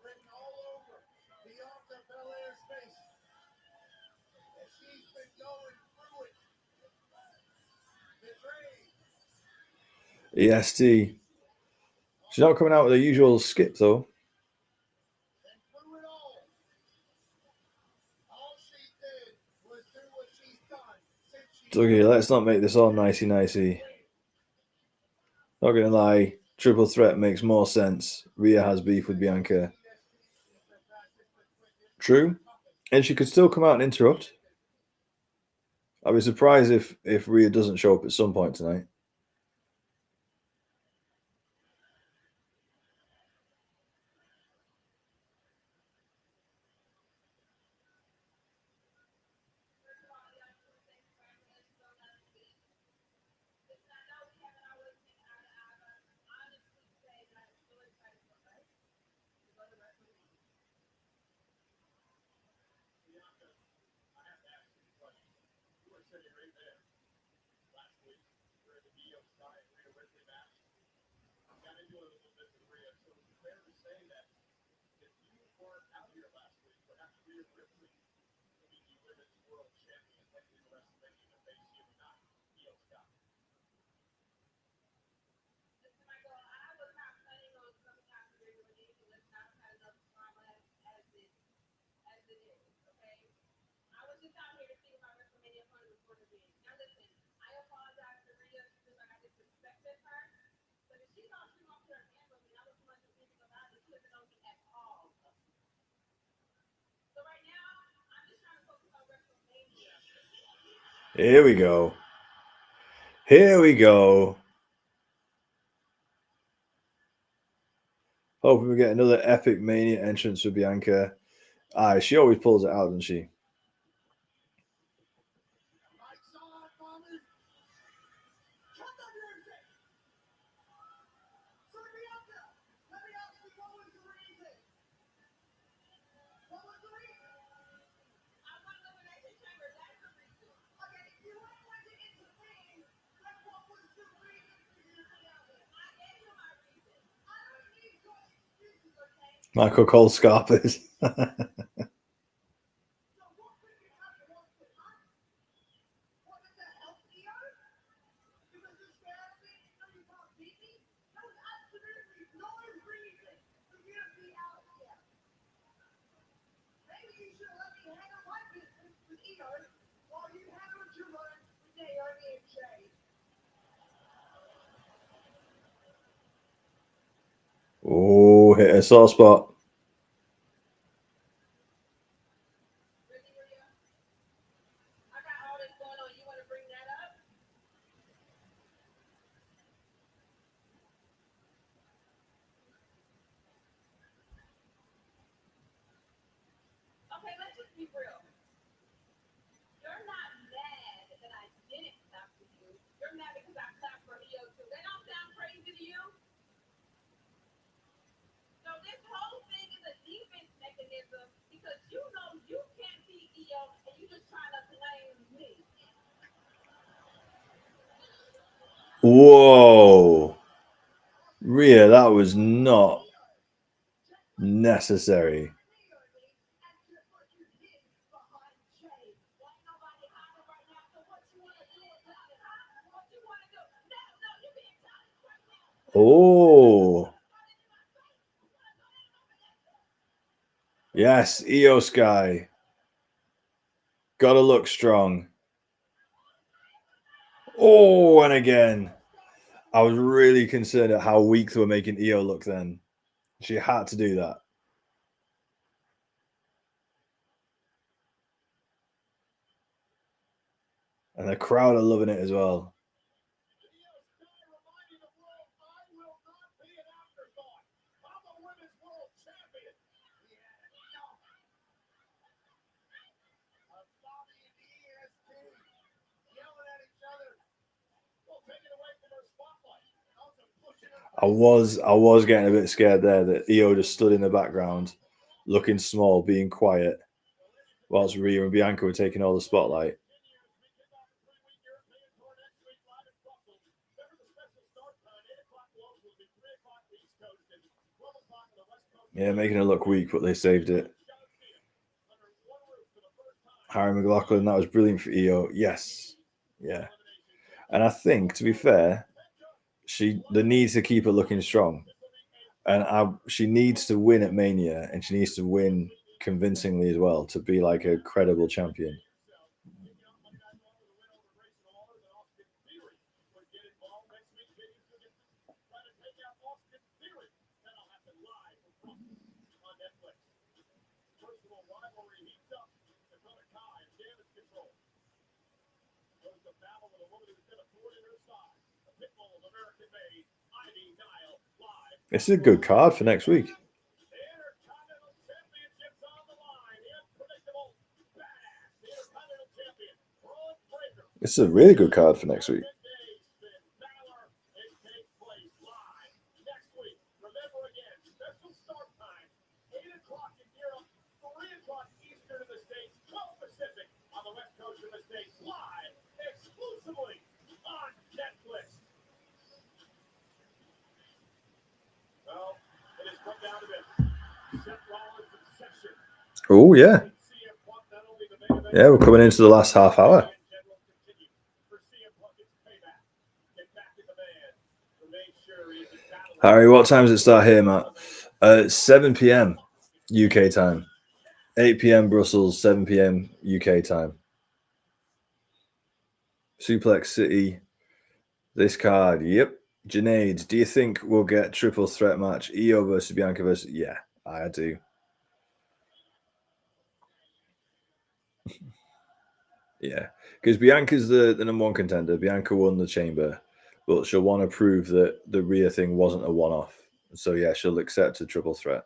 Written all over Bianca Belair's face. As she's been going through it. The dream. EST. She's not coming out with her usual skip though. And through it all she did was do what she's done since she Okay, let's not make this all nicey. Not gonna lie, triple threat makes more sense. Rhea has beef with Bianca. True. And she could still come out and interrupt. I'd be surprised if Rhea doesn't show up at some point tonight. sitting right there. Last week, during the Io Sky and Rhea Ripley match, got into it a little bit with Rhea, so it's fair to say that if you weren't out here last week, perhaps Rhea Ripley will be the Women's World Champion heading into WrestleMania to face you, not Io Sky. Mr. Michael, I was not planning on coming out to regular days, so let's not have enough drama as it is, okay? I was just out here to see my WrestleMania fun before the game. Now listen, I apologize to Rhea. She feels like I disrespected her. But if she thought she walked her hand on me, I was much of anything about it. She doesn't know me at all. So right now, I'm just trying to focus on WrestleMania. Here we go. Here we go. Hoping we get another epic Mania entrance for Bianca. She always pulls it out, doesn't she? Lights on, mommy. Come on, music. So Bianca, let me ask you, what was the reason? What was the reason? I want to elimination chamber. That's the reason. Okay, you went into the ring, then what was the reason for you to be out there? I gave you my reason. I don't need your excuses, okay? Michael Cole Scarpers. So what could you have lost the time? Was it to help Io? Because you're scared of me, so you can't beat me? There was absolutely no reason for you to be out here. Maybe you should have let me handle my business with Io while you handled your run with Naomi and Jay. Oh, hit a soft spot. Really, Rhea? I got all this going on. You want to bring that up? Okay, let's just be real. You're not mad that I didn't clap for you. You're mad because I clapped for Io too. That don't sound crazy to you? So this whole thing is a defense mechanism because you know you can't beat Io and you just trying to blame me. Whoa. Rhea, that was not necessary. Oh. Yes, Io Sky. Gotta look strong. Oh, and again. I was really concerned at how weak they were making Io look then. She had to do that. And the crowd are loving it as well. Io Sky reminding the world, I will not be an afterthought. I'm a women's world champion. Yeah, no. Bobby and EST yelling at each other. Well, taking away from her spotlight. Also pushing her. I was getting a bit scared there that Io just stood in the background, looking small, being quiet, whilst Rhea and Bianca were taking all the spotlight. Yeah, making it look weak, but they saved it. Harry McLaughlin, that was brilliant for Io. Yes. Yeah. And I think, to be fair, there needs to keep her looking strong. And she needs to win at Mania, and she needs to win convincingly as well to be like a credible champion. This is a good card for next week. This is a really good card for next week. Oh, yeah. Yeah, we're coming into the last half hour. Harry, what time does it start here, Matt? 7 p.m. UK time. 8 p.m. Brussels, 7 p.m. UK time. Suplex City. This card, yep. Junaid, do you think we'll get triple threat match? Io versus Bianca versus... Yeah, I do. Yeah, because Bianca's the number one contender. Bianca won the chamber, but she'll want to prove that the Rhea thing wasn't a one-off. So yeah, she'll accept a triple threat.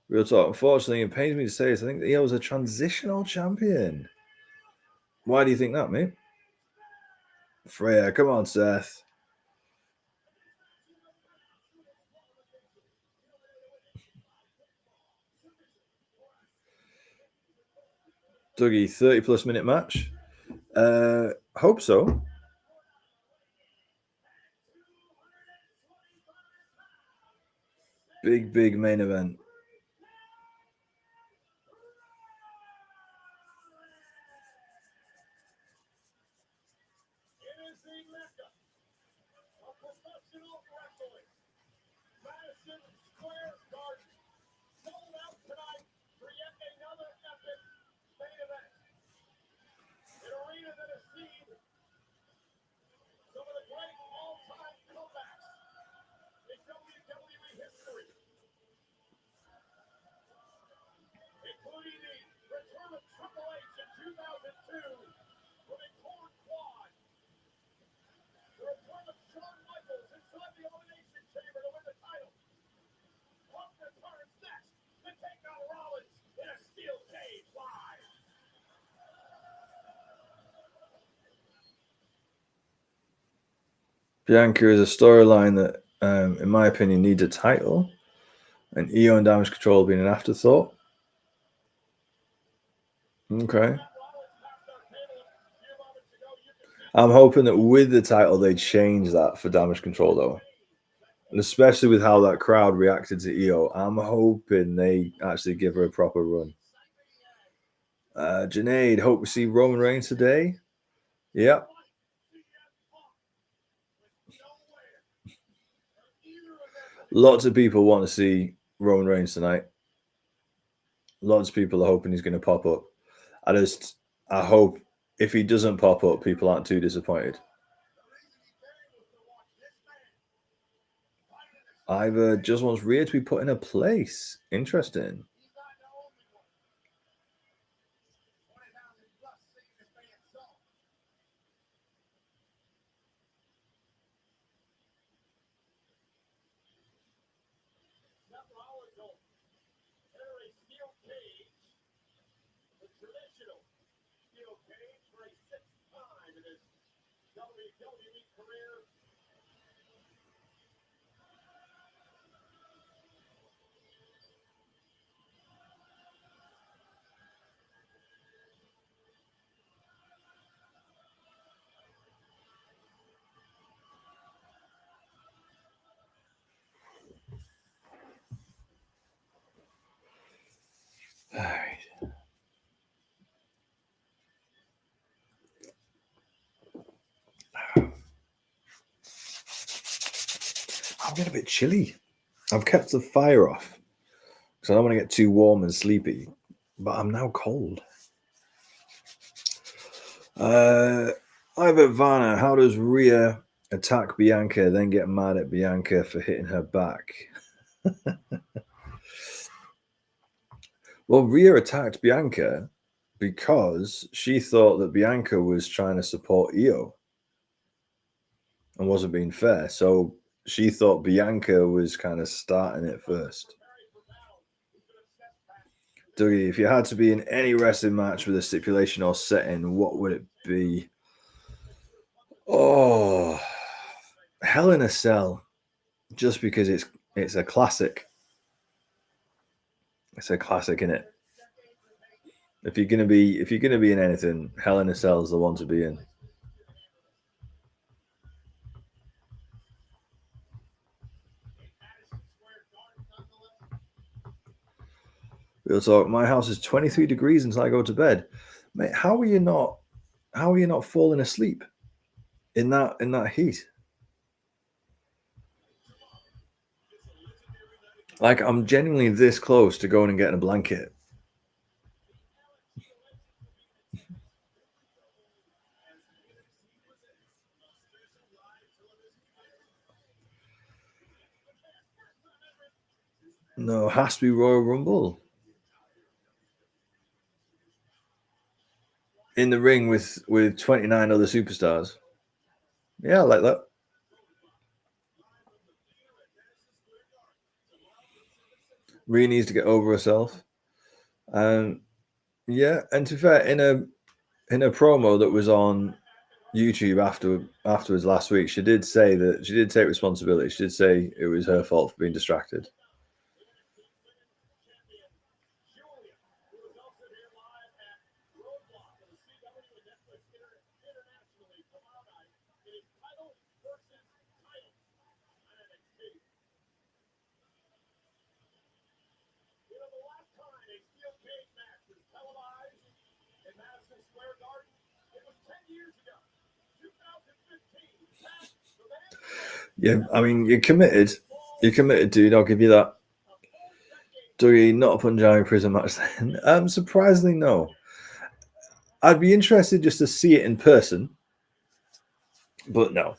Real talk. Unfortunately, it pains me to say this. I think that Io's a transitional champion. Why do you think that, mate? Freya, come on, Seth. Dougie, 30-plus minute match. Hope so. Big main event. Madison Square Garden sold out tonight for yet another epic main event. An arena that has seen some of the great all-time comebacks in WWE history, including the return of Triple H in 2002 with a torn quad, the return of Shawn Michaels inside the Elimination Chamber to win the title. Punk returns next to take on Rollins in a steel cage live. Bianca is a storyline that, in my opinion, needs a title, and Io and Damage Control being an afterthought. Okay. I'm hoping that with the title they change that for Damage Control though. And especially with how that crowd reacted to Io, I'm hoping they actually give her a proper run. Junaid, hope we see Roman Reigns today. Yep. Lots of people want to see Roman Reigns tonight. Lots of people are hoping he's going to pop up. I hope if he doesn't pop up, people aren't too disappointed. Ivor just wants Rhea to be put in a place. Interesting. WWE career. All right. I'm getting a bit chilly. I've kept the fire off because I don't want to get too warm and sleepy, but I'm now cold. Ivor Varner, how does Rhea attack Bianca, then get mad at Bianca for hitting her back? Well, Rhea attacked Bianca because she thought that Bianca was trying to support Io and wasn't being fair. So she thought Bianca was kind of starting it first. Dougie, if you had to be in any wrestling match with a stipulation or setting, what would it be? Oh, Hell in a Cell, just because it's a classic. It's a classic, isn't it? If you're gonna be in anything, Hell in a Cell is the one to be in. Real talk. My house is 23 degrees until I go to bed. Mate, how are you not falling asleep in that heat? Like, I'm genuinely this close to going and getting a blanket. No, has to be Royal Rumble. In the ring with 29 other superstars. Yeah, I like that. Rhea needs to get over herself. Yeah, and to be fair, in a promo that was on YouTube afterwards last week, she did say that she did take responsibility. She did say it was her fault for being distracted. The last time a steel cage match was televised in Madison Square Garden, it was 10 years ago, 2015. Yeah, I mean, you're committed. You're committed, dude. I'll give you that. Dougie, not a Punjabi prison match then. Surprisingly, no. I'd be interested just to see it in person, but no.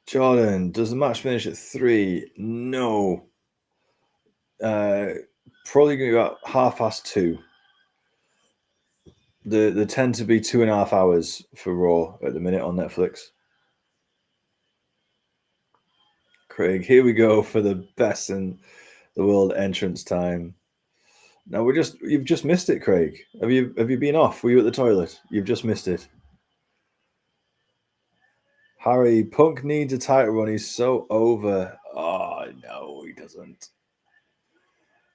Jordan, does the match finish at 3? No. Probably going to be about 2:30. They tend to be 2.5 hours for Raw at the minute on Netflix. Craig, here we go for the best in the world entrance time. Now you've just missed it, Craig. Have you been off? Were you at the toilet? You've just missed it. Harry, Punk needs a title run. He's so over. Oh no, he doesn't.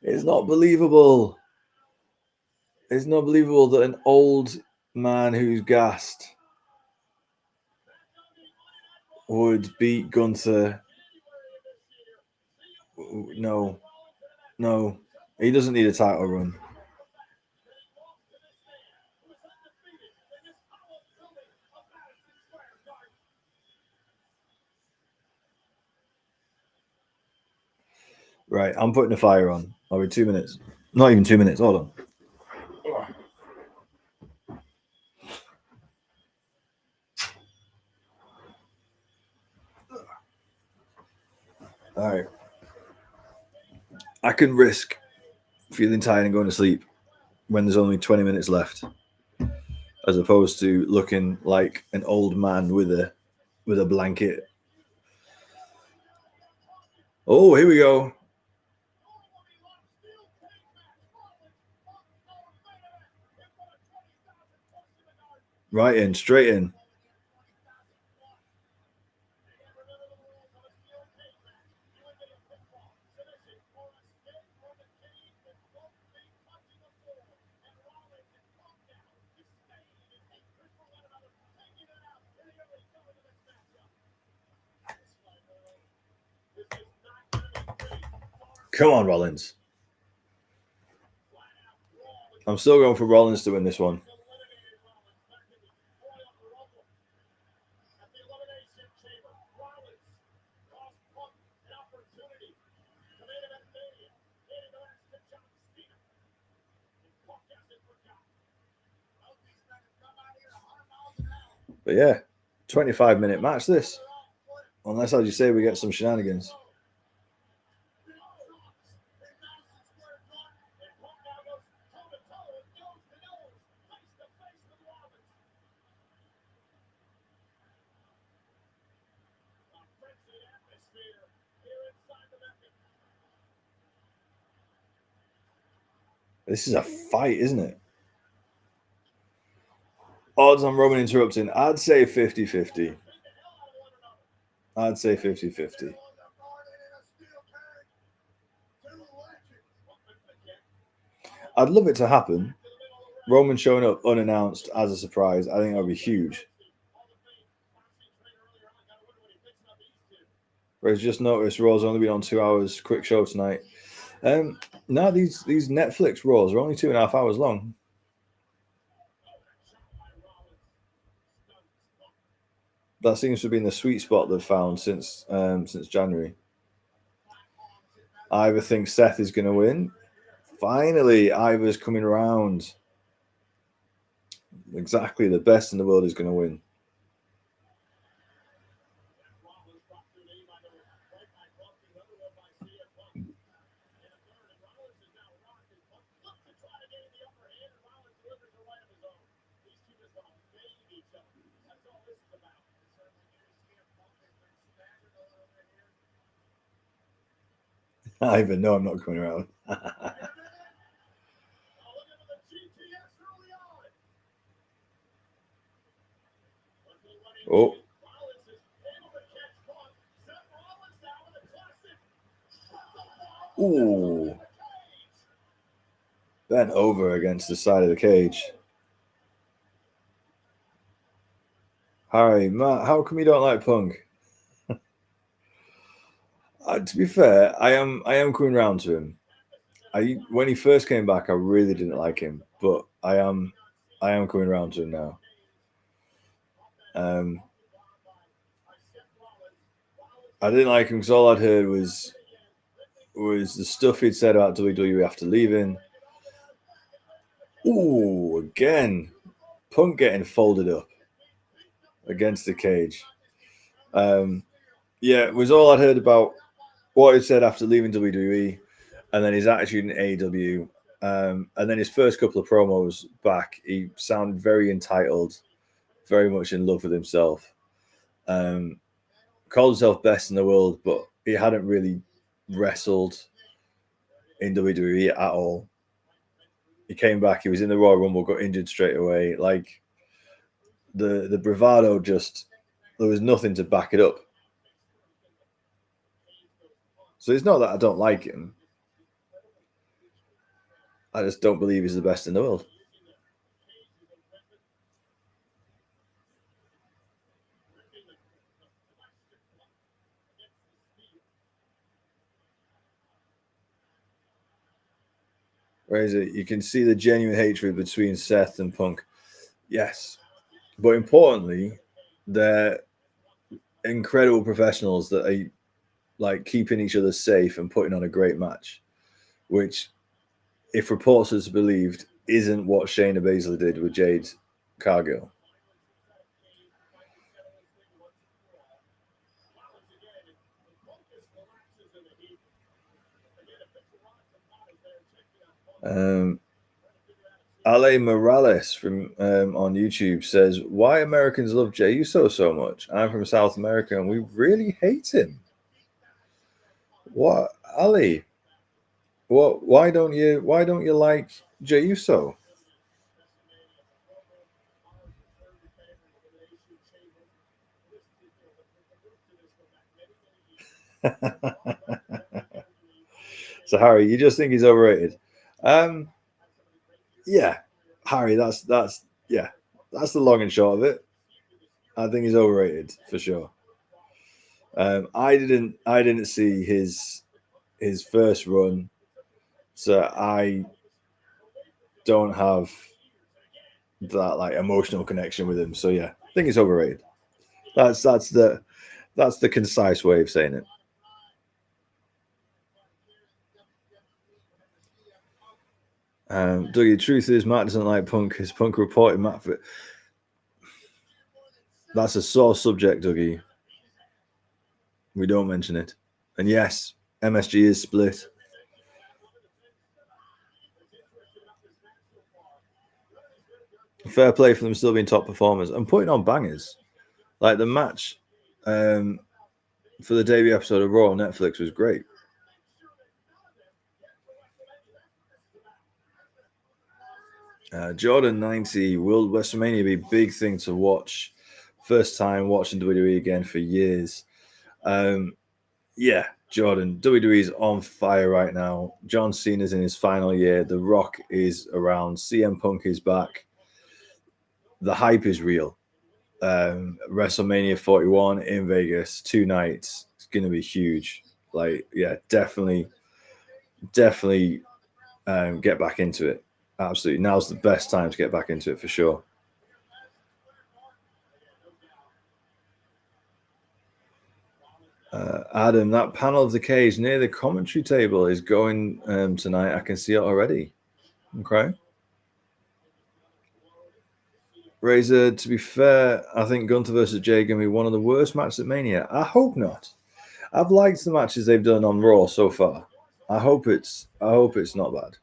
It's not believable. It's not believable that an old man who's gassed would beat Gunther. No. He doesn't need a title run. Right, I'm putting the fire on. I'll be 2 minutes. Not even 2 minutes. Hold on. All right. I can risk feeling tired and going to sleep when there's only 20 minutes left, as opposed to looking like an old man with a blanket. Oh, here we go. Right in, straight in. Come on, Rollins. I'm still going for Rollins to win this one. But yeah, 25-minute match this. Unless, as you say, we get some shenanigans. This is a fight, isn't it? Odds on Roman interrupting, I'd say 50-50. I'd say 50-50. I'd love it to happen. Roman showing up unannounced as a surprise, I think that would be huge. Whereas just noticed Raw's only been on 2 hours. Quick show tonight. Now these Netflix Raws are only 2.5 hours long. That seems to have been the sweet spot they've found since January. Ivor thinks Seth is going to win. Finally, Ivor's coming around. Exactly, the best in the world is going to win. Ivor, no, I'm not coming around. Oh. Ooh. Bent over against the side of the cage. Harry, Matt, how come you don't like Punk? To be fair, I am coming round to him. When he first came back, I really didn't like him, but I am coming round to him now. I didn't like him because all I'd heard was the stuff he'd said about WWE after leaving. Ooh, again, Punk getting folded up against the cage. Yeah, it was all I'd heard about what he said after leaving WWE, and then his attitude in AEW, and then his first couple of promos back, he sounded very entitled, very much in love with himself. Called himself best in the world, but he hadn't really wrestled in WWE at all. He came back, he was in the Royal Rumble, got injured straight away. Like the bravado, just there was nothing to back it up. So it's not that I don't like him. I just don't believe he's the best in the world. Where is it? You can see the genuine hatred between Seth and Punk. Yes. But importantly, they're incredible professionals that are like keeping each other safe and putting on a great match, which, if reports are believed, isn't what Shayna Baszler did with Jade Cargill. Ale Morales from on YouTube says, "Why Americans love Jey Uso so much? I'm from South America and we really hate him." What, Ali? What? Why don't you like Jey Uso? So Harry, you just think he's overrated? Yeah, Harry, that's the long and short of it. I think he's overrated for sure. I didn't see his first run, so I don't have that like emotional connection with him. So yeah, I think he's overrated. That's the concise way of saying it. Dougie, truth is, Matt doesn't like Punk. His Punk reported Matt for. That's a sore subject, Dougie. We don't mention it. And yes, MSG is split. Fair play for them still being top performers and putting on bangers. Like the match for the debut episode of Raw on Netflix was great. Jordan 90, will WrestleMania be a big thing to watch? First time watching WWE again for years. Yeah, Jordan, WWE's on fire right now. John Cena's in his final year. The Rock is around. CM Punk is back. The hype is real. WrestleMania 41 in Vegas, 2 nights. It's going to be huge. Like, yeah, definitely get back into it. Absolutely. Now's the best time to get back into it for sure. Adam, that panel of the cage near the commentary table is going tonight. I can see it already. Okay. Razor, to be fair, I think Gunther versus Jay going to be one of the worst matches at Mania. I hope not. I've liked the matches they've done on Raw so far. I hope it's not bad.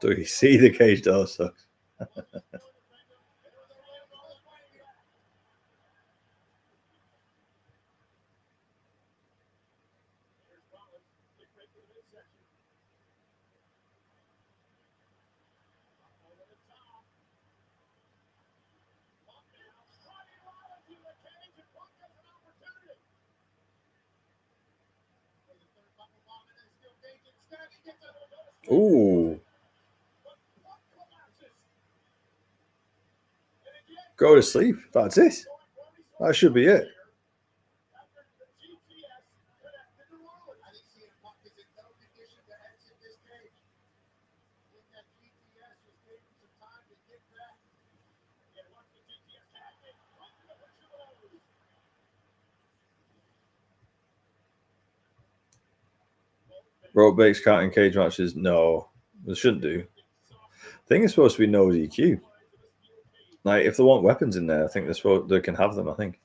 Do you see the cage door sucks? Ooh. Go to sleep. That's it. That should be it. Rope breaks counting cage matches. No, they shouldn't do. I think it's supposed to be no DQ. Like, if they want weapons in there, I think they can have them. I think.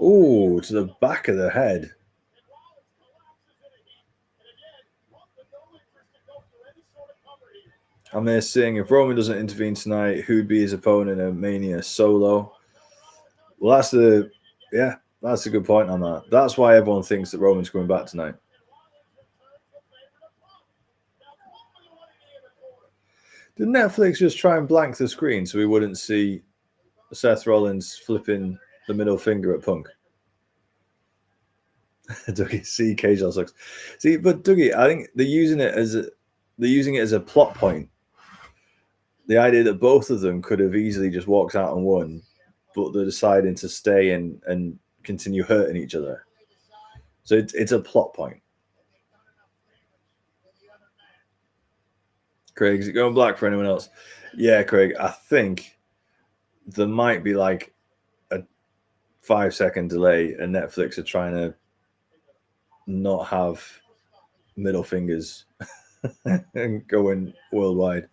Ooh, to the back of the head. I'm there saying if Roman doesn't intervene tonight, who'd be his opponent at Mania? Solo. Well, that's a good point on that. That's why everyone thinks that Roman's coming back tonight. Did Netflix just try and blank the screen so we wouldn't see Seth Rollins flipping the middle finger at Punk? Dougie, see, cage all sucks. See, but Dougie, I think they're using it as a plot point. The idea that both of them could have easily just walked out and won, but they're deciding to stay and continue hurting each other. So it's a plot point. Craig, is it going black for anyone else? Yeah, Craig, I think there might be like a 5-second delay, and Netflix are trying to not have middle fingers and going worldwide.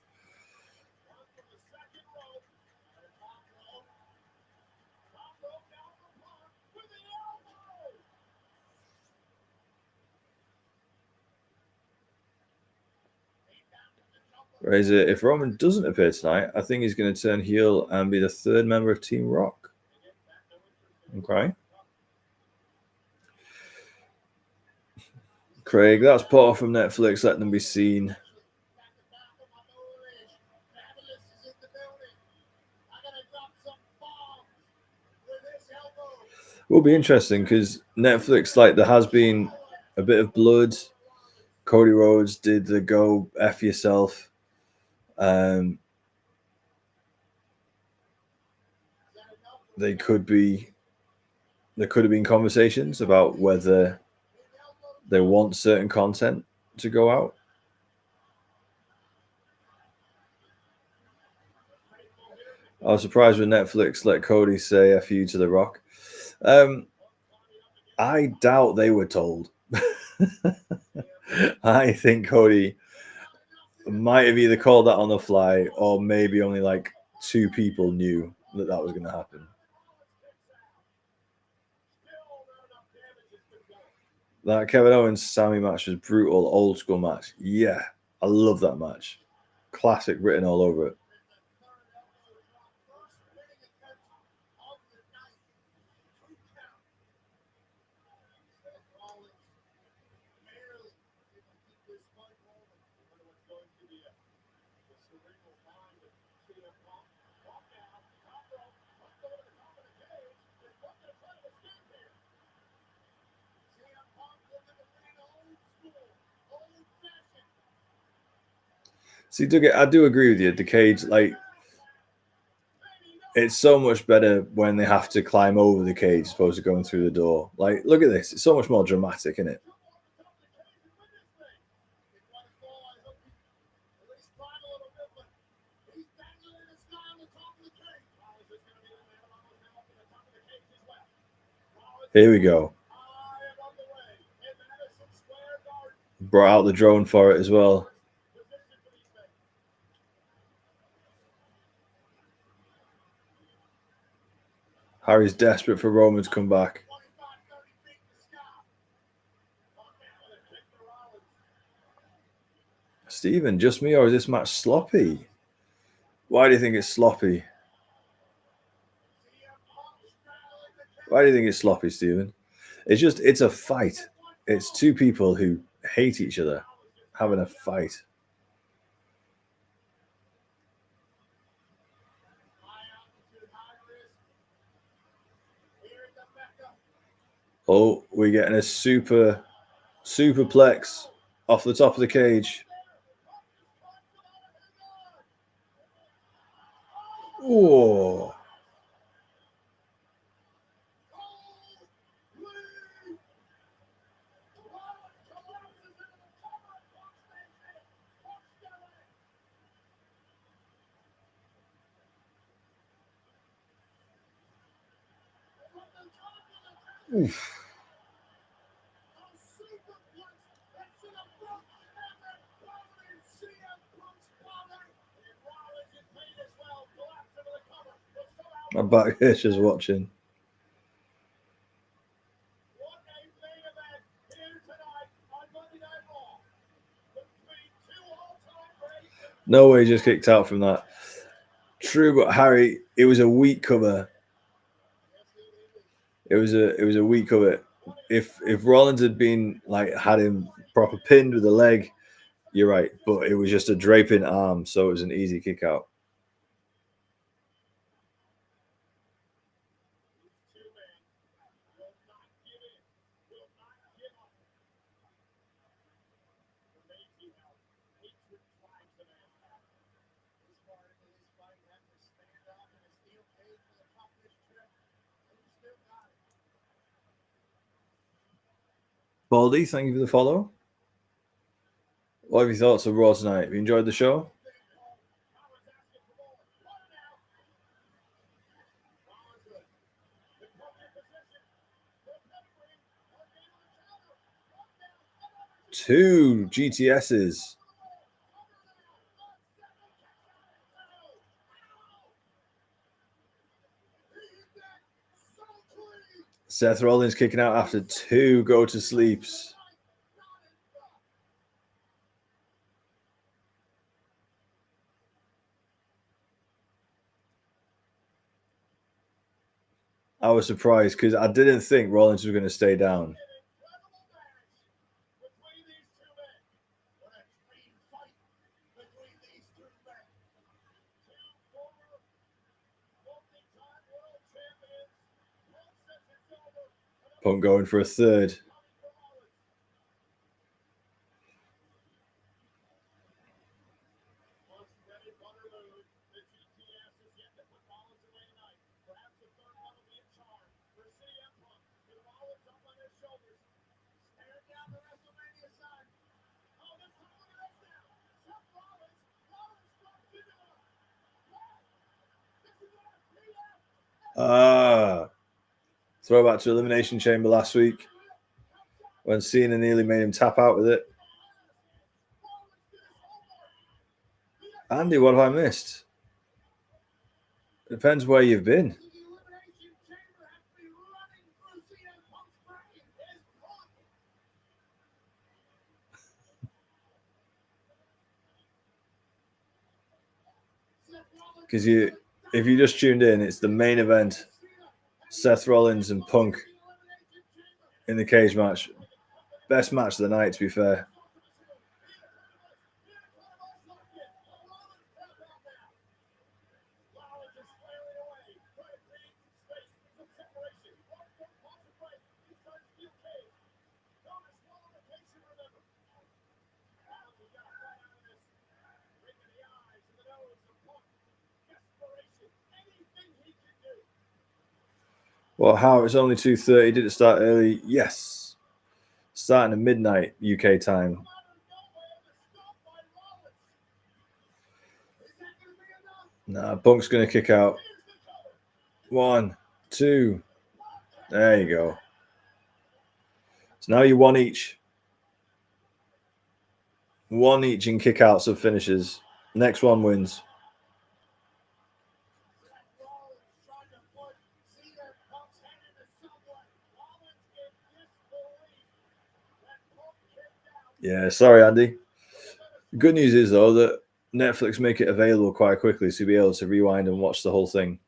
Razor, if Roman doesn't appear tonight, I think he's going to turn heel and be the third member of Team Rock. Okay. Craig, that's part from Netflix. Let them be seen. Will be interesting because Netflix, like, there has been a bit of blood. Cody Rhodes did the go F yourself. There could have been conversations about whether they want certain content to go out. I was surprised when Netflix let Cody say F you to The Rock. I doubt they were told. I think Cody might have either called that on the fly or maybe only like 2 people knew that that was going to happen. That Kevin Owens Sammy match was brutal, old school match. Yeah, I love that match. Classic written all over it. See, I do agree with you. The cage, like, it's so much better when they have to climb over the cage as opposed to going through the door. Like, look at this. It's so much more dramatic, isn't it? Here we go. Brought out the drone for it as well. Harry's desperate for Roman to come back. Steven, just me, or is this match sloppy? Why do you think it's sloppy? Why do you think it's sloppy, Steven? It's a fight. It's 2 people who hate each other having a fight. Oh, we're getting a superplex off the top of the cage. Oh. Oof. My back is just watching. No way, just kicked out from that. True, but Harry, it was a weak cover. It was a weak cover. If Rollins had been had him proper pinned with a leg, you're right. But it was just a draping arm, so it was an easy kick out. Baldy, thank you for the follow. What have you thoughts of Raw tonight? Have you enjoyed the show? Two GTSs. Seth Rollins kicking out after 2 go-to-sleeps. I was surprised because I didn't think Rollins was going to stay down. Punk going for a 3rd. Throwback to Elimination Chamber last week when Cena nearly made him tap out with it. Andy, what have I missed? Depends where you've been. Because if you just tuned in, it's the main event. Seth Rollins and Punk in the cage match. Best match of the night, to be fair. Well, how? It's only 2:30. Did it start early? Yes. Starting at midnight UK time. Nah, Punk's going to kick out. 1, 2. There you go. So now you one each. One each in kickouts of finishes. Next one wins. Yeah, sorry, Andy. The good news is, though, that Netflix make it available quite quickly, so you'll be able to rewind and watch the whole thing.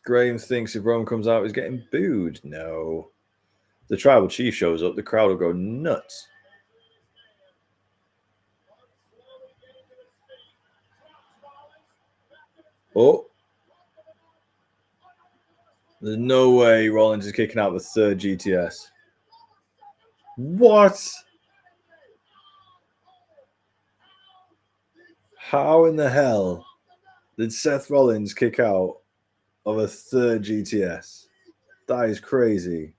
Graham thinks if Roman comes out, he's getting booed. No. The Tribal Chief shows up, the crowd will go nuts. Oh. There's no way Rollins is kicking out the third GTS. What? How in the hell did Seth Rollins kick out of a third GTS? That is crazy.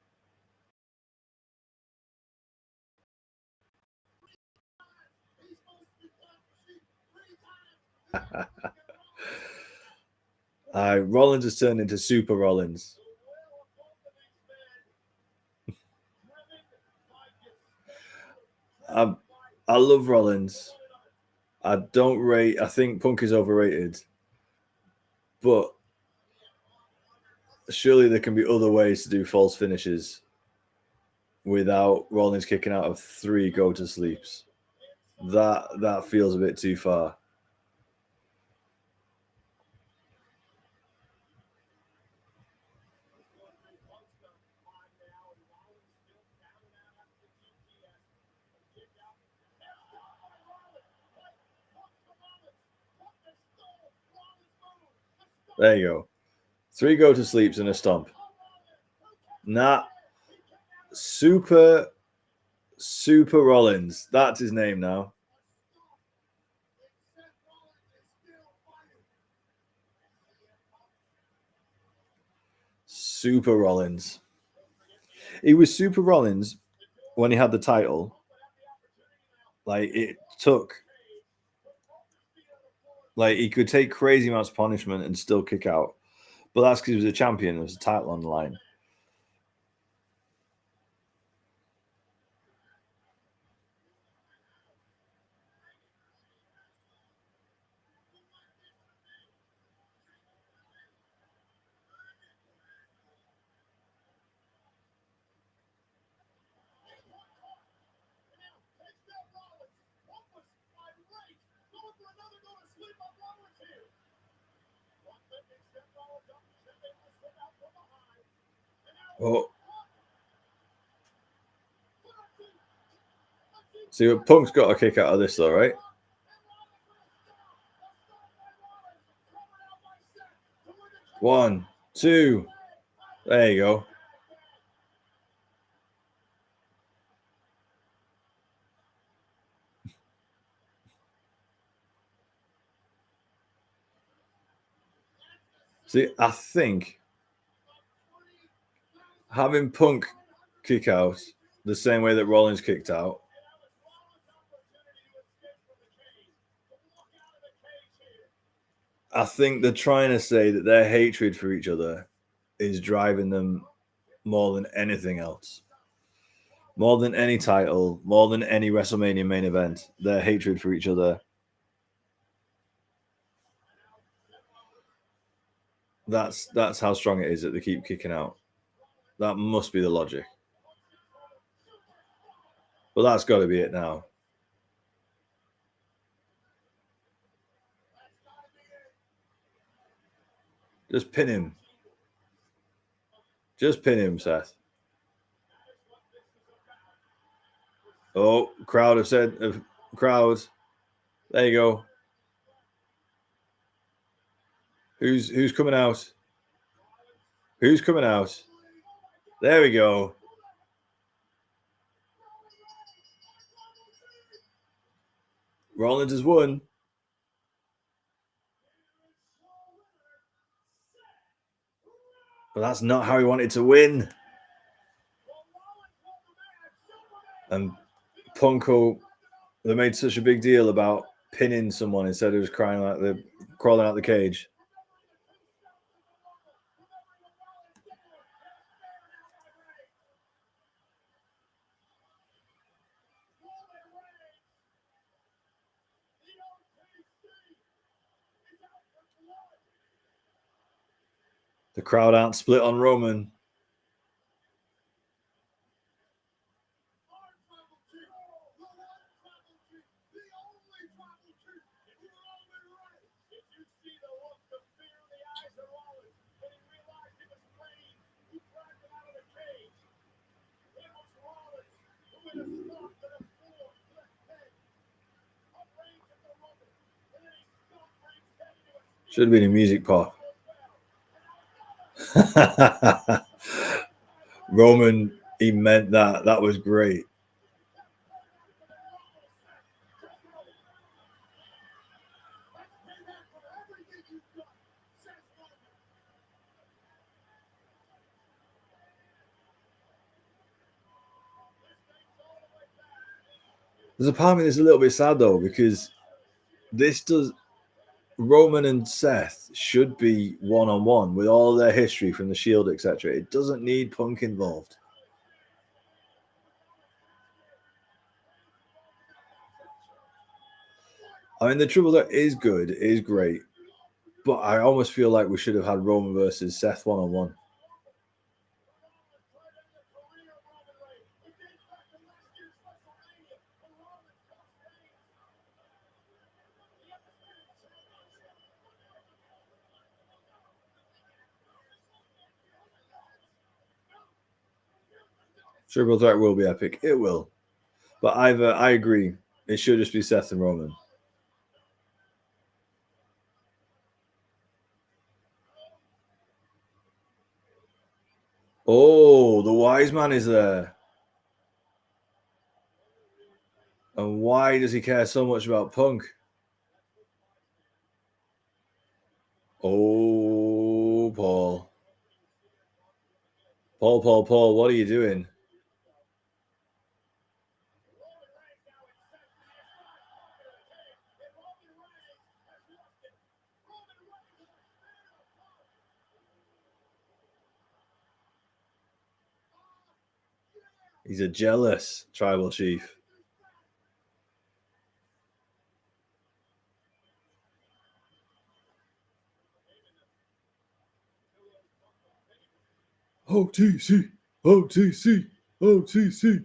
Rollins has turned into Super Rollins. I love Rollins. I think Punk is overrated. But surely there can be other ways to do false finishes without Rollins kicking out of 3 go-to-sleeps. That feels a bit too far. There you go. 3 go-to-sleeps and a stomp. Nah. Super Rollins. That's his name now. Super Rollins. He was Super Rollins when he had the title. Like, it took... Like, he could take crazy amounts of punishment and still kick out. But that's because he was a champion. There was a title on the line. Oh. See, Punk's got a kick out of this, though, right? One, two. There you go. See, I think having Punk kick out the same way that Rollins kicked out I think they're trying to say that their hatred for each other is driving them more than anything else. More than any title, more than any WrestleMania main event, their hatred for each other. That's how strong it is that they keep kicking out. That must be the logic. But that's got to be it now. Just pin him. Just pin him, Seth. Oh, crowd have said, crowd. There you go. Who's coming out? Who's coming out? There we go. Rollins has won. But that's not how he wanted to win. And Punko, they made such a big deal about pinning someone instead of just crying like they're crawling out the cage. The crowd aren't split on Roman. Should have been a music pop. Roman, he meant that. That was great. There's a part of me that's a little bit sad though, because Roman and Seth should be one-on-one with all their history from the Shield, etc. It doesn't need Punk involved. I mean, the triple threat is good, it is great, but I almost feel like we should have had Roman versus Seth one-on-one. Triple threat will be epic. It will. But I agree. It should just be Seth and Roman. Oh, the wise man is there. And why does he care so much about Punk? Oh, Paul. Paul, what are you doing? He's a jealous tribal chief. OTC, OTC, OTC.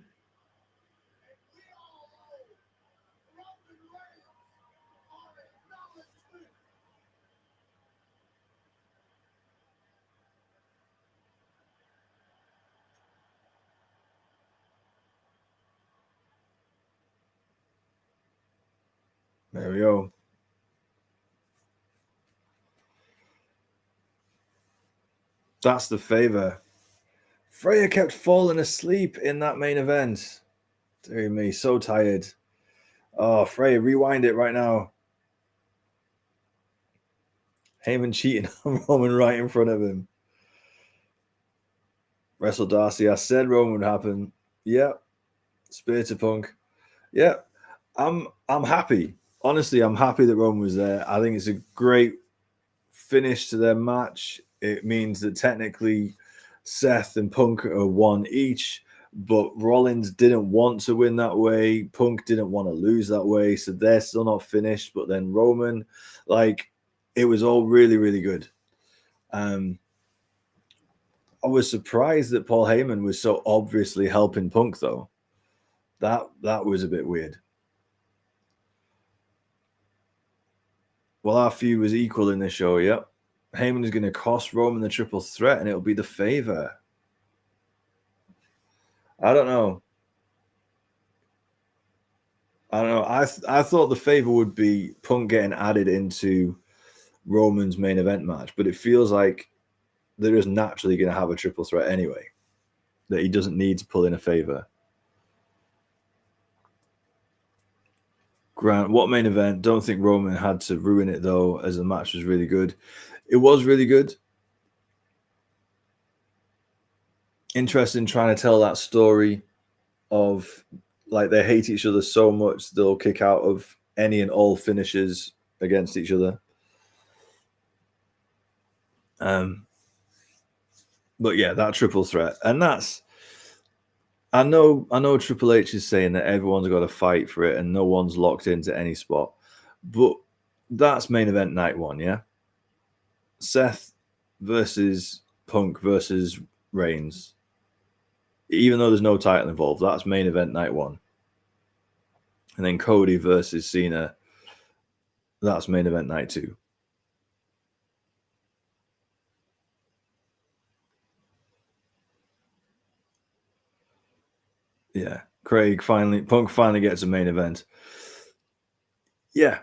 There we go. That's the favor. Freya kept falling asleep in that main event. Dear me, so tired. Oh, Freya, rewind it right now. Heyman cheating on Roman right in front of him. Wrestle Darcy. I said Roman would happen. Yep. Spear to Punk. Yep. I'm happy. Honestly, I'm happy that Roman was there. I think it's a great finish to their match. It means that technically Seth and Punk are one each, but Rollins didn't want to win that way. Punk didn't want to lose that way, so they're still not finished. But then Roman, like, it was all really, really good. I was surprised that Paul Heyman was so obviously helping Punk, though. That was a bit weird. Well, our feud was equal in this show, yep. Heyman is going to cost Roman the triple threat, and it'll be the favor. I don't know. I thought the favor would be Punk getting added into Roman's main event match, but it feels like they're just naturally going to have a triple threat anyway, that he doesn't need to pull in a favor. Grant, what main event? Don't think Roman had to ruin it, though, as the match was really good. It was really good. Interesting trying to tell that story of, like, they hate each other so much they'll kick out of any and all finishes against each other. But yeah, that triple threat. And that's, I know Triple H is saying that everyone's got to fight for it and no one's locked into any spot. But that's main event night one, yeah? Seth versus Punk versus Reigns. Even though there's no title involved, that's main event night one. And then Cody versus Cena, that's main event night two. Yeah, Punk finally gets a main event. Yeah.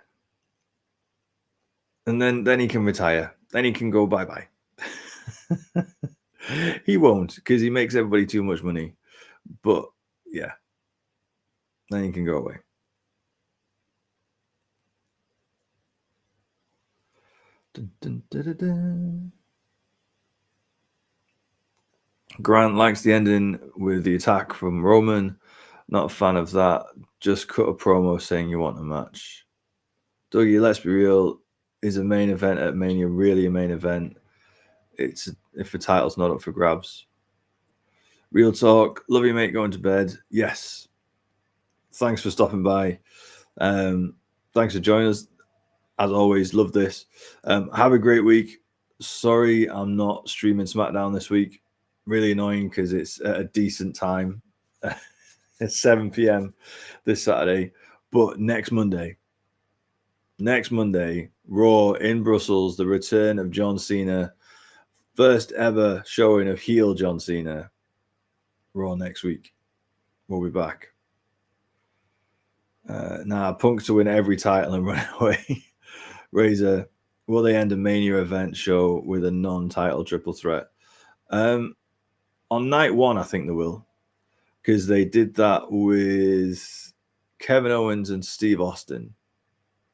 And then he can retire. Then he can go bye-bye. He won't, because he makes everybody too much money. But yeah, then he can go away. Dun, dun, dun, dun, dun. Grant likes the ending with the attack from Roman. Not a fan of that. Just cut a promo saying you want a match. Dougie, let's be real. Is a main event at Mania really a main event? It's if the title's not up for grabs. Real talk. Love you, mate. Going to bed. Yes. Thanks for stopping by. Thanks for joining us. As always, love this. Have a great week. Sorry, I'm not streaming SmackDown this week. Really annoying because it's at a decent time. It's 7 p.m. this Saturday. But next Monday, Raw in Brussels, the return of John Cena. First ever showing of heel John Cena. Raw next week. We'll be back. Punk to win every title and run away. Razor, will they end a Mania event show with a non-title triple threat? On night one, I think they will. Because they did that with Kevin Owens and Steve Austin.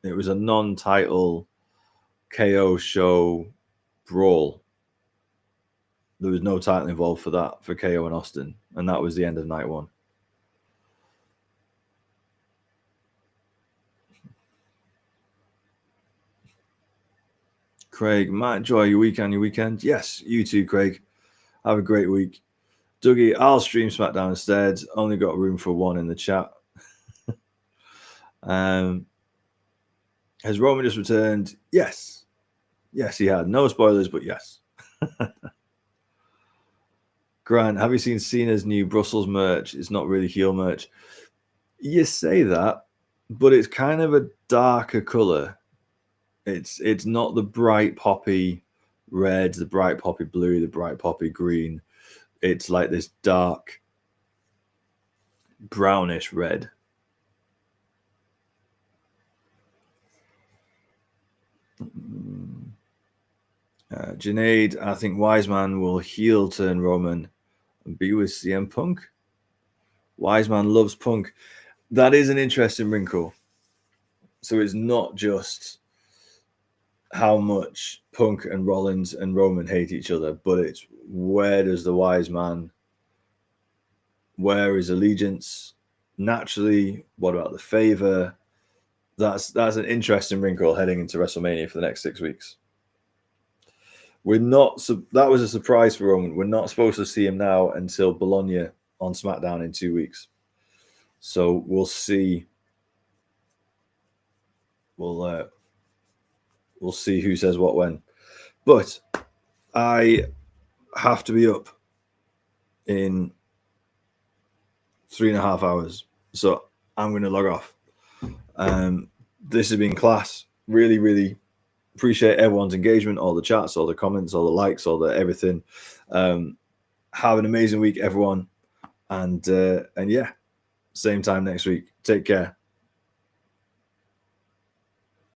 It was a non-title KO show brawl. There was no title involved for that, for KO and Austin. And that was the end of night one. Craig, Matt, enjoy your weekend. Yes, you too, Craig. Have a great week. Dougie, I'll stream SmackDown instead. Only got room for one in the chat. Has Roman just returned? Yes. Yes, he had. No spoilers, but yes. Grant, have you seen Cena's new Brussels merch? It's not really heel merch. You say that, but it's kind of a darker color. It's not the bright poppy red, the bright poppy blue, the bright poppy green. It's like this dark brownish red. Junaid, I think Wiseman will heel turn Roman and be with CM Punk. Wiseman loves Punk. That is an interesting wrinkle. So it's not just how much Punk and Rollins and Roman hate each other, but it's where does the wise man, where is allegiance? Naturally, what about the favor? That's an interesting wrinkle heading into WrestleMania for the next 6 weeks. We're not. That was a surprise for Roman. We're not supposed to see him now until Bologna on SmackDown in 2 weeks. So we'll see. We'll see who says what when. But I have to be up in 3.5 hours, so I'm going to log off. This has been class. Really, really appreciate everyone's engagement, all the chats, all the comments, all the likes, all the everything. Have an amazing week, everyone, and yeah, same time next week. Take care.